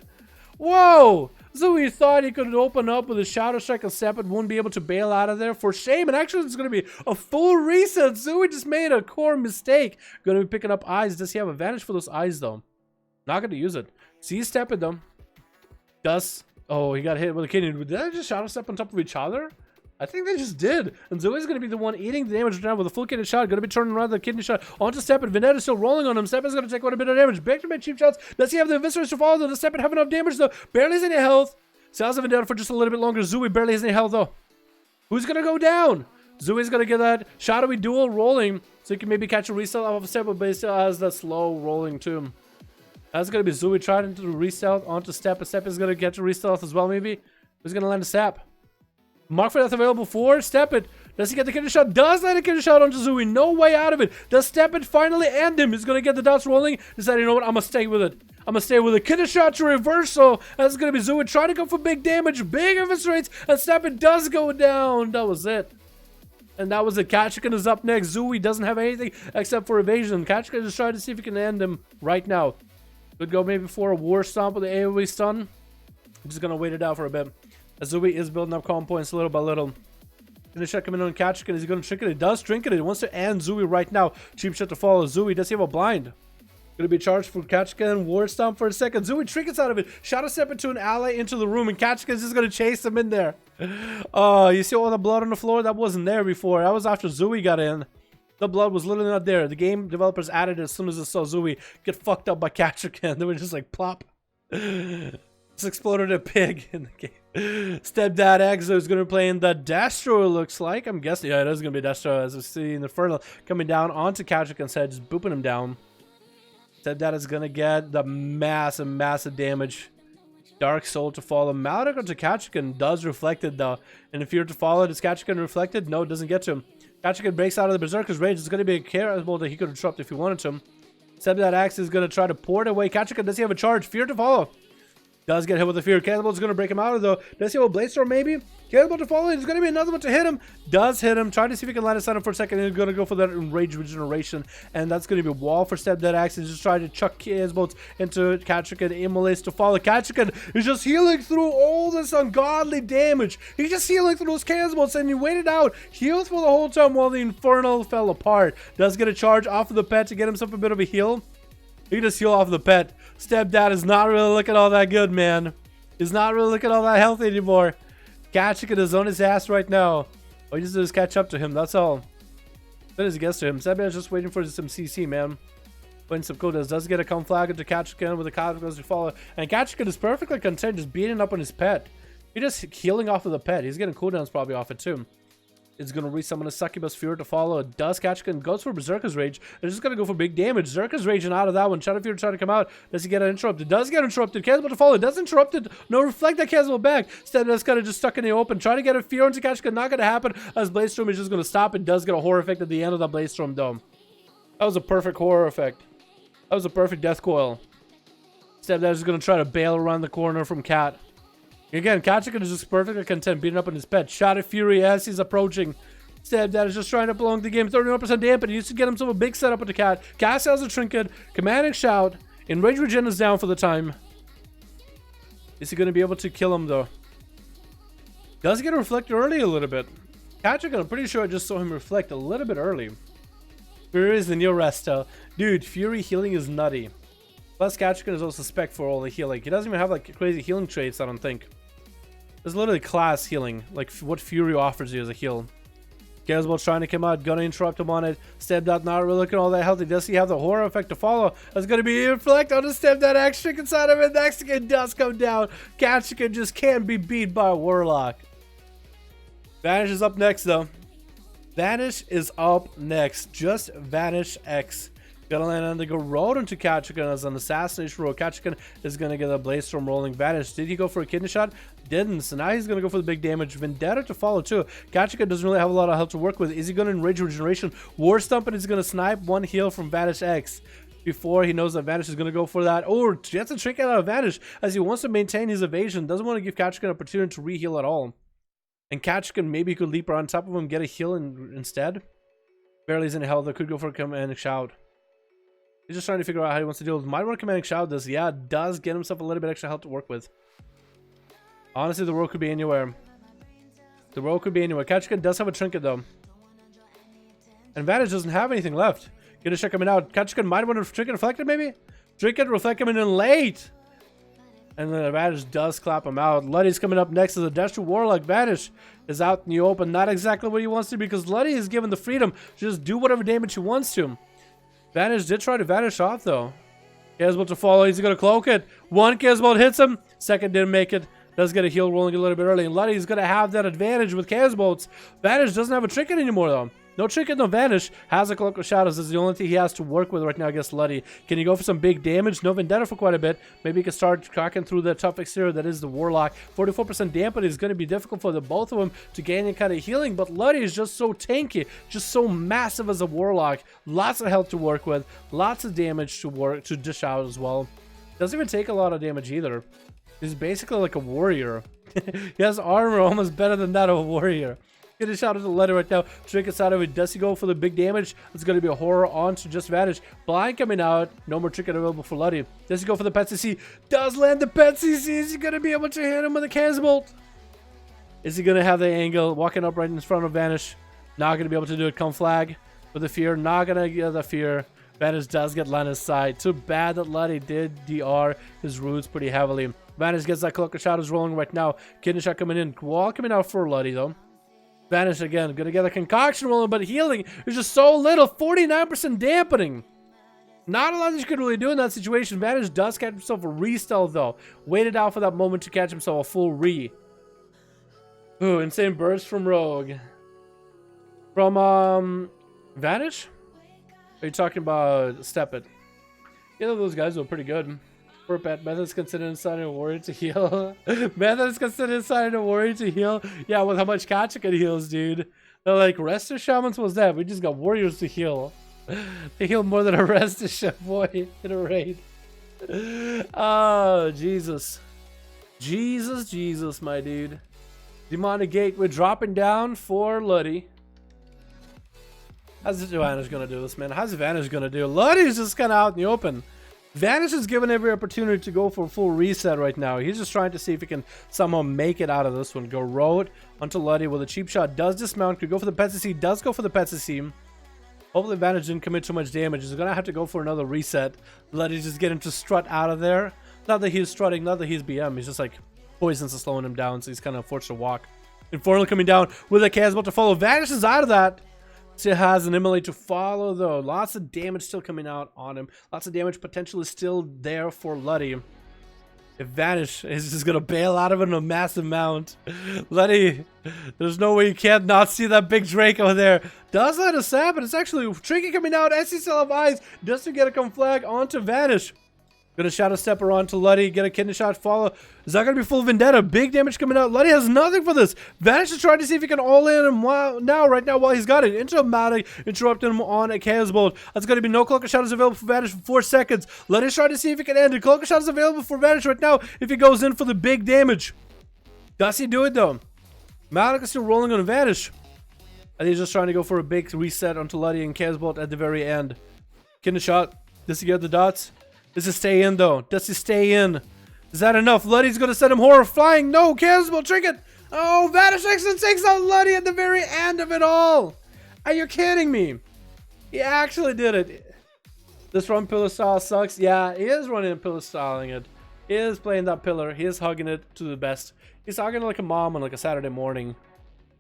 Whoa! Zooey thought he could open up with a Shadow Strike and Step It wouldn't be able to bail out of there. For shame, and actually it's going to be a full reset. Zooey just made a core mistake. Going to be picking up eyes. Does he have a Vanish for those eyes, though? Not going to use it. See, Step It, though. Does, oh, he got hit with a kidney. Did they just shadow step on top of each other? I think they just did. And Zooey's going to be the one eating the damage now with a full kidney shot. Going to be turning around the kidney shot onto Step It. Venetta's still rolling on him. Step It's going to take quite a bit of damage. Back to make cheap shots. Does he have the Eviscerate to follow? Does Step It have enough damage though? Barely has any health. Sells the Vendetta for just a little bit longer. Zooey barely has any health though. Who's going to go down? Zooey's going to get that shadowy duel rolling. So he can maybe catch a reset off of Step It, but he still has that slow rolling too. That's going to be Zooey trying to reset onto Step It. Step It is going to get to reset as well, maybe. Who's going to land a sap? Mark for death available for Step It. Does he get the kidney shot? Does land a kidney shot onto Zooey. No way out of it. Does Step It finally end him? He's going to get the dots rolling. Decide, you know what? I'm going to stay with it. I'm going to stay with it. Kidney shot to reversal. That's going to be Zooey trying to go for big damage. Big eviscerates. And Step It does go down. That was it. And that was it. Kachkin is up next. Zooey doesn't have anything except for evasion. Kachkin is trying to see if he can end him right now. Could go maybe for a War Stomp with the AoE stun. I'm just going to wait it out for a bit. As Zooey is building up calm points little by little. Gonna check him in on Kachkin. Is he going to trinket it? He does trinket it. He wants to end Zooey right now. Cheap shot to follow. Zooey, does he have a blind? Going to be charged for Kachkin. War Stomp for a second. Zooey trinkets out of it. Shadow Step into an ally into the room. And Kachkin is just going to chase him in there. Oh, you see all the blood on the floor? That wasn't there before. That was after Zooey got in. The blood was literally not there. The game developers added it as soon as they saw Zooey get fucked up by Kachkin. They were just like, plop. Just exploded a pig in the game. Stepdad Exo is going to be playing the Destro, it looks like. I'm guessing, yeah, it is going to be Destro, as we see in the Infernal coming down onto Kachkin's head, just booping him down. Stepdad is going to get the massive damage. Dark Soul to follow. Mautic onto Kachkin does reflected though. And if you're to follow, does Kachkin reflected? No, it doesn't get to him. Kachkin breaks out of the Berserker's rage. It's going to be a careful that he could disrupt if he wanted to. Stepdad Axe is going to try to pour it away. Kachkin, does he have a charge? Fear to follow. Does get hit with the fear. Cannonball's going to break him out of though. Does he have a Blade Storm maybe? Cannonball to follow. There's going to be another one to hit him. Does hit him. Trying to see if he can land his on him for a second. He's going to go for that Enrage Regeneration. And that's going to be a wall for Step Dead Axe. He's just trying to chuck Cannonballs into Katrikan. Immolates to follow. Katrikan is just healing through all this ungodly damage. He's just healing through those Cannonballs and he waited out. Healed for the whole time while the Infernal fell apart. Does get a charge off of the pet to get himself a bit of a heal. He can just heal off of the pet. Stepdad is not really looking all that good, man. He's not really looking all that healthy anymore. Katrikan is on his ass right now. All he just does is catch up to him, that's all. Then as he gets to him, Stepdad is just waiting for some CC, man. Playing some cool does get a come flag into Katrikan with the Cosmos to follow. And Katrikan is perfectly content just beating up on his pet. He's just healing off of the pet. He's getting cooldowns probably off it too. It's going to resummon a Succubus Fury to follow. Does Katrikan goes for Berserker's Rage. They're just going to go for big damage. Zerka's raging out of that one. Shadow Fury trying to come out. Does he get interrupted? Does get interrupted. Cannibal to follow. Does interrupted. No, reflect that Cannibal back. Instead, that's kind of just stuck in the open. Trying to get a Fear into Katrikan. Not going to happen as Blaze Storm is just going to stop. It does get a horror effect at the end of the Blaze Storm Dome. That was a perfect horror effect. That was a perfect death coil. Instead, that's just going to try to bail around the corner from Cat. Again, Katrikan is just perfectly content beating up on his pet. Shadow Fury as he's approaching. Stepdad is just trying to prolong the game. 31% dampen. He used to get himself a big setup with the Cat. Cass has a trinket. Commanding Shout. Enrage Regen is down for the time. Is he going to be able to kill him though? Does he get a reflect early a little bit? Katrikan, I'm pretty sure I just saw him reflect a little bit early. Fury is the Neo Resto. Dude, Fury healing is nutty. Plus Katrikan is also spec for all the healing. He doesn't even have like crazy healing traits, I don't think. There's literally class healing. Like what Fury offers you as a heal. Caswell's trying to come out, gonna interrupt him on it. Stepdad not really looking all that healthy. Does he have the horror effect to follow? That's gonna be reflect on the Stepdad Axe trick inside of it. Next again does come down. Katrikan just can't be beat by a Warlock. Vanish is up next though. Vanish is up next. Just Vanish X. Gonna land on the go road into Katrikan as an assassination roll. Katrikan is gonna get a Blaze Storm rolling. Vanish. Did he go for a kidney shot? Didn't. So now he's gonna go for the big damage. Vendetta to follow too. Katrikan doesn't really have a lot of health to work with. Is he gonna enrage regeneration? War Stump, and he's gonna snipe one heal from Vanish X before he knows that Vanish is gonna go for that. Oh, gets a trinket out of Vanish as he wants to maintain his evasion. Doesn't want to give Katrikan an opportunity to re-heal at all. And Katrikan maybe could leap on top of him, get a heal instead. Barely is in health. That could go for a commanding shout. He's just trying to figure out how he wants to deal with. Might want to commanding shout this. Yeah, does get himself a little bit extra health to work with. Honestly, the world could be anywhere. The world could be anywhere. Katrikan does have a trinket though. And Vanish doesn't have anything left. Gonna check him out. Katrikan might want to trinket reflected maybe? Trinket reflect him in late. And then Vanish does clap him out. Luddy's coming up next as a Destru Warlock. Vanish is out in the open. Not exactly what he wants to because Luddy is given the freedom to just do whatever damage he wants to. Vanish did try to vanish off though. Casbolt to follow. He's going to cloak it. One Casbolt hits him. Second didn't make it. Does get a heal rolling a little bit early. And Luddy's going to have that advantage with Casbolts. Vanish doesn't have a trinket anymore though. No trinket, no Vanish. Has a Cloak of Shadows. This is the only thing he has to work with right now against Luddy. Can he go for some big damage? No Vendetta for quite a bit. Maybe he can start cracking through the tough exterior that is the Warlock. 44% dampen is going to be difficult for the both of them to gain any kind of healing. But Luddy is just so tanky. Just so massive as a Warlock. Lots of health to work with. Lots of damage to dish out as well. Doesn't even take a lot of damage either. He's basically like a warrior. He has armor almost better than that of a warrior. Get a shot at the letter right now. Trinkets out of it. Does he go for the big damage? It's going to be a horror on to just Vanish. Blind coming out. No more trinket available for Luddy. Does he go for the pet CC? Does land the pet CC. Is he going to be able to hit him with a Casbolt? Is he going to have the angle? Walking up right in front of Vanish. Not going to be able to do it. Come flag with the fear. Not going to get the fear. Vanish does get line of sight. Too bad that Luddy did DR his roots pretty heavily. Vanish gets that Cloak of Shadows rolling right now. Kidney shot coming in. Wall coming out for Luddy though. Vanish again. Gonna get a concoction rolling, but healing is just so little. 49% dampening. Not a lot that you could really do in that situation. Vanish does catch himself a re-stealth though. Waited out for that moment to catch himself a full re. Ooh, insane burst from Rogue. From Vanish? Are you talking about Step It? Yeah, those guys were pretty good. For pet, Method is considered inside a warrior to heal. Method is considered inside a warrior to heal. Yeah, with how much Katrikan heals, dude. They're like, Rester Shamans was that. We just got warriors to heal. They heal more than a Rester Shaman boy in a raid. Oh, Jesus. Jesus, Jesus, my dude. Demonic Gateway dropping down for Luddy. How's Vanish gonna do this, man? How's Vanish gonna do? Luddy's just kind of out in the open. Vanish is given every opportunity to go for a full reset right now. He's just trying to see if he can somehow make it out of this one. Go road onto Luddy with a cheap shot. Does dismount. Could go for the Petsy. Does go for the Petsy. Hopefully Vanish didn't commit too much damage. He's gonna have to go for another reset. Luddy's just getting to strut out of there. Not that he's strutting, not that he's BM. He's just like poisons are slowing him down, so he's kind of forced to walk. Infernal coming down with a chaos about to follow. Vanish is out of that. Still has an immolate to follow though. Lots of damage still coming out on him. Lots of damage potentially still there for Luddy. If Vanish is just gonna bail out of it in a massive amount. Luddy, there's no way you can't not see that big Drake over there. Does let us sap, but it's actually Tricky coming out. SC still have eyes just to get a conflag onto Vanish. Gonna Shadow Stepper onto Luddy, get a kidney shot, follow. Is that gonna be full Vendetta? Big damage coming out. Luddy has nothing for this. Vanish is trying to see if he can all in him right now while he's got it. Into a Matic, interrupting him on a Chaos Bolt. That's gonna be no Cloak of Shadows available for Vanish for 4 seconds. Luddy's trying to see if he can end it. Cloak of Shadows available for Vanish right now if he goes in for the big damage. Does he do it though? Matic is still rolling on Vanish. And he's just trying to go for a big reset onto Luddy and Chaos Bolt at the very end. Kidney shot. Does he get the dots? Does he stay in though? Does he stay in? Is that enough? Luddy's gonna send him horror flying. No, Chaos Bolt trinket. Oh, Vanish actually takes out Luddy at the very end of it all. Are you kidding me? He actually did it. This run pillar style sucks. Yeah, he is running pillar styling it. He is playing that pillar. He is hugging it to the best. He's hugging it like a mom on like a Saturday morning. You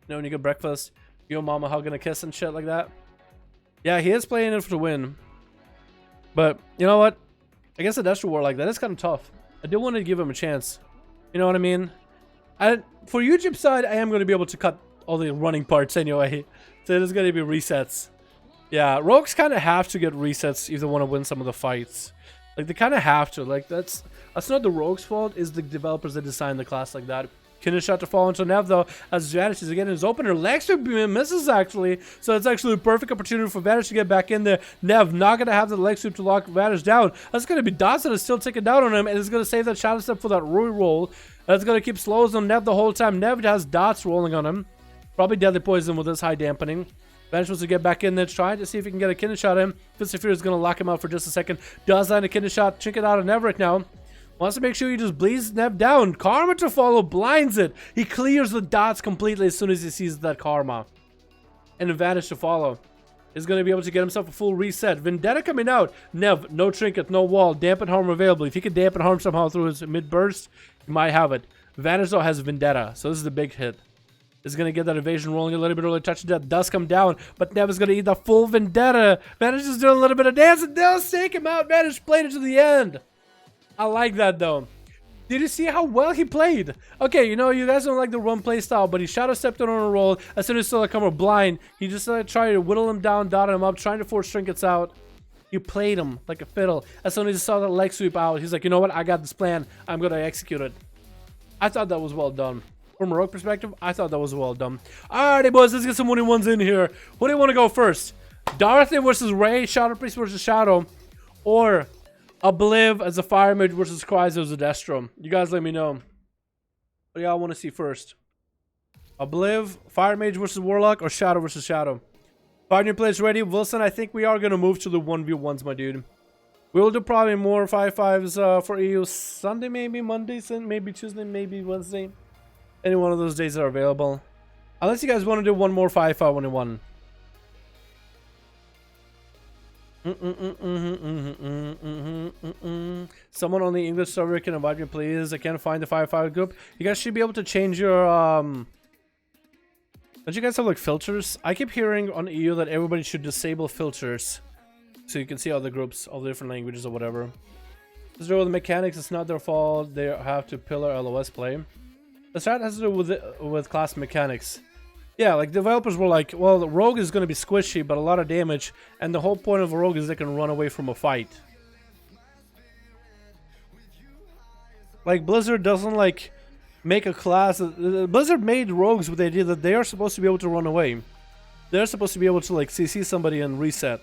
know, when you get breakfast, your mama hugging a kiss and shit like that. Yeah, he is playing it to win. But you know what? Against a Destro war like that, it's kind of tough. I do want to give him a chance. You know what I mean? For YouTube side, I am going to be able to cut all the running parts anyway. So there's going to be resets. Yeah, rogues kind of have to get resets if they want to win some of the fights. Like, they kind of have to. Like, that's not the rogues' fault. It's the developers that designed the class like that. Kidney shot to fall into Nev though, as Vanish is again in his opener. Legs to misses actually, so it's actually a perfect opportunity for Vanish to get back in there. Nev not gonna have the leg sweep to lock Vanish down. That's gonna be Dots that is still taking down on him, and it's gonna save that shadow step for that roll. That's gonna keep slows on Nev the whole time. Nev has Dots rolling on him, probably deadly poison with this high dampening. Vanish wants to get back in there, trying to see if he can get a kidney shot in. Fist of Fear is gonna lock him out for just a second. Does land a kidney shot, chink it out of Nev right now. Wants to make sure he just bleeds Nev down. Karma to follow, blinds it. He clears the dots completely as soon as he sees that Karma. And Vanish to follow. Is going to be able to get himself a full reset. Vendetta coming out. Nev, no trinket, no wall. Dampen harm available. If he can dampen harm somehow through his mid burst, he might have it. Vanish though has Vendetta, so this is the big hit. Is going to get that evasion rolling a little bit early. Touch of death does come down, but Nev is going to eat the full Vendetta. Vanish is doing a little bit of dance and does take him out. Vanish played it to the end. I like that though. Did you see how well he played? Okay, you know, you guys don't like the run play style, but he shadow stepped on a roll. As soon as he saw the camera blind, he just tried to whittle him down, dotted him up, trying to force trinkets out. He played him like a fiddle. As soon as he saw that leg sweep out, he's like, you know what? I got this plan. I'm going to execute it. I thought that was well done. From a rogue perspective, I thought that was well done. Alrighty, boys, let's get some 1v1s in here. Who do you want to go first? Dorothy versus Ray, Shadow Priest versus Shadow, or Obliv as a Fire Mage versus Cryzo as a Destro. You guys let me know. What do y'all want to see first? Obliv, Fire Mage versus Warlock, or Shadow versus Shadow? Find your place ready. Wilson, I think we are going to move to the 1v1s, my dude. We'll do probably more 5-5s for EU Sunday, maybe Monday, maybe Tuesday, maybe Wednesday. Any one of those days are available. Unless you guys want to do one more 5-5 1v1. Someone on the English server can invite me, please. I can't find the 5-5 group. You guys should be able to change your don't you guys have like filters? I keep hearing on EU that everybody should disable filters so you can see all the groups, all the different languages or whatever. Let's do with the mechanics. It's not their fault. They have to pillar LOS play. The strat has to do with class mechanics. Yeah, like developers were like, well, the rogue is going to be squishy, but a lot of damage, and the whole point of a rogue is they can run away from a fight. Like Blizzard doesn't like make a class. Blizzard made rogues with the idea that they are supposed to be able to run away. They're supposed to be able to like CC somebody and reset.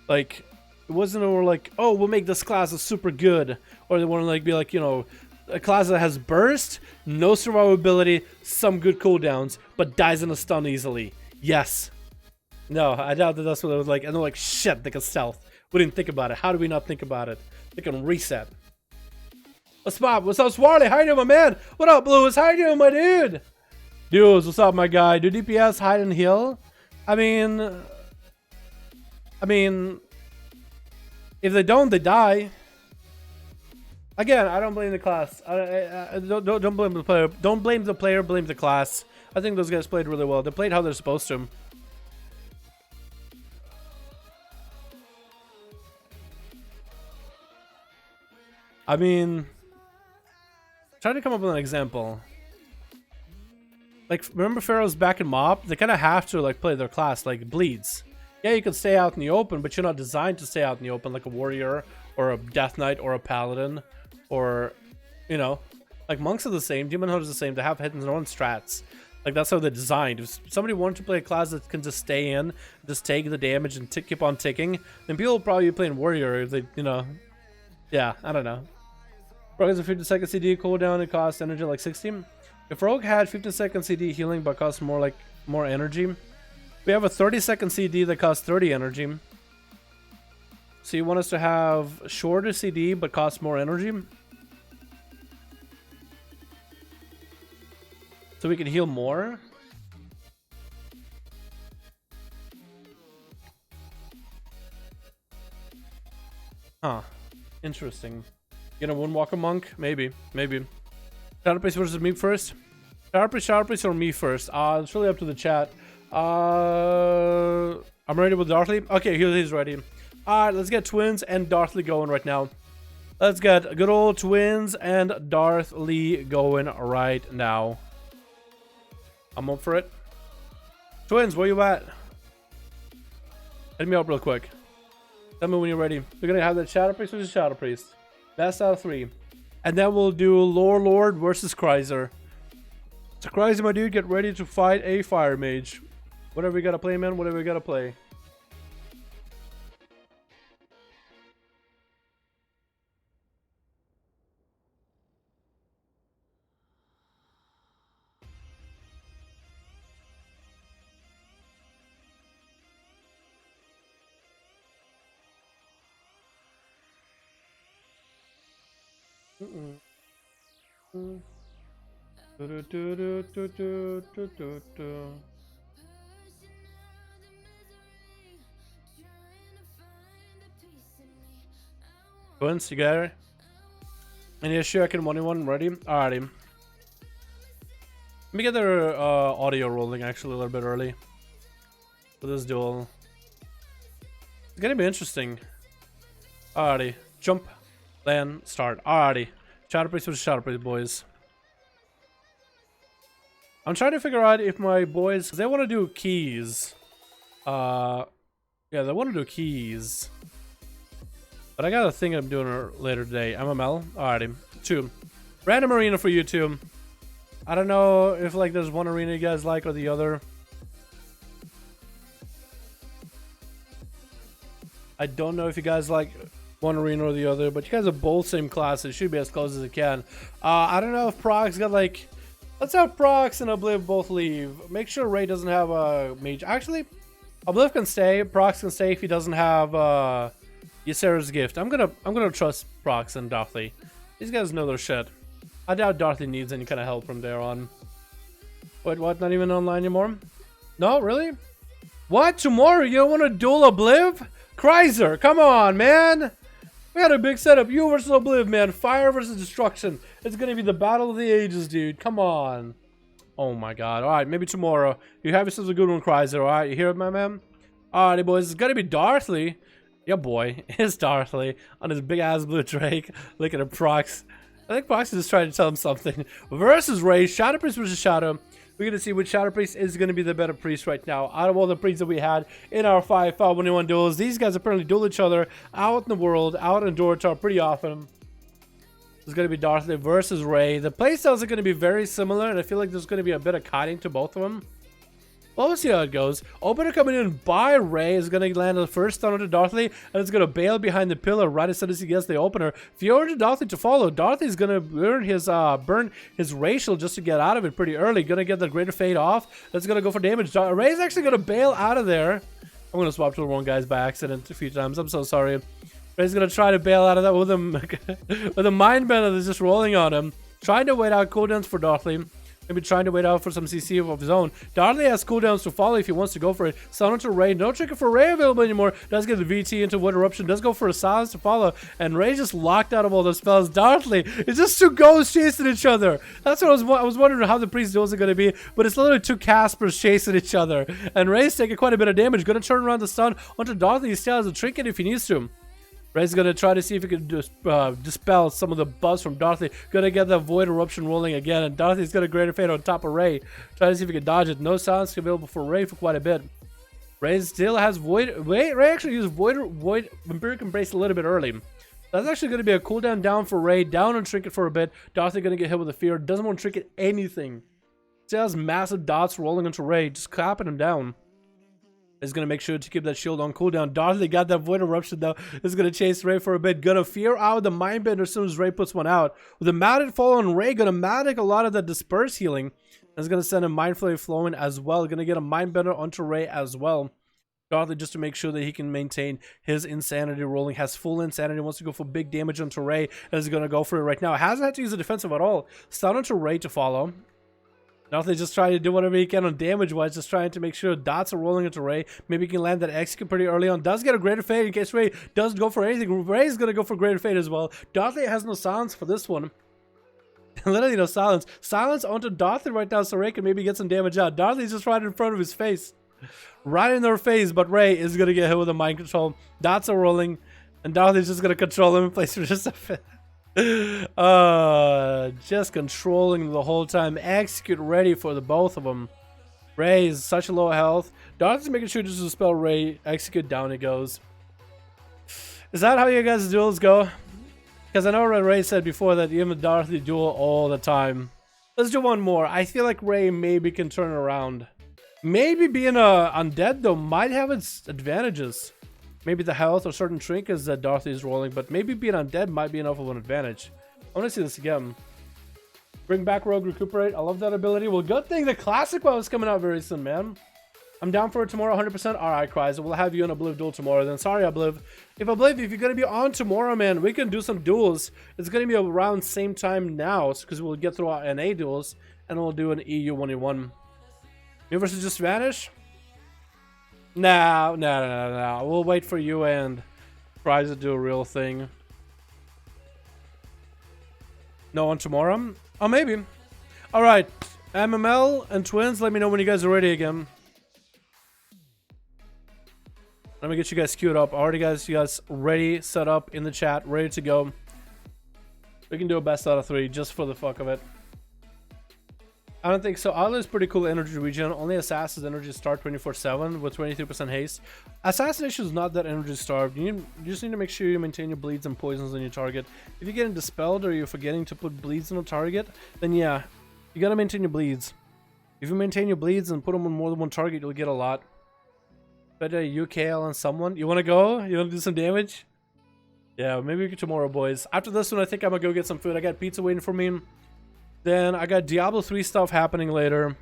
Like it wasn't over like, oh, we'll make this class super good, or they want to like be like, you know, a class that has burst, no survivability, some good cooldowns, but dies in a stun easily. Yes. No, I doubt that that's what it was like. And they're like, shit, they can stealth. We didn't think about it. How do we not think about it? They can reset. What's up? What's up, Swarley? How you doing, my man? What up, Blues? How you doing, my dude? Dudes, what's up, my guy? Do DPS hide and heal? I mean, if they don't, they die. Again, I don't blame the class. Don't blame the player. Don't blame the player. Blame the class. I think those guys played really well. They played how they're supposed to. I mean, try to come up with an example. Like, remember Pharaoh's back in MoP? They kind of have to like play their class like bleeds. Yeah, you can stay out in the open, but you're not designed to stay out in the open like a warrior or a death knight or a paladin, or, you know, like monks are the same, demon hunters are the same. They have hidden their own strats. Like, that's how they're designed. If somebody wanted to play a class that can just stay in, just take the damage and keep on ticking, then people will probably be playing warrior if they, you know, yeah, I don't know. Rogue has a 50-second CD cooldown. It costs energy like 60. If Rogue had 15-second CD healing but costs more energy, we have a 30-second CD that costs 30 energy. So you want us to have shorter CD but costs more energy, so we can heal more. Huh. Interesting. You know, Windwalker Monk? Maybe. Shadow Priest versus me first? Shadow Priest or me first? It's really up to the chat. I'm ready with Darthly. Okay, he's ready. Alright, let's get Twins and Darthly going right now. Let's get good old Twins and Darthly going right now. I'm up for it. Twins, where you at? Hit me up real quick. Tell me when you're ready. We're gonna have that Shadow Priest versus Shadow Priest. Best out of 3. And then we'll do Lore Lord versus Kryzer. So Kryzer, my dude, get ready to fight a Fire Mage. Whatever you gotta play, man. Whatever you gotta play. Twins, you got it? Any issue? I can 1v1 ready? Alrighty. Let me get their audio rolling actually a little bit early for this duel. It's gonna be interesting. Alrighty. Jump, land, start. Alrighty. Shadow Priest versus Shadow Priest, boys. I'm trying to figure out if my boys, because they want to do keys. Yeah, they want to do keys. But I got a thing I'm doing later today. MML. Alrighty. 2. Random arena for you two. I don't know if like there's one arena you guys like or the other. I don't know if you guys like one arena or the other, but you guys are both same class. It should be as close as it can. I don't know if Prox got like... Let's have Prox and Obliv both leave. Make sure Ray doesn't have a mage. Actually, Obliv can stay. Prox can stay if he doesn't have Ysera's gift. I'm gonna trust Prox and Darthly. These guys know their shit. I doubt Darthly needs any kind of help from there on. Wait, what? Not even online anymore? No, really? What? Tomorrow you don't want to duel Obliv? Kryzer, come on, man! We had a big setup. You versus Obliv, man. Fire versus destruction. It's gonna be the battle of the ages, dude. Come on. Oh my god. Alright, maybe tomorrow. You have yourselves a good one, Kryzer. Alright, you hear it, my man? Alrighty, boys. It's gonna be Darthly. Yeah, boy. It's Darthly on his big ass blue Drake. Look at him, Prox. I think Prox is just trying to tell him something. Versus Ray. Shadow Priest versus Shadow. We're going to see which Shadow Priest is going to be the better priest right now. Out of all the priests that we had in our 5-5-1-1 duels, these guys apparently duel each other out in the world, out in Dortar pretty often. It's going to be Darthly versus Ray. The playstyles are going to be very similar, and I feel like there's going to be a bit of kiting to both of them. Well, we'll see how it goes. Opener coming in by Ray is going to land the first stun onto Darthley, and it's going to bail behind the pillar right as soon as he gets the opener. Fiora to Darthley to follow. Darthley's going to burn his racial just to get out of it pretty early. Going to get the greater fade off. That's going to go for damage. Ray's actually going to bail out of there. I'm going to swap to the wrong guys by accident a few times. I'm so sorry. Ray's going to try to bail out of that with him with a mind bender that's just rolling on him. Trying to wait out cooldowns for Darthley. Maybe trying to wait out for some CC of his own. Darthley has cooldowns to follow if he wants to go for it. Stun onto Ray. No trigger for Ray available anymore. Does get the VT into Wood Eruption. Does go for a silence to follow. And Ray just locked out of all those spells. Darthley, it's just two ghosts chasing each other. That's what I was wondering how the priest duels are going to be. But it's literally two Caspers chasing each other. And Ray's taking quite a bit of damage. Going to turn around the stun onto Darthley. He still has a trinket if he needs to. Ray's gonna try to see if he can dispel some of the buzz from Darthley. Gonna get the Void Eruption rolling again, and Darthley's got a greater fate on top of Ray. Try to see if he can dodge it. No silence available for Ray for quite a bit. Ray still has Void. Ray actually used Void Vampiric Embrace a little bit early. That's actually gonna be a cooldown down for Ray. Down on Trinket for a bit. Darthley gonna get hit with a fear. Doesn't want to Trinket anything. Still has massive dots rolling into Ray, just clapping him down. Is going to make sure to keep that shield on cooldown. Darthley got that Void Eruption though. Is going to chase Ray for a bit. Gonna fear out the Mindbender as soon as Ray puts one out. With the mounted fall on Ray, gonna magic a lot of the Disperse healing. Is going to send a Mind Flare flowing as well. Gonna get a Mindbender onto Ray as well. Darthley just to make sure that he can maintain his insanity rolling. Has full insanity. Wants to go for big damage onto Ray. And is going to go for it right now. Hasn't had to use a defensive at all. Stun onto Ray to follow. Darthley just trying to do whatever he can on damage-wise, just trying to make sure dots are rolling into Ray. Maybe he can land that execute pretty early on. Does get a greater fade in case Ray doesn't go for anything. Ray's going to go for greater fade as well. Darthley has no silence for this one. Literally no silence. Silence onto Darthley right now so Ray can maybe get some damage out. Darthley's just right in front of his face. Right in their face, but Ray is going to get hit with a mind control. Dots are rolling, and Darthley's just going to control him in place for just a bit. Just controlling the whole time. Execute ready for the both of them. Ray is such a low health. Darthley's making sure to dispel Ray. Execute, down it goes. Is that how you guys' duels go? Because I know Ray said before that even Darthley duel all the time. Let's do one more. I feel like Ray maybe can turn around. Maybe being a undead though might have its advantages. Maybe the health or certain trinkets that Darthley is rolling, but maybe being undead might be enough of an advantage. I want to see this again. Bring back Rogue Recuperate. I love that ability. Well, good thing the classic one is coming out very soon, man. I'm down for it tomorrow, 100%. Alright, Cries. We'll have you in Obliv duel tomorrow then. Sorry, Obliv. If you're going to be on tomorrow, man, we can do some duels. It's going to be around same time now, because we'll get through our NA duels, and we'll do an EU 1v1. You versus just vanish? No. We'll wait for you and Cries to do a real thing. No one tomorrow? Oh, maybe. Alright. MML and Twins, let me know when you guys are ready again. Let me get you guys queued up. Already, you guys ready, set up in the chat, ready to go. We can do a best out of 3 just for the fuck of it. I don't think so. Outlaw is pretty cool energy regen. Only Assassin's energy start 24/7 with 23% haste. Assassination is not that energy starved. You just need to make sure you maintain your bleeds and poisons on your target. If you're getting dispelled or you're forgetting to put bleeds on a target, then yeah, you gotta maintain your bleeds. If you maintain your bleeds and put them on more than one target, you'll get a lot. Better UKL on someone. You wanna go? You wanna do some damage? Yeah, maybe tomorrow, boys. After this one, I think I'm gonna go get some food. I got pizza waiting for me. Then I got Diablo 3 stuff happening later.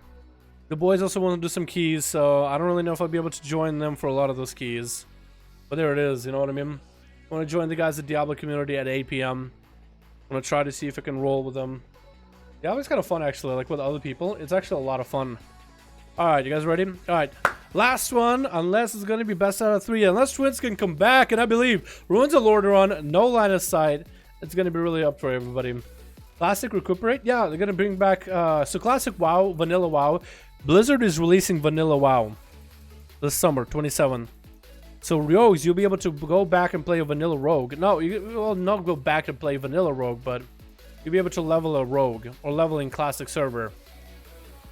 The boys also want to do some keys, so I don't really know if I'll be able to join them for a lot of those keys. But there it is, you know what I mean? I want to join the guys at Diablo community at 8 p.m. I'm going to try to see if I can roll with them. Diablo's kind of fun, actually, like with other people. It's actually a lot of fun. Alright, you guys ready? Alright, last one, unless it's going to be best out of 3. Unless Twins can come back, and I believe Ruins of Lordaeron, no line of sight. It's going to be really up for everybody. Classic Recuperate? Yeah, they're going to bring back... so Classic WoW, Vanilla WoW. Blizzard is releasing Vanilla WoW this summer, 27. So Rogues, you'll be able to go back and play a Vanilla Rogue. No, you will not go back and play Vanilla Rogue, but you'll be able to level a Rogue or level in Classic server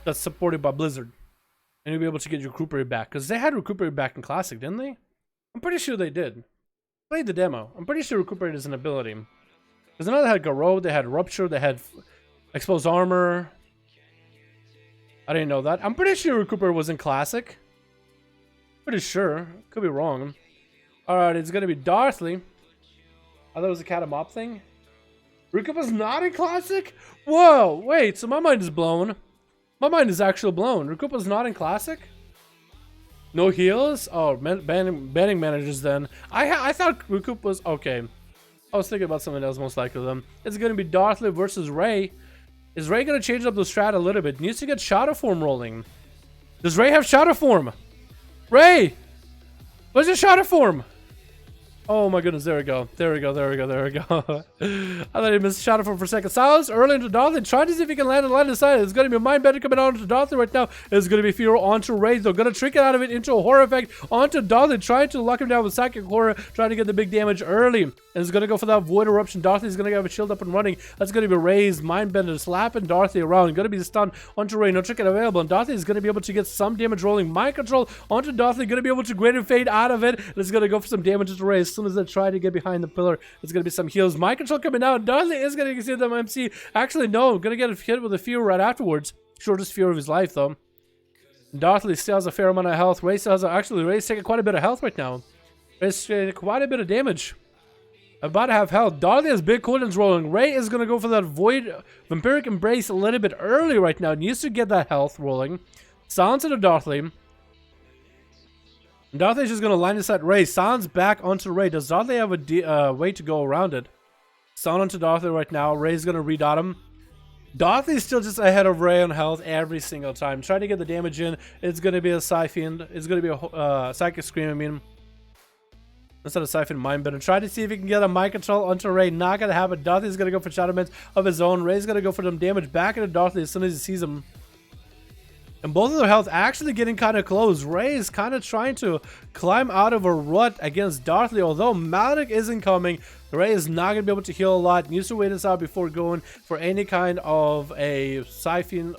that's supported by Blizzard. And you'll be able to get your Recuperate back. Because they had Recuperate back in Classic, didn't they? I'm pretty sure they did. Played the demo. I'm pretty sure Recuperate is an ability. Because I know they had Garrote, they had Rupture, they had Exposed Armor. I didn't know that. I'm pretty sure Recuperator was in Classic. Pretty sure. Could be wrong. Alright, it's gonna be Darthly. I thought it was a cat and mop thing. Recuperator's not in Classic? Whoa, wait, so my mind is blown. My mind is actually blown. Recuperator's not in Classic? No heals? Oh, banning managers then. I thought Recoup was... Okay. I was thinking about something else most likely then. It's gonna be Darthly versus Ray. Is Ray gonna change up the strat a little bit? Needs to get Shadow Form rolling. Does Ray have Shadow Form? Ray! Where's your Shadow Form? Oh my goodness, there we go. There we go, there we go, there we go. I thought he missed Shadow Form for a second. Silence early into Darthly. Trying to see if he can land a line of sight. It's going to be a Mind Bender coming onto Darthly right now. It's going to be Fear onto Ray. They're going to trick it out of it into a Horror Effect onto Darthly. Trying to lock him down with Psychic Horror. Trying to get the big damage early. And it's going to go for that Void Eruption. Darthly's going to have a shield up and running. That's going to be Ray's Mind Bender slapping Darthly around. Going to be stunned onto Ray. No trick available. And Darthly is going to be able to get some damage rolling. Mind Control onto Darthly. Going to be able to Greater Fade out of it. And it's going to go for some damage to Ray. As soon as they try to get behind the pillar, it's going to be some heals. Mind Control coming out. Darthly is going to see them MC. Actually, no. Going to get hit with a Fear right afterwards. Shortest Fear of his life, though. Darthly still has a fair amount of health. Ray still has actually, Ray's taking quite a bit of health right now. Ray's taking quite a bit of damage. About to have health. Darthly has big cooldowns rolling. Ray is going to go for that Void Vampiric Embrace a little bit early right now. Needs to get that health rolling. Silence into Darthly. Darthly's just going to line this at Ray. Silence back onto Ray. Does Darthly have a way to go around it? Sound onto Darthly right now. Ray's going to redot him. Darthly's still just ahead of Ray on health every single time. Trying to get the damage in. It's going to be a Siphon. It's going to be a Psychic Scream, I mean. Instead of Siphon, Mind Bender. Try to see if he can get a Mind Control onto Ray. Not going to happen. Darthly's going to go for Shadow Mends of his own. Ray's going to go for some damage back into Darthly as soon as he sees him. And both of their health actually getting kind of close. Ray is kind of trying to climb out of a rut against Darthly. Although Maledic isn't coming, Ray is not going to be able to heal a lot. Needs to wait this out before going for any kind of a Siphon.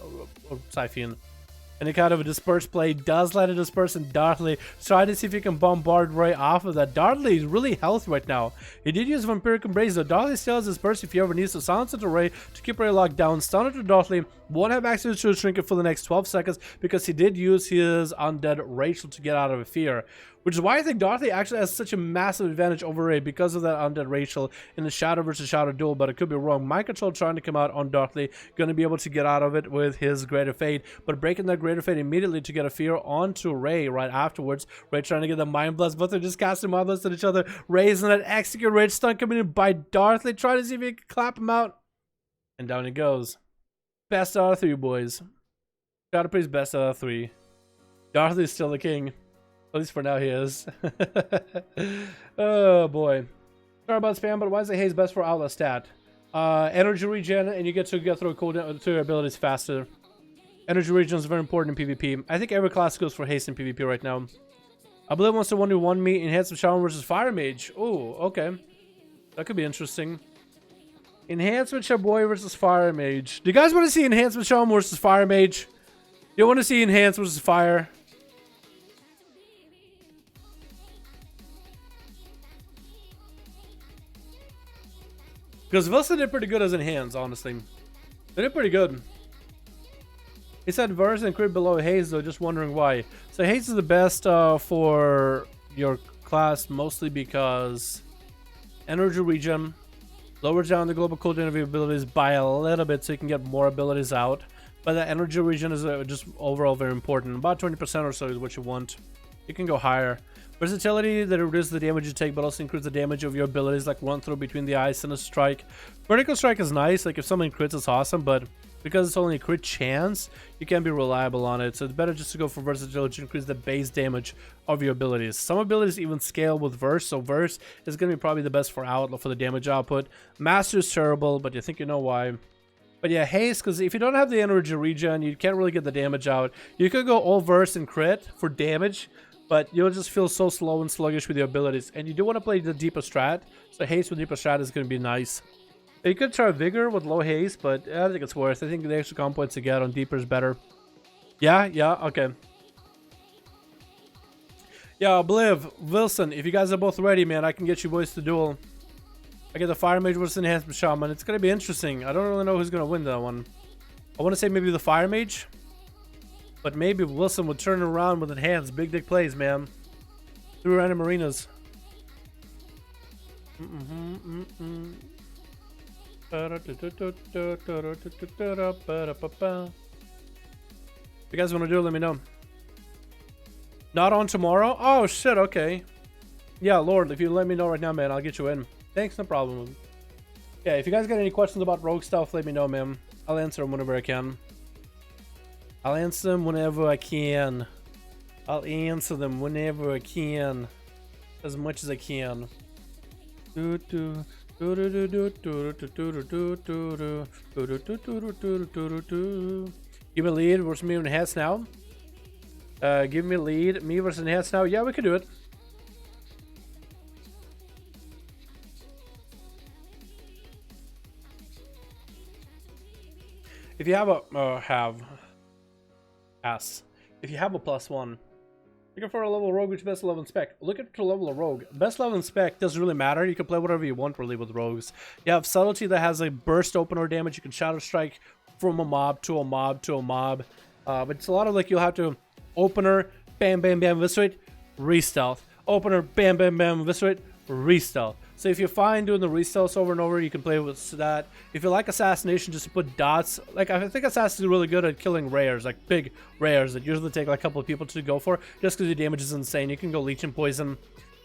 Any kind of a disperse play. Does let it disperse, and Darthly try to see if he can bombard Ray off of that. Darthly is really healthy right now. He did use Vampiric Embrace, though. Darthly still has disperse if he ever needs to. Silence into Ray to keep Ray locked down. Stun into Darthly. Won't have access to a trinket for the next 12 seconds because he did use his Undead Rachel to get out of a fear. Which is why I think Darthly actually has such a massive advantage over Ray because of that Undead Rachel in the Shadow versus Shadow duel, but it could be wrong. Mind Control trying to come out on Darthly, going to be able to get out of it with his Greater Fade, but breaking that Greater Fade immediately to get a Fear onto Ray right afterwards. Ray trying to get the Mind Blast, but they're just casting Mind Blast at each other. Ray's in that Execute Rage stun coming in by Darthly, trying to see if he can clap him out. And down he goes. Best out of 3, boys. Gotta praise best out of 3. Darthly's still the king. At least for now he is. Oh boy. Sorry about spam, but why is the haze best for Outlaw stat? Energy regen, and you get to get through cooldown to your abilities faster. Energy regen is very important in PvP. I think every class goes for haste in PvP right now. I believe wants to 1v1 me Enhanced Shaman versus Fire Mage. Oh, okay. That could be interesting. Enhancement Shaboy versus Fire Mage. Do you guys want to see Enhancement Shaman versus Fire Mage? You want to see Enhanced versus Fire? Because Wilson did pretty good as Enhanced, honestly. They did pretty good. He said Verse and crit below Haze, though, just wondering why. So Haze is the best for your class, mostly because energy regen lowers down the global cooldown of your abilities by a little bit so you can get more abilities out. But the energy regen is just overall very important. About 20% or so is what you want. You can go higher. Versatility that reduces the damage you take, but also increases the damage of your abilities, like run through between the eyes and a strike. Vertical strike is nice, like if someone crits, it's awesome, but because it's only a crit chance, you can't be reliable on it. So it's better just to go for versatility to increase the base damage of your abilities. Some abilities even scale with Verse, so Verse is going to be probably the best for Outlaw for the damage output. Master is terrible, but you think you know why. But yeah, Haste, because if you don't have the energy regen, you can't really get the damage out. You could go all Verse and crit for damage, but you'll just feel so slow and sluggish with your abilities. And you do want to play the deeper strat, so Haste with deeper strat is going to be nice. You could try Vigor with low haste, but I don't think it's worth. I think the extra comp points you get on deeper is better. Yeah, okay. Yeah, Bliv, Wilson, if you guys are both ready, man, I can get you boys to duel. I get the Fire Mage versus Enhancement Shaman. It's going to be interesting. I don't really know who's going to win that one. I want to say maybe the Fire Mage. But maybe Wilson would turn around with enhanced. Big dick plays, man. Through random arenas. If you guys want to do it, let me know. Not on tomorrow? Oh, shit, okay. Yeah, Lord, if you let me know right now, man, I'll get you in. Thanks, no problem. Yeah, if you guys got any questions about rogue stuff, let me know, man. I'll answer them whenever I can. I'll answer them whenever I can. I'll answer them whenever I can. As much as I can. Give me a lead versus me and Hats now. Give me a lead. Me versus Hats now. Yeah, we could do it. If you have a if you have a +1, looking for a level rogue which best level in spec. Look at the level of rogue. Best level in spec doesn't really matter. You can play whatever you want really with rogues. You have subtlety that has a burst opener damage. You can shadow strike from a mob to a mob to a mob. But it's a lot of like you'll have to opener, bam bam bam, eviscerate, re-stealth. Opener, bam bam bam, eviscerate, re-stealth. So if you're fine doing the re-stealths over and over, you can play with that. If you like assassination, just to put dots. Like I think assassins are really good at killing rares, like big rares that usually take like a couple of people to go for, just because the damage is insane. You can go leech and poison.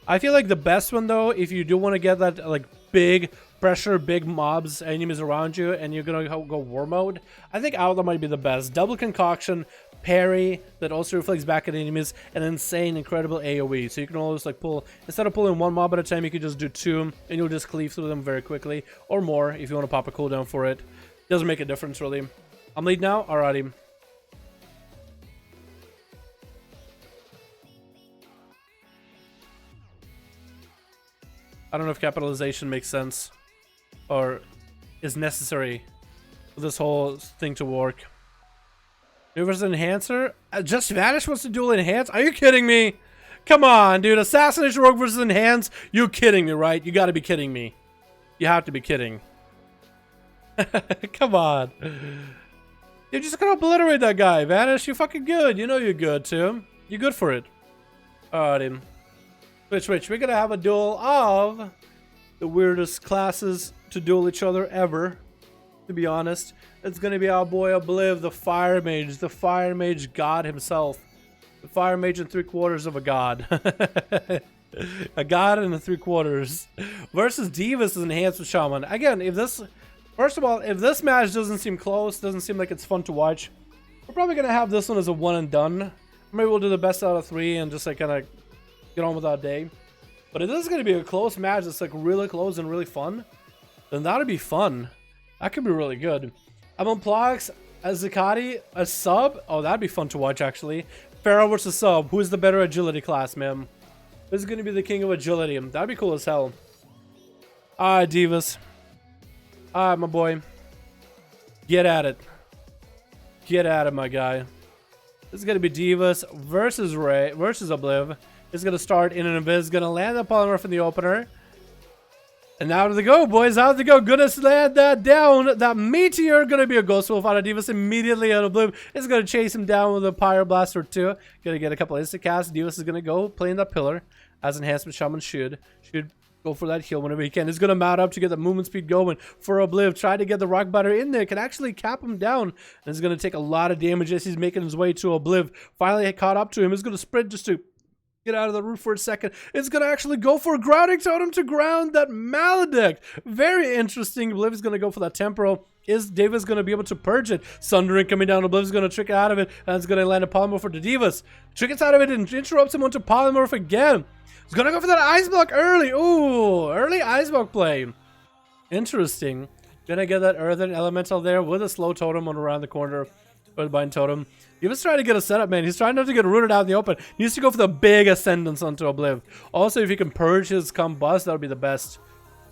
I feel like the best one though, if you do want to get that like big pressure, big mobs, enemies around you, and you're gonna go war mode, I think Outlaw might be the best. Double concoction, parry that also reflects back at enemies, and insane, incredible AoE. So you can always like pull, instead of pulling one mob at a time, you can just do 2, and you'll just cleave through them very quickly, or more if you want to pop a cooldown for it. Doesn't make a difference really. I'm lead now. Alrighty. I don't know if capitalization makes sense or is necessary for this whole thing to work. New versus Enhancer? Just Vanish wants to duel Enhance? Are you kidding me? Come on, dude. Assassination Rogue versus Enhance? You kidding me, right? You gotta be kidding me. You have to be kidding. Come on. You're just gonna obliterate that guy. Vanish, you're fucking good. You know you're good, too. You're good for it. Alrighty. Switch. We're gonna have a duel of the weirdest classes to duel each other ever. To be honest, it's gonna be our boy Obliv, the Fire Mage god himself, the Fire Mage and 3/4 of a god, a god and a 3/4, versus Divas as Enhanced Shaman. Again, if this, first of all, if this match doesn't seem close, doesn't seem like it's fun to watch, we're probably gonna have this one as a one and done. Maybe we'll do the best out of 3 and just like kind of get on with our day. But if this is gonna be a close match that's like really close and really fun, then that'll be fun. That could be really good. I'm on Plox as Zakati, a sub. Oh, that'd be fun to watch, actually. Pharaoh versus sub. Who is the better agility class, man? This is going to be the king of agility. That'd be cool as hell. Alright, Divas. Alright, my boy. Get at it. Get at it, my guy. This is going to be Divas versus Ray versus Obliv. It's going to start in an Invis. Going to land the polymorph in the opener. And out they go, boys. Out they go. Gonna land that down. That meteor gonna be a Ghost Wolf out of Divas immediately out of Bloom. It's gonna chase him down with a Pyro Blast or 2. Gonna get a couple of instant casts. Divas is gonna go play in that pillar, as Enhancement Shaman should go for that heal whenever he can. He's gonna mount up to get the movement speed going for Obliv. Try to get the Rock Butter in there. Can actually cap him down. And it's gonna take a lot of damage as he's making his way to Obliv. Finally caught up to him. He's gonna sprint just to get out of the roof for a second. It's gonna actually go for a grounding totem to ground that Maledict. Very interesting. Obliv is gonna go for that temporal. Is Davis gonna be able to purge it? Sundering coming down. Obliv is gonna trick it out of it, and it's gonna land a polymorph for the Divas. Trick it out of it and interrupts him onto polymorph again. He's gonna go for that ice block early. Ooh, early ice block play. Interesting. Gonna get that earthen elemental there with a slow totem on around the corner. Bind totem. He was trying to get a setup, man. He's trying not to get rooted out in the open. He needs to go for the big ascendance onto Obliv. Also, if he can purge his combust, that would be the best.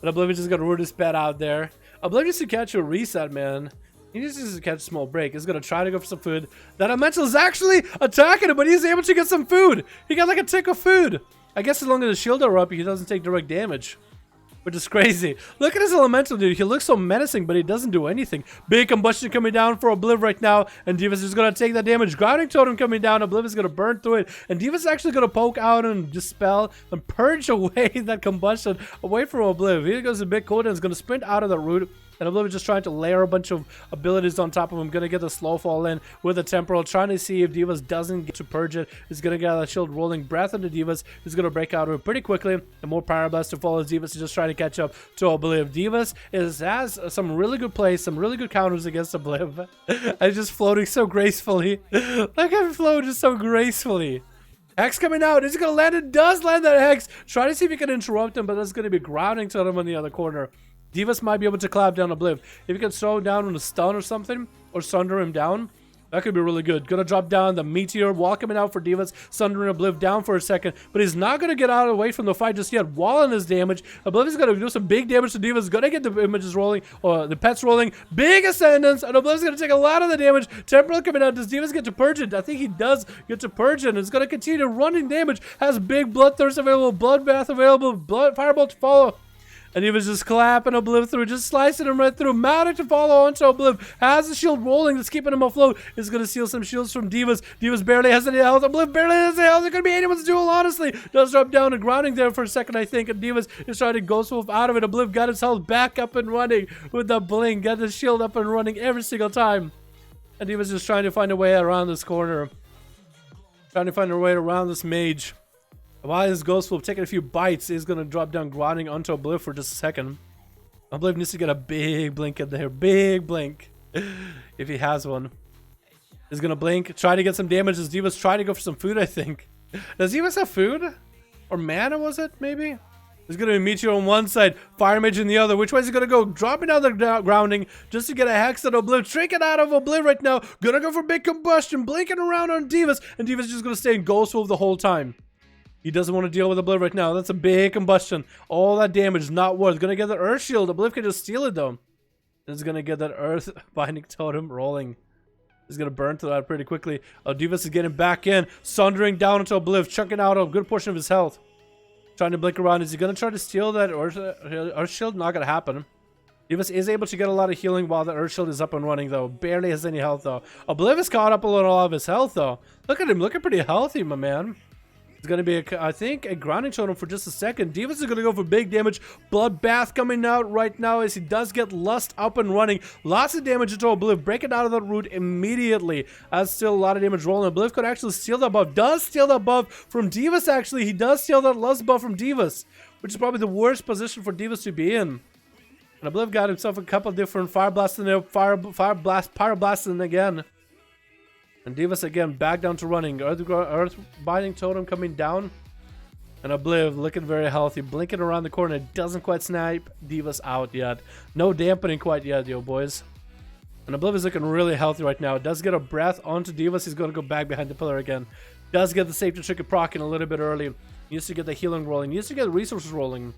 But Obliv just gonna root his pet out there. Obliv needs to catch a reset, man. He needs to catch a small break. He's gonna try to go for some food. That elemental is actually attacking him, but he's able to get some food. He got like a tick of food. I guess as long as his shield are up, he doesn't take direct damage. which is crazy. Look at his elemental, dude. He looks so menacing, but he doesn't do anything. Big combustion coming down for Obliv right now, and Divas is going to take that damage. Grounding Totem coming down. Obliv is going to burn through it, and Divas is actually going to poke out and dispel and purge away that combustion away from Obliv. Here goes the big cooldown. Is going to sprint out of the root. And Obliv is just trying to layer a bunch of abilities on top of him. Going to get the slow fall in with the temporal. Trying to see if Divas doesn't get to purge it. He's going to get that shield rolling. Breath into Divas. He's going to break out of it pretty quickly. And more Power Blast to follow. Divas is just trying to catch up to Obliv. Divas has some really good plays. Some really good counters against Obliv. And just floating so gracefully. Like I'm floating just so gracefully. Hex coming out. Is he going to land? It does land that Hex. Try to see if he can interrupt him. But that's going to be grounding to him on the other corner. Divas might be able to clap down Obliv. If you can slow him down with a stun or something, or sunder him down, that could be really good. Gonna drop down the Meteor, wall coming out for Divas, sundering Obliv down for a second, but he's not gonna get out of the way from the fight just yet. Wall in his damage. Obliv is gonna do some big damage to Divas, gonna get the images rolling, or the pets rolling. Big ascendance, and Obliv's gonna take a lot of the damage. Temporal coming out. Does Divas get to purge it? I think he does get to purge it, and it's gonna continue running damage. Has big Bloodthirst available, Bloodbath available, Firebolt to follow. And he was just clapping Obliv through, just slicing him right through. Mounting to follow onto Obliv. Has the shield rolling that's keeping him afloat. Is going to steal some shields from Divas. Divas barely has any health. Obliv barely has any health. It could be anyone's duel, honestly. Does drop down and grounding there for a second, I think. And Divas is trying to Ghost Wolf out of it. Obliv got his health back up and running with the blink. Got his shield up and running every single time. And Divas just trying to find a way around this corner. Trying to find a way around this mage. While his Ghost Wolf taking a few bites, he's going to drop down grounding onto Obliv for just a second. Obliv needs to get a big blink in there. Big blink. If he has one. He's going to blink. Try to get some damage as Divas try to go for some food, I think. Does Divas have food? Or mana, was it? Maybe? There's going to be Meteor on one side. Fire Mage on the other. Which way is he going to go? Dropping down the grounding just to get a Hex at Obliv. Tricking out of Obliv right now. Going to go for big combustion. Blinking around on Divas. And Divas is just going to stay in Ghost Wolf the whole time. He doesn't want to deal with Obliv right now. That's a big combustion. All that damage is not worth. Gonna get the Earth Shield. Obliv can just steal it though. It's gonna get that Earth Binding Totem rolling. He's gonna burn through that pretty quickly. Divas is getting back in. Sundering down into Obliv. Chunking out a good portion of his health. Trying to blink around. Is he gonna try to steal that Earth Shield? Not gonna happen. Divas is able to get a lot of healing while the Earth Shield is up and running though. Barely has any health though. Obliv has caught up a little of his health though. Look at him. Looking pretty healthy, my man. It's going to be, I think, a grounding totem for just a second. Divas is going to go for big damage. Bloodbath coming out right now as he does get Lust up and running. Lots of damage into Obliv. Break it out of the root immediately. That's still a lot of damage rolling. Obliv could actually steal that buff. Does steal that buff from Divas, actually. He does steal that Lust buff from Divas, which is probably the worst position for Divas to be in. And Obliv got himself a couple different Fire Blasts in there. Pyro Blasting again. And Divas again back down to running. Earth Binding Totem coming down. And Obliv looking very healthy. Blinking around the corner. Doesn't quite snipe Divas out yet. No dampening quite yet, yo boys. And Obliv is looking really healthy right now. Does get a breath onto Divas. He's going to go back behind the pillar again. Does get the safety trick proccing a little bit early. Needs to get the healing rolling. Needs to get the resources rolling.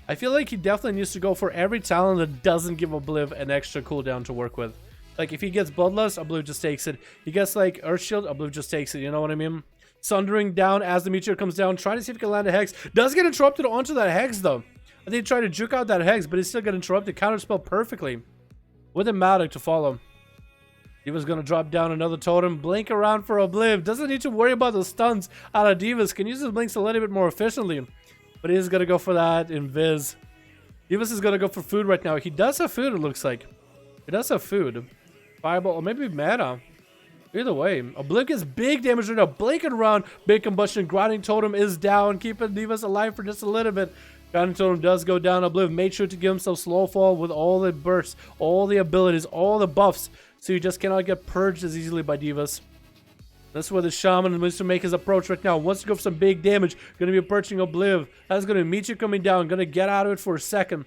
I feel like he definitely needs to go for every talent that doesn't give Obliv an extra cooldown to work with. Like, if he gets Bloodlust, Obliv just takes it. He gets, like, Earth Shield, Obliv just takes it. You know what I mean? Sundering down as the Meteor comes down. Trying to see if he can land a Hex. Does get interrupted onto that Hex, though. I think he tried to juke out that Hex, but he still got interrupted. Counterspell perfectly. With a Matic to follow. He was going to drop down another Totem. Blink around for Obliv. Doesn't need to worry about the stuns out of Divas. Can use his blinks a little bit more efficiently. But he is going to go for that Invis. Divas is going to go for food right now. He does have food, it looks like. He does have food. Fireball, or maybe mana. Either way, Obliv gets big damage right now. Blinking around, big combustion. Grounding Totem is down, keeping Divas alive for just a little bit. Grounding Totem does go down. Obliv made sure to give himself slow fall with all the bursts, all the abilities, all the buffs, so he just cannot get purged as easily by Divas. That's where the Shaman needs to make his approach right now. Wants to go for some big damage. Going to be approaching Obliv. That's going to meet you coming down. Going to get out of it for a second.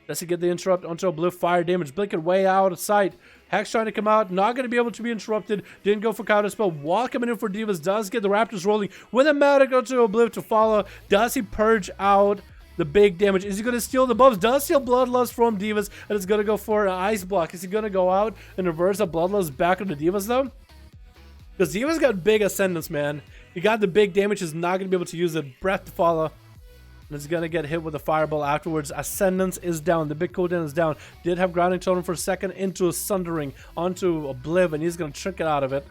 Does he get the interrupt onto Obliv? Fire damage. Blinking way out of sight. Hex trying to come out. Not going to be able to be interrupted. Didn't go for counterspell. Wall coming in for Divas. Does get the Raptors rolling. With a Matic onto Obliv to follow. Does he purge out the big damage? Is he going to steal the buffs? Does steal Bloodlust from Divas. And it's going to go for an Ice Block. Is he going to go out and reverse the Bloodlust back onto Divas though? Because Divas got big ascendance, man. He got the big damage. He's not going to be able to use the Breath to follow. And it's gonna get hit with a fireball afterwards. Ascendance is down. The big cooldown is down. Did have grounding totem for a second into a Sundering, onto Obliv, and he's gonna trick it out of it.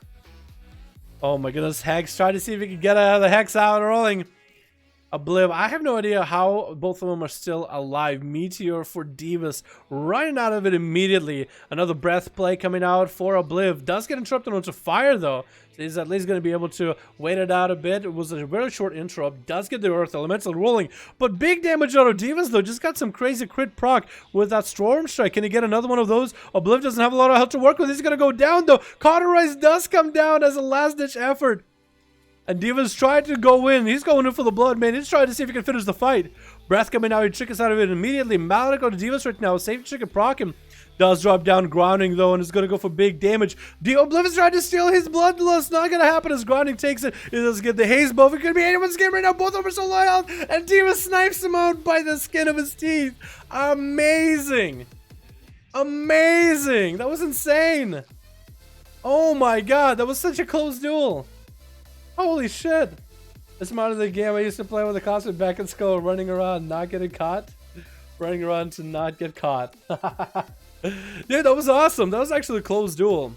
Oh my goodness, Hex. Try to see if he can get the Hex out rolling. Obliv, I have no idea how both of them are still alive. Meteor for Divas, running out of it immediately. Another breath play coming out for Obliv. Does get interrupted onto fire though. So he's at least going to be able to wait it out a bit. It was a very short interrupt. Does get the Earth Elemental rolling. But big damage out of Divas though. Just got some crazy crit proc with that Storm Strike. Can he get another one of those? Obliv doesn't have a lot of health to work with. He's going to go down though. Cauterize does come down as a last ditch effort. And Diva's trying to go in. He's going in for the blood, man. He's trying to see if he can finish the fight. Breath coming out. He tricks out of it immediately. Maledict on Divas right now. Safe to chicken proc him. Does drop down grounding, though, and is going to go for big damage. Obliv is trying to steal his bloodlust. Not going to happen as grounding takes it. He does get the haze buff. It could be anyone's game right now. Both of them are so low health. And Diva snipes him out by the skin of his teeth. Amazing. Amazing. That was insane. Oh my god. That was such a close duel. Holy shit! This mod of the game I used to play with a constant back and skull, running around, not getting caught. Running around to not get caught. Dude, that was awesome. That was actually a close duel.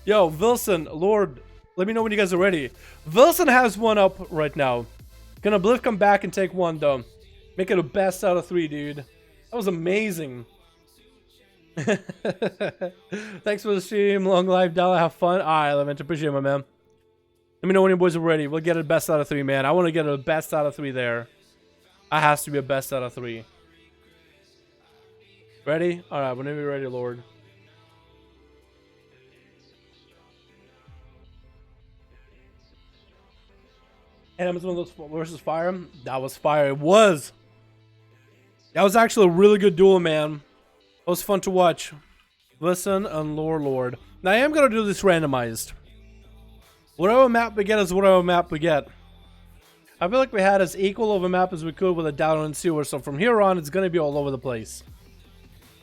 Yo, Wilson, Lord, let me know when you guys are ready. Wilson has one up right now. Can Obliv come back and take one, though? Make it a best out of 3, dude. That was amazing. Thanks for the stream. Long life, Dollar. Have fun. Alright, Levent. Appreciate it, my man. Let me know when you boys are ready. We'll get a best out of 3, man. I want to get a best out of 3 there. That has to be a best out of 3. Ready? Alright, whenever you're ready, Lord. And was one of those versus fire. That was fire. It was. That was actually a really good duel, man. It was fun to watch. Listen and Lord. Now I am gonna do this randomized. Whatever map we get is whatever map we get. I feel like we had as equal of a map as we could with a down and sewer, so from here on it's gonna be all over the place.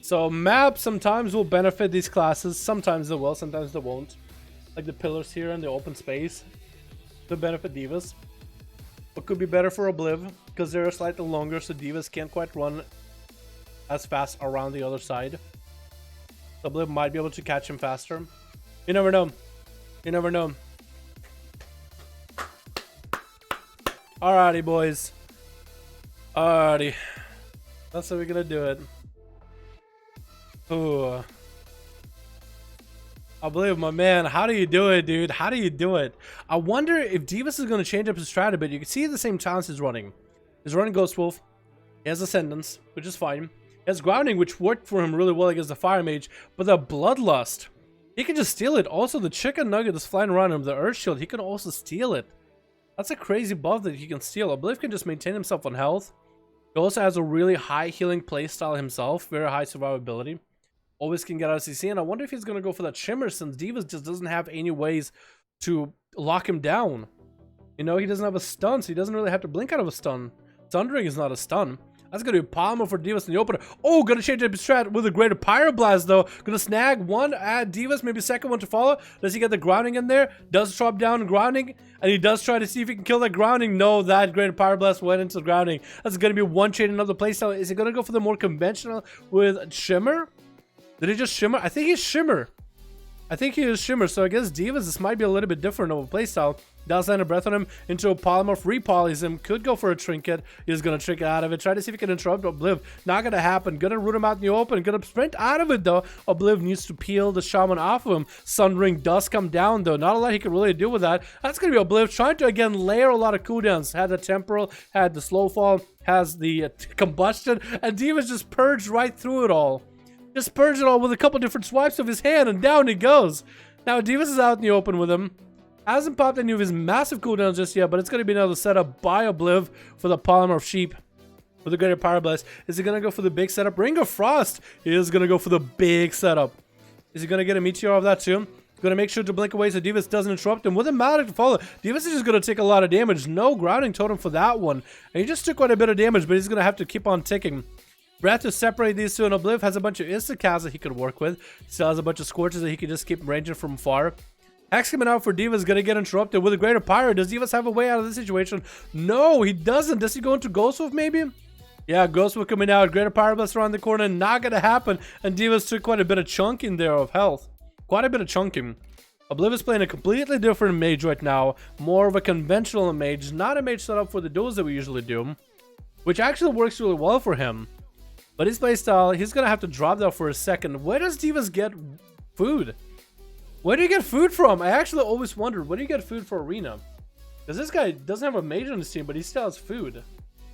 So maps sometimes will benefit these classes, sometimes they will, sometimes they won't. Like the pillars here and the open space to benefit Divas. What could be better for Obliv, because they're slightly longer so Divas can't quite run as fast around the other side. Obliv might be able to catch him faster. You never know. You never know. Alrighty, boys. Alrighty. That's how we're gonna do it. Ooh. I believe, my man. How do you do it, dude? How do you do it? I wonder if Divas is gonna change up his strat a bit. You can see the same talents he's running. He's running Ghost Wolf. He has Ascendance, which is fine. He has Grounding, which worked for him really well against the Fire Mage. But the Bloodlust, he can just steal it. Also, the Chicken Nugget that's flying around him, the Earth Shield, he can also steal it. That's a crazy buff that he can steal. Obliv can just maintain himself on health. He also has a really high healing playstyle himself. Very high survivability. Always can get out of CC. And I wonder if he's going to go for that Shimmer, since Divas just doesn't have any ways to lock him down. You know, he doesn't have a stun, so he doesn't really have to blink out of a stun. Thundering is not a stun. That's going to be Palmer for Divas in the opener. Oh, going to change up his strat with a greater Pyroblast, though. Going to snag one at Divas, maybe second one to follow. Does he get the grounding in there? Does drop down grounding. And he does try to see if he can kill that grounding. No, that greater Pyroblast went into the grounding. That's going to be one chain, another playstyle. Is he going to go for the more conventional with Shimmer? Did he just Shimmer? I think he's Shimmer. I think he is Shimmer. So I guess Divas, this might be a little bit different of a playstyle. Does land a breath on him into a polymorph, repolys him, could go for a trinket. He's gonna trick it out of it. Try to see if he can interrupt Obliv. Not gonna happen. Gonna root him out in the open. Gonna sprint out of it though. Obliv needs to peel the shaman off of him. Sundering does come down though. Not a lot he can really do with that. That's gonna be Obliv trying to again layer a lot of cooldowns. Had the temporal, had the slow fall, has the combustion, and Divas just purged right through it all. Just purged it all with a couple different swipes of his hand, and down he goes. Now Divas is out in the open with him. Hasn't popped any of his massive cooldowns just yet, but it's going to be another setup by Obliv for the Polymorph Sheep with the greater Pyroblast. Is he going to go for the big setup? Ring of Frost. He is going to go for the big setup. Is he going to get a Meteor of that too? Going to make sure to blink away so Divas doesn't interrupt him with a Maledict to follow. Divas is just going to take a lot of damage. No grounding totem for that one. And he just took quite a bit of damage, but he's going to have to keep on ticking. Breath to separate these two, and Obliv has a bunch of Instacasts that he could work with. Still has a bunch of Scorches that he can just keep ranging from far. Hex coming out for D.Va is going to get interrupted with a Greater Pyro. Does D.Va have a way out of this situation? No, he doesn't. Does he go into Ghost Wolf maybe? Yeah, Ghost Wolf coming out. Greater Pyro Blast around the corner. Not going to happen. And D.Va's took quite a bit of chunking there of health. Quite a bit of chunking. Obliv is playing a completely different mage right now. More of a conventional mage. Not a mage set up for the duels that we usually do. Which actually works really well for him. But his playstyle, he's going to have to drop that for a second. Where does D.Va get food? Where do you get food from? I actually always wondered, where do you get food for Arena? Because this guy doesn't have a mage on his team, but he still has food.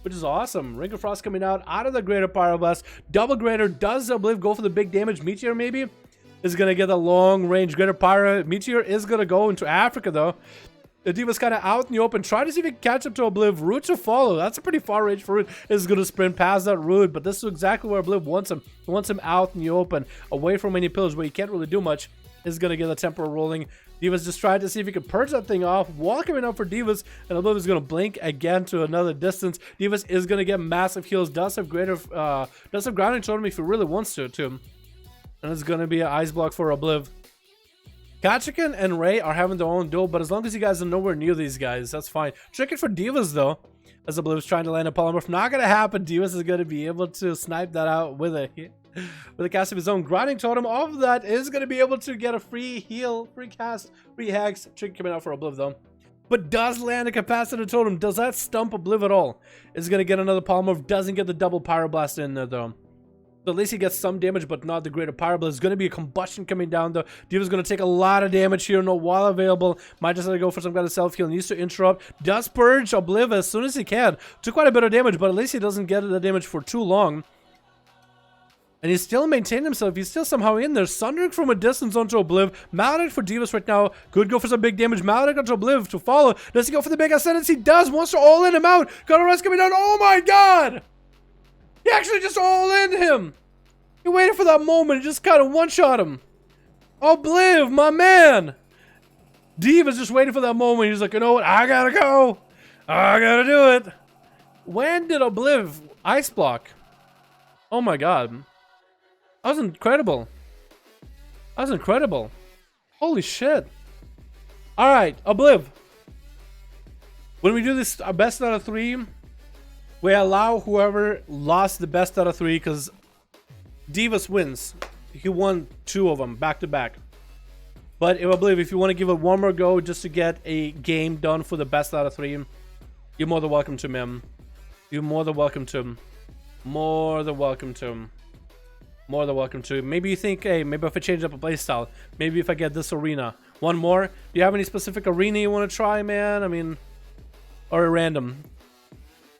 Which is awesome. Ring of Frost coming out of the Greater Pyroblast. Double Greater. Does Obliv go for the big damage? Meteor maybe? Is going to get a long range Greater Pyro. Meteor is going to go into Africa though. The D.Va's kind of out in the open. Try to see if he can catch up to Obliv. Root to follow. That's a pretty far range for Root. Is going to sprint past that Root. But this is exactly where Obliv wants him. He wants him out in the open. Away from any pillars where he can't really do much. Is going to get the temporal rolling. D.Va's just trying to see if he can purge that thing off. Wall coming up for D.Va's. And Obliv is going to blink again to another distance. D.Va's is going to get massive heals. Does have grounding totem if he really wants to too. And it's going to be an ice block for Obliv. Kachikan and Ray are having their own duel, but as long as you guys are nowhere near these guys, that's fine. Tricky for D.Va's though, as Obliv is trying to land a polymorph. Not going to happen. D.Va's is going to be able to snipe that out with a cast of his own. Grinding totem off of that is going to be able to get a free heal, free cast, free hex. Tricky coming out for Obliv though. But does land a capacitor totem. Does that stump Obliv at all? Is going to get another polymorph. Doesn't get the double pyroblast in there though. So at least he gets some damage, but not the Greater Pyroblast. There's going to be a combustion coming down, though. D.Va's going to take a lot of damage here. No wall available. Might just have to go for some kind of self-heal. Needs to interrupt. Does purge Obliv as soon as he can. Took quite a bit of damage, but at least he doesn't get the damage for too long. And he's still maintaining himself. He's still somehow in there. Sundering from a distance onto Obliv. Maledict for D.Va's right now. Could go for some big damage. Maledict onto Obliv to follow. Does he go for the big ascendancy? He does. Wants to all in him out. Got a rest coming down. Oh my god! He actually just all in him. He waited for that moment. He just kind of one-shot him. Obliv, my man. D.Va's just waiting for that moment. He's like, you know what? I gotta go. I gotta do it. When did Obliv ice block? Oh my god. That was incredible. That was incredible. Holy shit. Alright, Obliv. When we do this best out of 3, we allow whoever lost the best out of 3 because D.Va's wins. He won 2 of them back to back. But if you want to give it one more go just to get a game done for the best out of 3, you're more than welcome to, man. You're more than welcome to. More than welcome to. More than welcome to. Maybe you think, hey, maybe if I change up a playstyle, maybe if I get this arena. One more? Do you have any specific arena you want to try, man? I mean, or a random.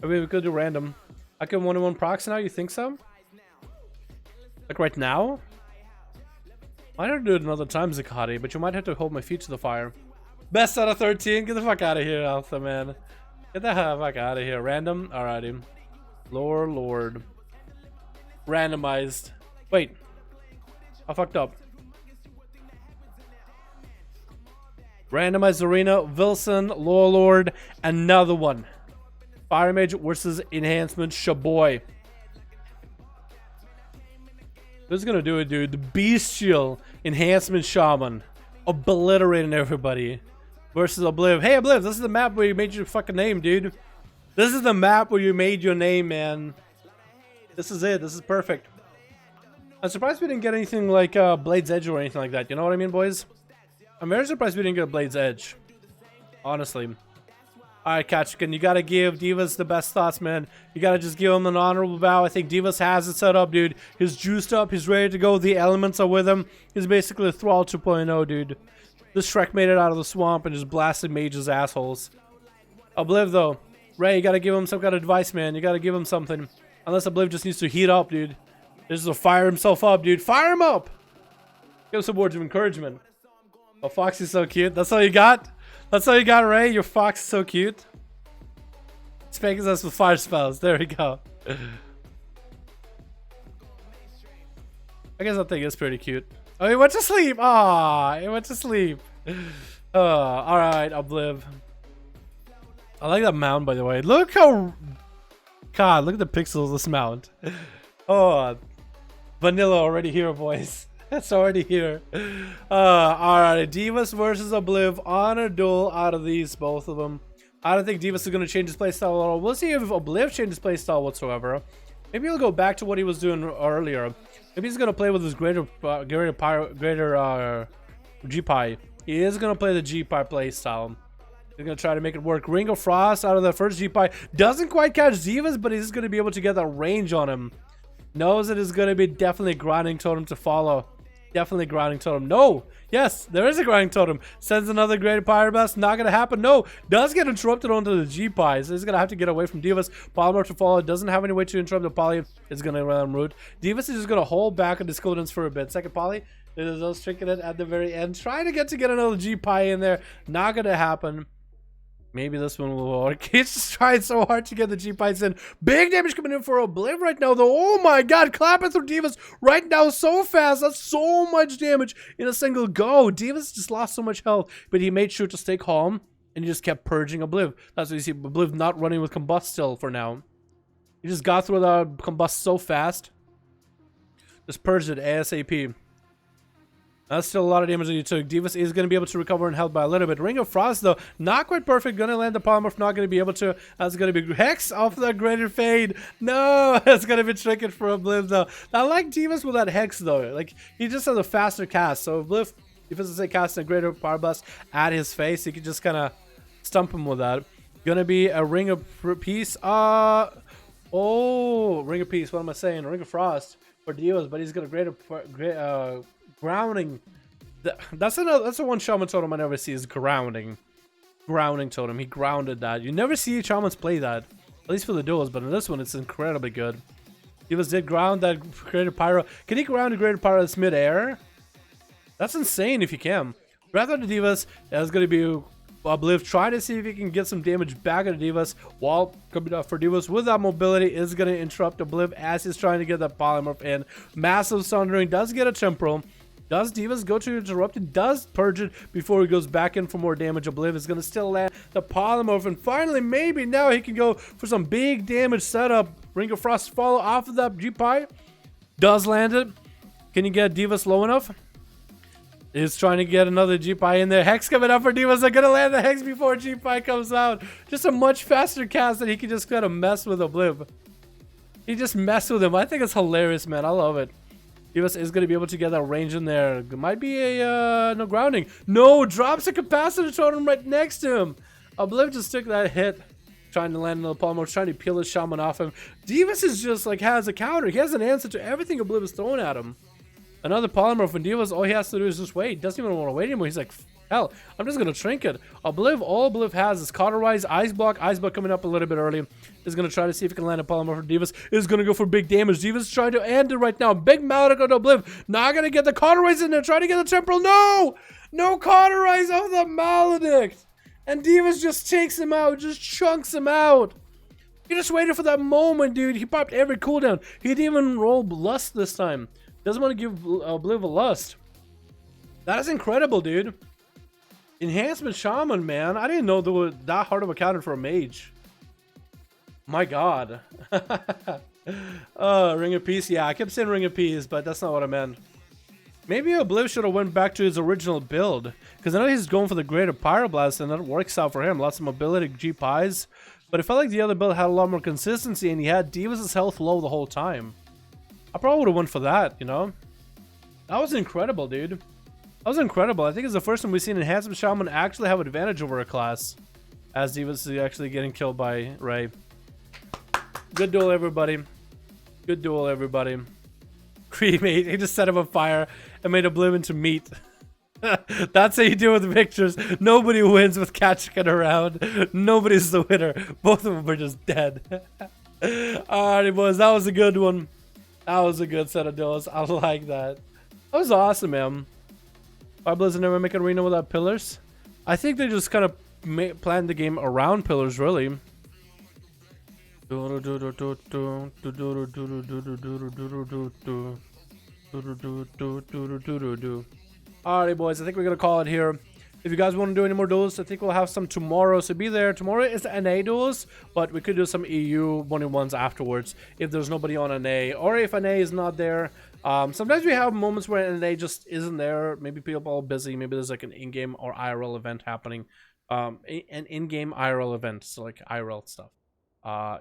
Maybe we could do random. I can 1-on-1 procs now, you think so? Like right now? Might have to do it another time, Zakati, but you might have to hold my feet to the fire. Best out of 13? Get the fuck out of here, Alpha, man. Get the fuck out of here. Random? Alrighty. Lord. Randomized. Wait. I fucked up. Randomized arena. Wilson, Lord, another one. Fire Mage versus Enhancement Shaboy. Who's gonna do it, dude? The Bestial Enhancement Shaman. Obliterating everybody. Versus Obliv. Hey, Obliv, this is the map where you made your fucking name, dude. This is the map where you made your name, man. This is it. This is perfect. I'm surprised we didn't get anything like Blade's Edge or anything like that. You know what I mean, boys? I'm very surprised we didn't get Blade's Edge. Honestly. Alright, Kachikan, you gotta give D.Va's the best thoughts, man. You gotta just give him an honorable bow. I think D.Va's has it set up, dude. He's juiced up. He's ready to go. The elements are with him. He's basically a Thrall 2.0, dude. This Shrek made it out of the swamp and just blasted mages' assholes. Obliv, though. Ray, you gotta give him some kind of advice, man. You gotta give him something. Unless Obliv just needs to heat up, dude. This is to fire himself up, dude. Fire him up! Give him some words of encouragement. Oh, Foxy's so cute. That's all you got? That's all you got, Ray? Your fox is so cute. Spanking us with fire spells. There we go. I guess that thing is pretty cute. Oh, he went to sleep. Ah, he went to sleep. Alright, Obliv. I like that mount, by the way. Look how... God, look at the pixels of this mount. Oh, vanilla already here, boys. It's already here. Alright, Divas versus Obliv on a duel out of these, both of them. I don't think Divas is going to change his playstyle at all. We'll see if Obliv changes playstyle whatsoever. Maybe he'll go back to what he was doing earlier. Maybe he's going to play with his greater G-Pie. He is going to play the G-Pie playstyle. He's going to try to make it work. Ring of Frost out of the first G-Pie. Doesn't quite catch Divas, but he's going to be able to get that range on him. Knows it is going to be definitely grinding totem to follow. Definitely grinding totem. No! Yes, there is a grinding totem. Sends another greater Pyro Blast. Not going to happen. No! Does get interrupted onto the G-Pie. So he's going to have to get away from Divas. Polymer to follow. Doesn't have any way to interrupt the Poly. It's going to run him root. Divas is just going to hold back on Discordance for a bit. Second Poly. There's those tricking it at the very end. Trying to get another G-Pie in there. Not going to happen. Maybe this one will work. He's just trying so hard to get the G-Pies in. Big damage coming in for Obliv right now, though. Oh my god, clapping through Divas right now so fast. That's so much damage in a single go. Divas just lost so much health, but he made sure to stay calm, and he just kept purging Obliv. That's what you see. Obliv not running with Combust still for now. He just got through the Combust so fast. Just purged it ASAP. That's still a lot of damage that he took. Divas is going to be able to recover in health by a little bit. Ring of Frost, though, not quite perfect. Going to land the Polymorph, not going to be able to. That's going to be Hex off the Greater Fade. No, it's going to be tricky for Obliv, though. I like Divas with that Hex, though. Like, he just has a faster cast. So, Obliv, if it's say casting a Greater Power Blast at his face, he can just kind of stump him with that. Going to be a Ring of Peace. Oh, Ring of Peace. What am I saying? Ring of Frost for Divas, but he's got a greater grounding. That's a one shaman totem I never see is grounding totem. He grounded that. You never see shamans play that, at least for the duels, but in this one it's incredibly good. Divas did ground that greater pyro. Can he ground a greater pyro that's mid-air? That's insane if you can. Breath of the Divas is going to be Obliv trying to see if he can get some damage back at Divas while coming up for Divas with that mobility is going to interrupt Obliv as he's trying to get that polymorph in. Massive sundering, does get a temporal. Does Divas go to interrupt it? Does purge it before he goes back in for more damage. Obliv is going to still land the polymorph, and finally maybe now he can go for some big damage setup. Ring of Frost follow off of that G-Pie. Does land it. Can you get Divas low enough? Is trying to get another G-Pie in there. Hex coming up for Divas. They're going to land the Hex before G-Pie comes out. Just a much faster cast that he can just kind of mess with Obliv. He just messed with him. I think it's hilarious, man. I love it. Divas is going to be able to get that range in there. It might be a no grounding. No, drops a capacitor totem right next to him. Obliv just took that hit. Trying to land another polymorph, trying to peel his shaman off him. Divas is just like has a counter. He has an answer to everything Obliv is throwing at him. Another polymorph, and Divas, all he has to do is just wait. He doesn't even want to wait anymore. He's like, hell, I'm just going to trinket. Obliv, all Obliv has is Cauterize, Ice Block coming up a little bit early. Is going to try to see if he can land a polymorph for Divas. Is going to go for big damage. Divas trying to end it right now. Big Maledict on Obliv. Not going to get the Cauterize in there. Trying to get the Temporal. No! No Cauterize off the Maledict. And Divas just takes him out. Just chunks him out. He just waited for that moment, dude. He popped every cooldown. He didn't even roll Lust this time. Doesn't want to give Obliv a Lust. That is incredible, dude. Enhancement Shaman, man. I didn't know there was that hard of a counter for a mage. My god. Ring of Peace. Yeah, I kept saying Ring of Peace, but that's not what I meant. Maybe Obliv should have went back to his original build. Because I know he's going for the Greater Pyroblast, and that works out for him. Lots of mobility, G-Pies. But it felt like the other build had a lot more consistency, and he had Divas' health low the whole time. I probably would have went for that, you know? That was incredible, dude. That was incredible. I think it's the first time we've seen Enhancement Shaman actually have advantage over a class. As Divas is actually getting killed by Ray. Good duel, everybody. Good duel, everybody. Cremate. He just set him on fire and made Obliv into meat. That's how you deal with victors. Nobody wins with catching around. Nobody's the winner. Both of them are just dead. Alrighty, boys. That was a good one. That was a good set of duels. I like that. That was awesome, man. Why Blizzard never make an arena without pillars? I think they just kind of planned the game around pillars, really. Alrighty, boys. I think we're going to call it here. If you guys want to do any more duels, I think we'll have some tomorrow, so be there. Tomorrow is NA duels, but we could do some EU 1v1s afterwards if there's nobody on NA. Or if NA is not there, Sometimes we have moments where NA just isn't there. Maybe people are busy. Maybe there's like an in-game or IRL event happening. An in-game IRL event, so like IRL stuff.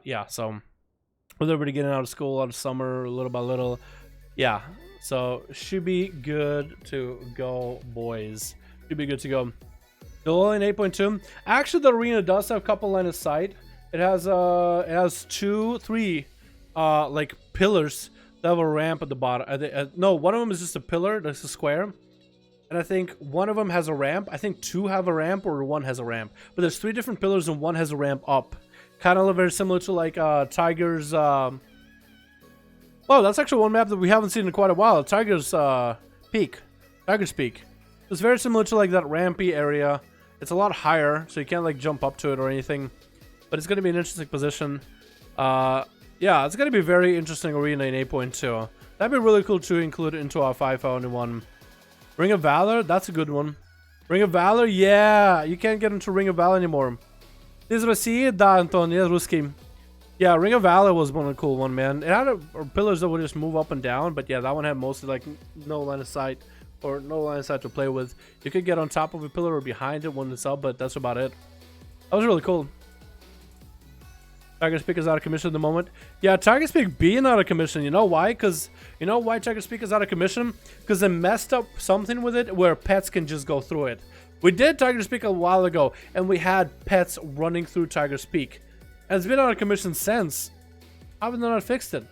Yeah, so with everybody getting out of school, out of summer, little by little. Yeah, so should be good to go, boys. Should be good to go. Duel in 8.2. Actually, the arena does have a couple line of sight. It has 3 like pillars that have a ramp at the bottom. No, one of them is just a pillar. That's a square. And I think one of them has a ramp. I think 2 have a ramp or 1 has a ramp. But there's 3 different pillars and 1 has a ramp up. Kind of very similar to like Tiger's... Well, that's actually one map that we haven't seen in quite a while. Tiger's Peak. Tiger's Peak. It's very similar to like that rampy area. It's a lot higher, so you can't like jump up to it or anything. But it's going to be an interesting position. Yeah, it's going to be a very interesting arena in 8.2. That'd be really cool to include into our 5-1. Ring of Valor, that's a good one. Ring of Valor, yeah. You can't get into Ring of Valor anymore. This Россия, да, Антон, я русский. Yeah, Ring of Valor was one of the cool one, man. It had pillars that would just move up and down, but yeah, that one had mostly like no line of sight or no line of sight to play with. You could get on top of a pillar or behind it when it's up, but that's about it. That was really cool. Tiger's Peak is out of commission at the moment. Yeah, Tiger's Peak being out of commission. You know why? Because you know why Tiger's Peak is out of commission? Because they messed up something with it where pets can just go through it. We did Tiger's Peak a while ago, and we had pets running through Tiger's Peak. And it's been out of commission since. How have they not fixed it?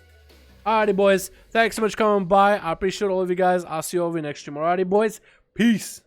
Alrighty, boys. Thanks so much for coming by. I appreciate all of you guys. I'll see you over next stream. Alrighty, boys. Peace.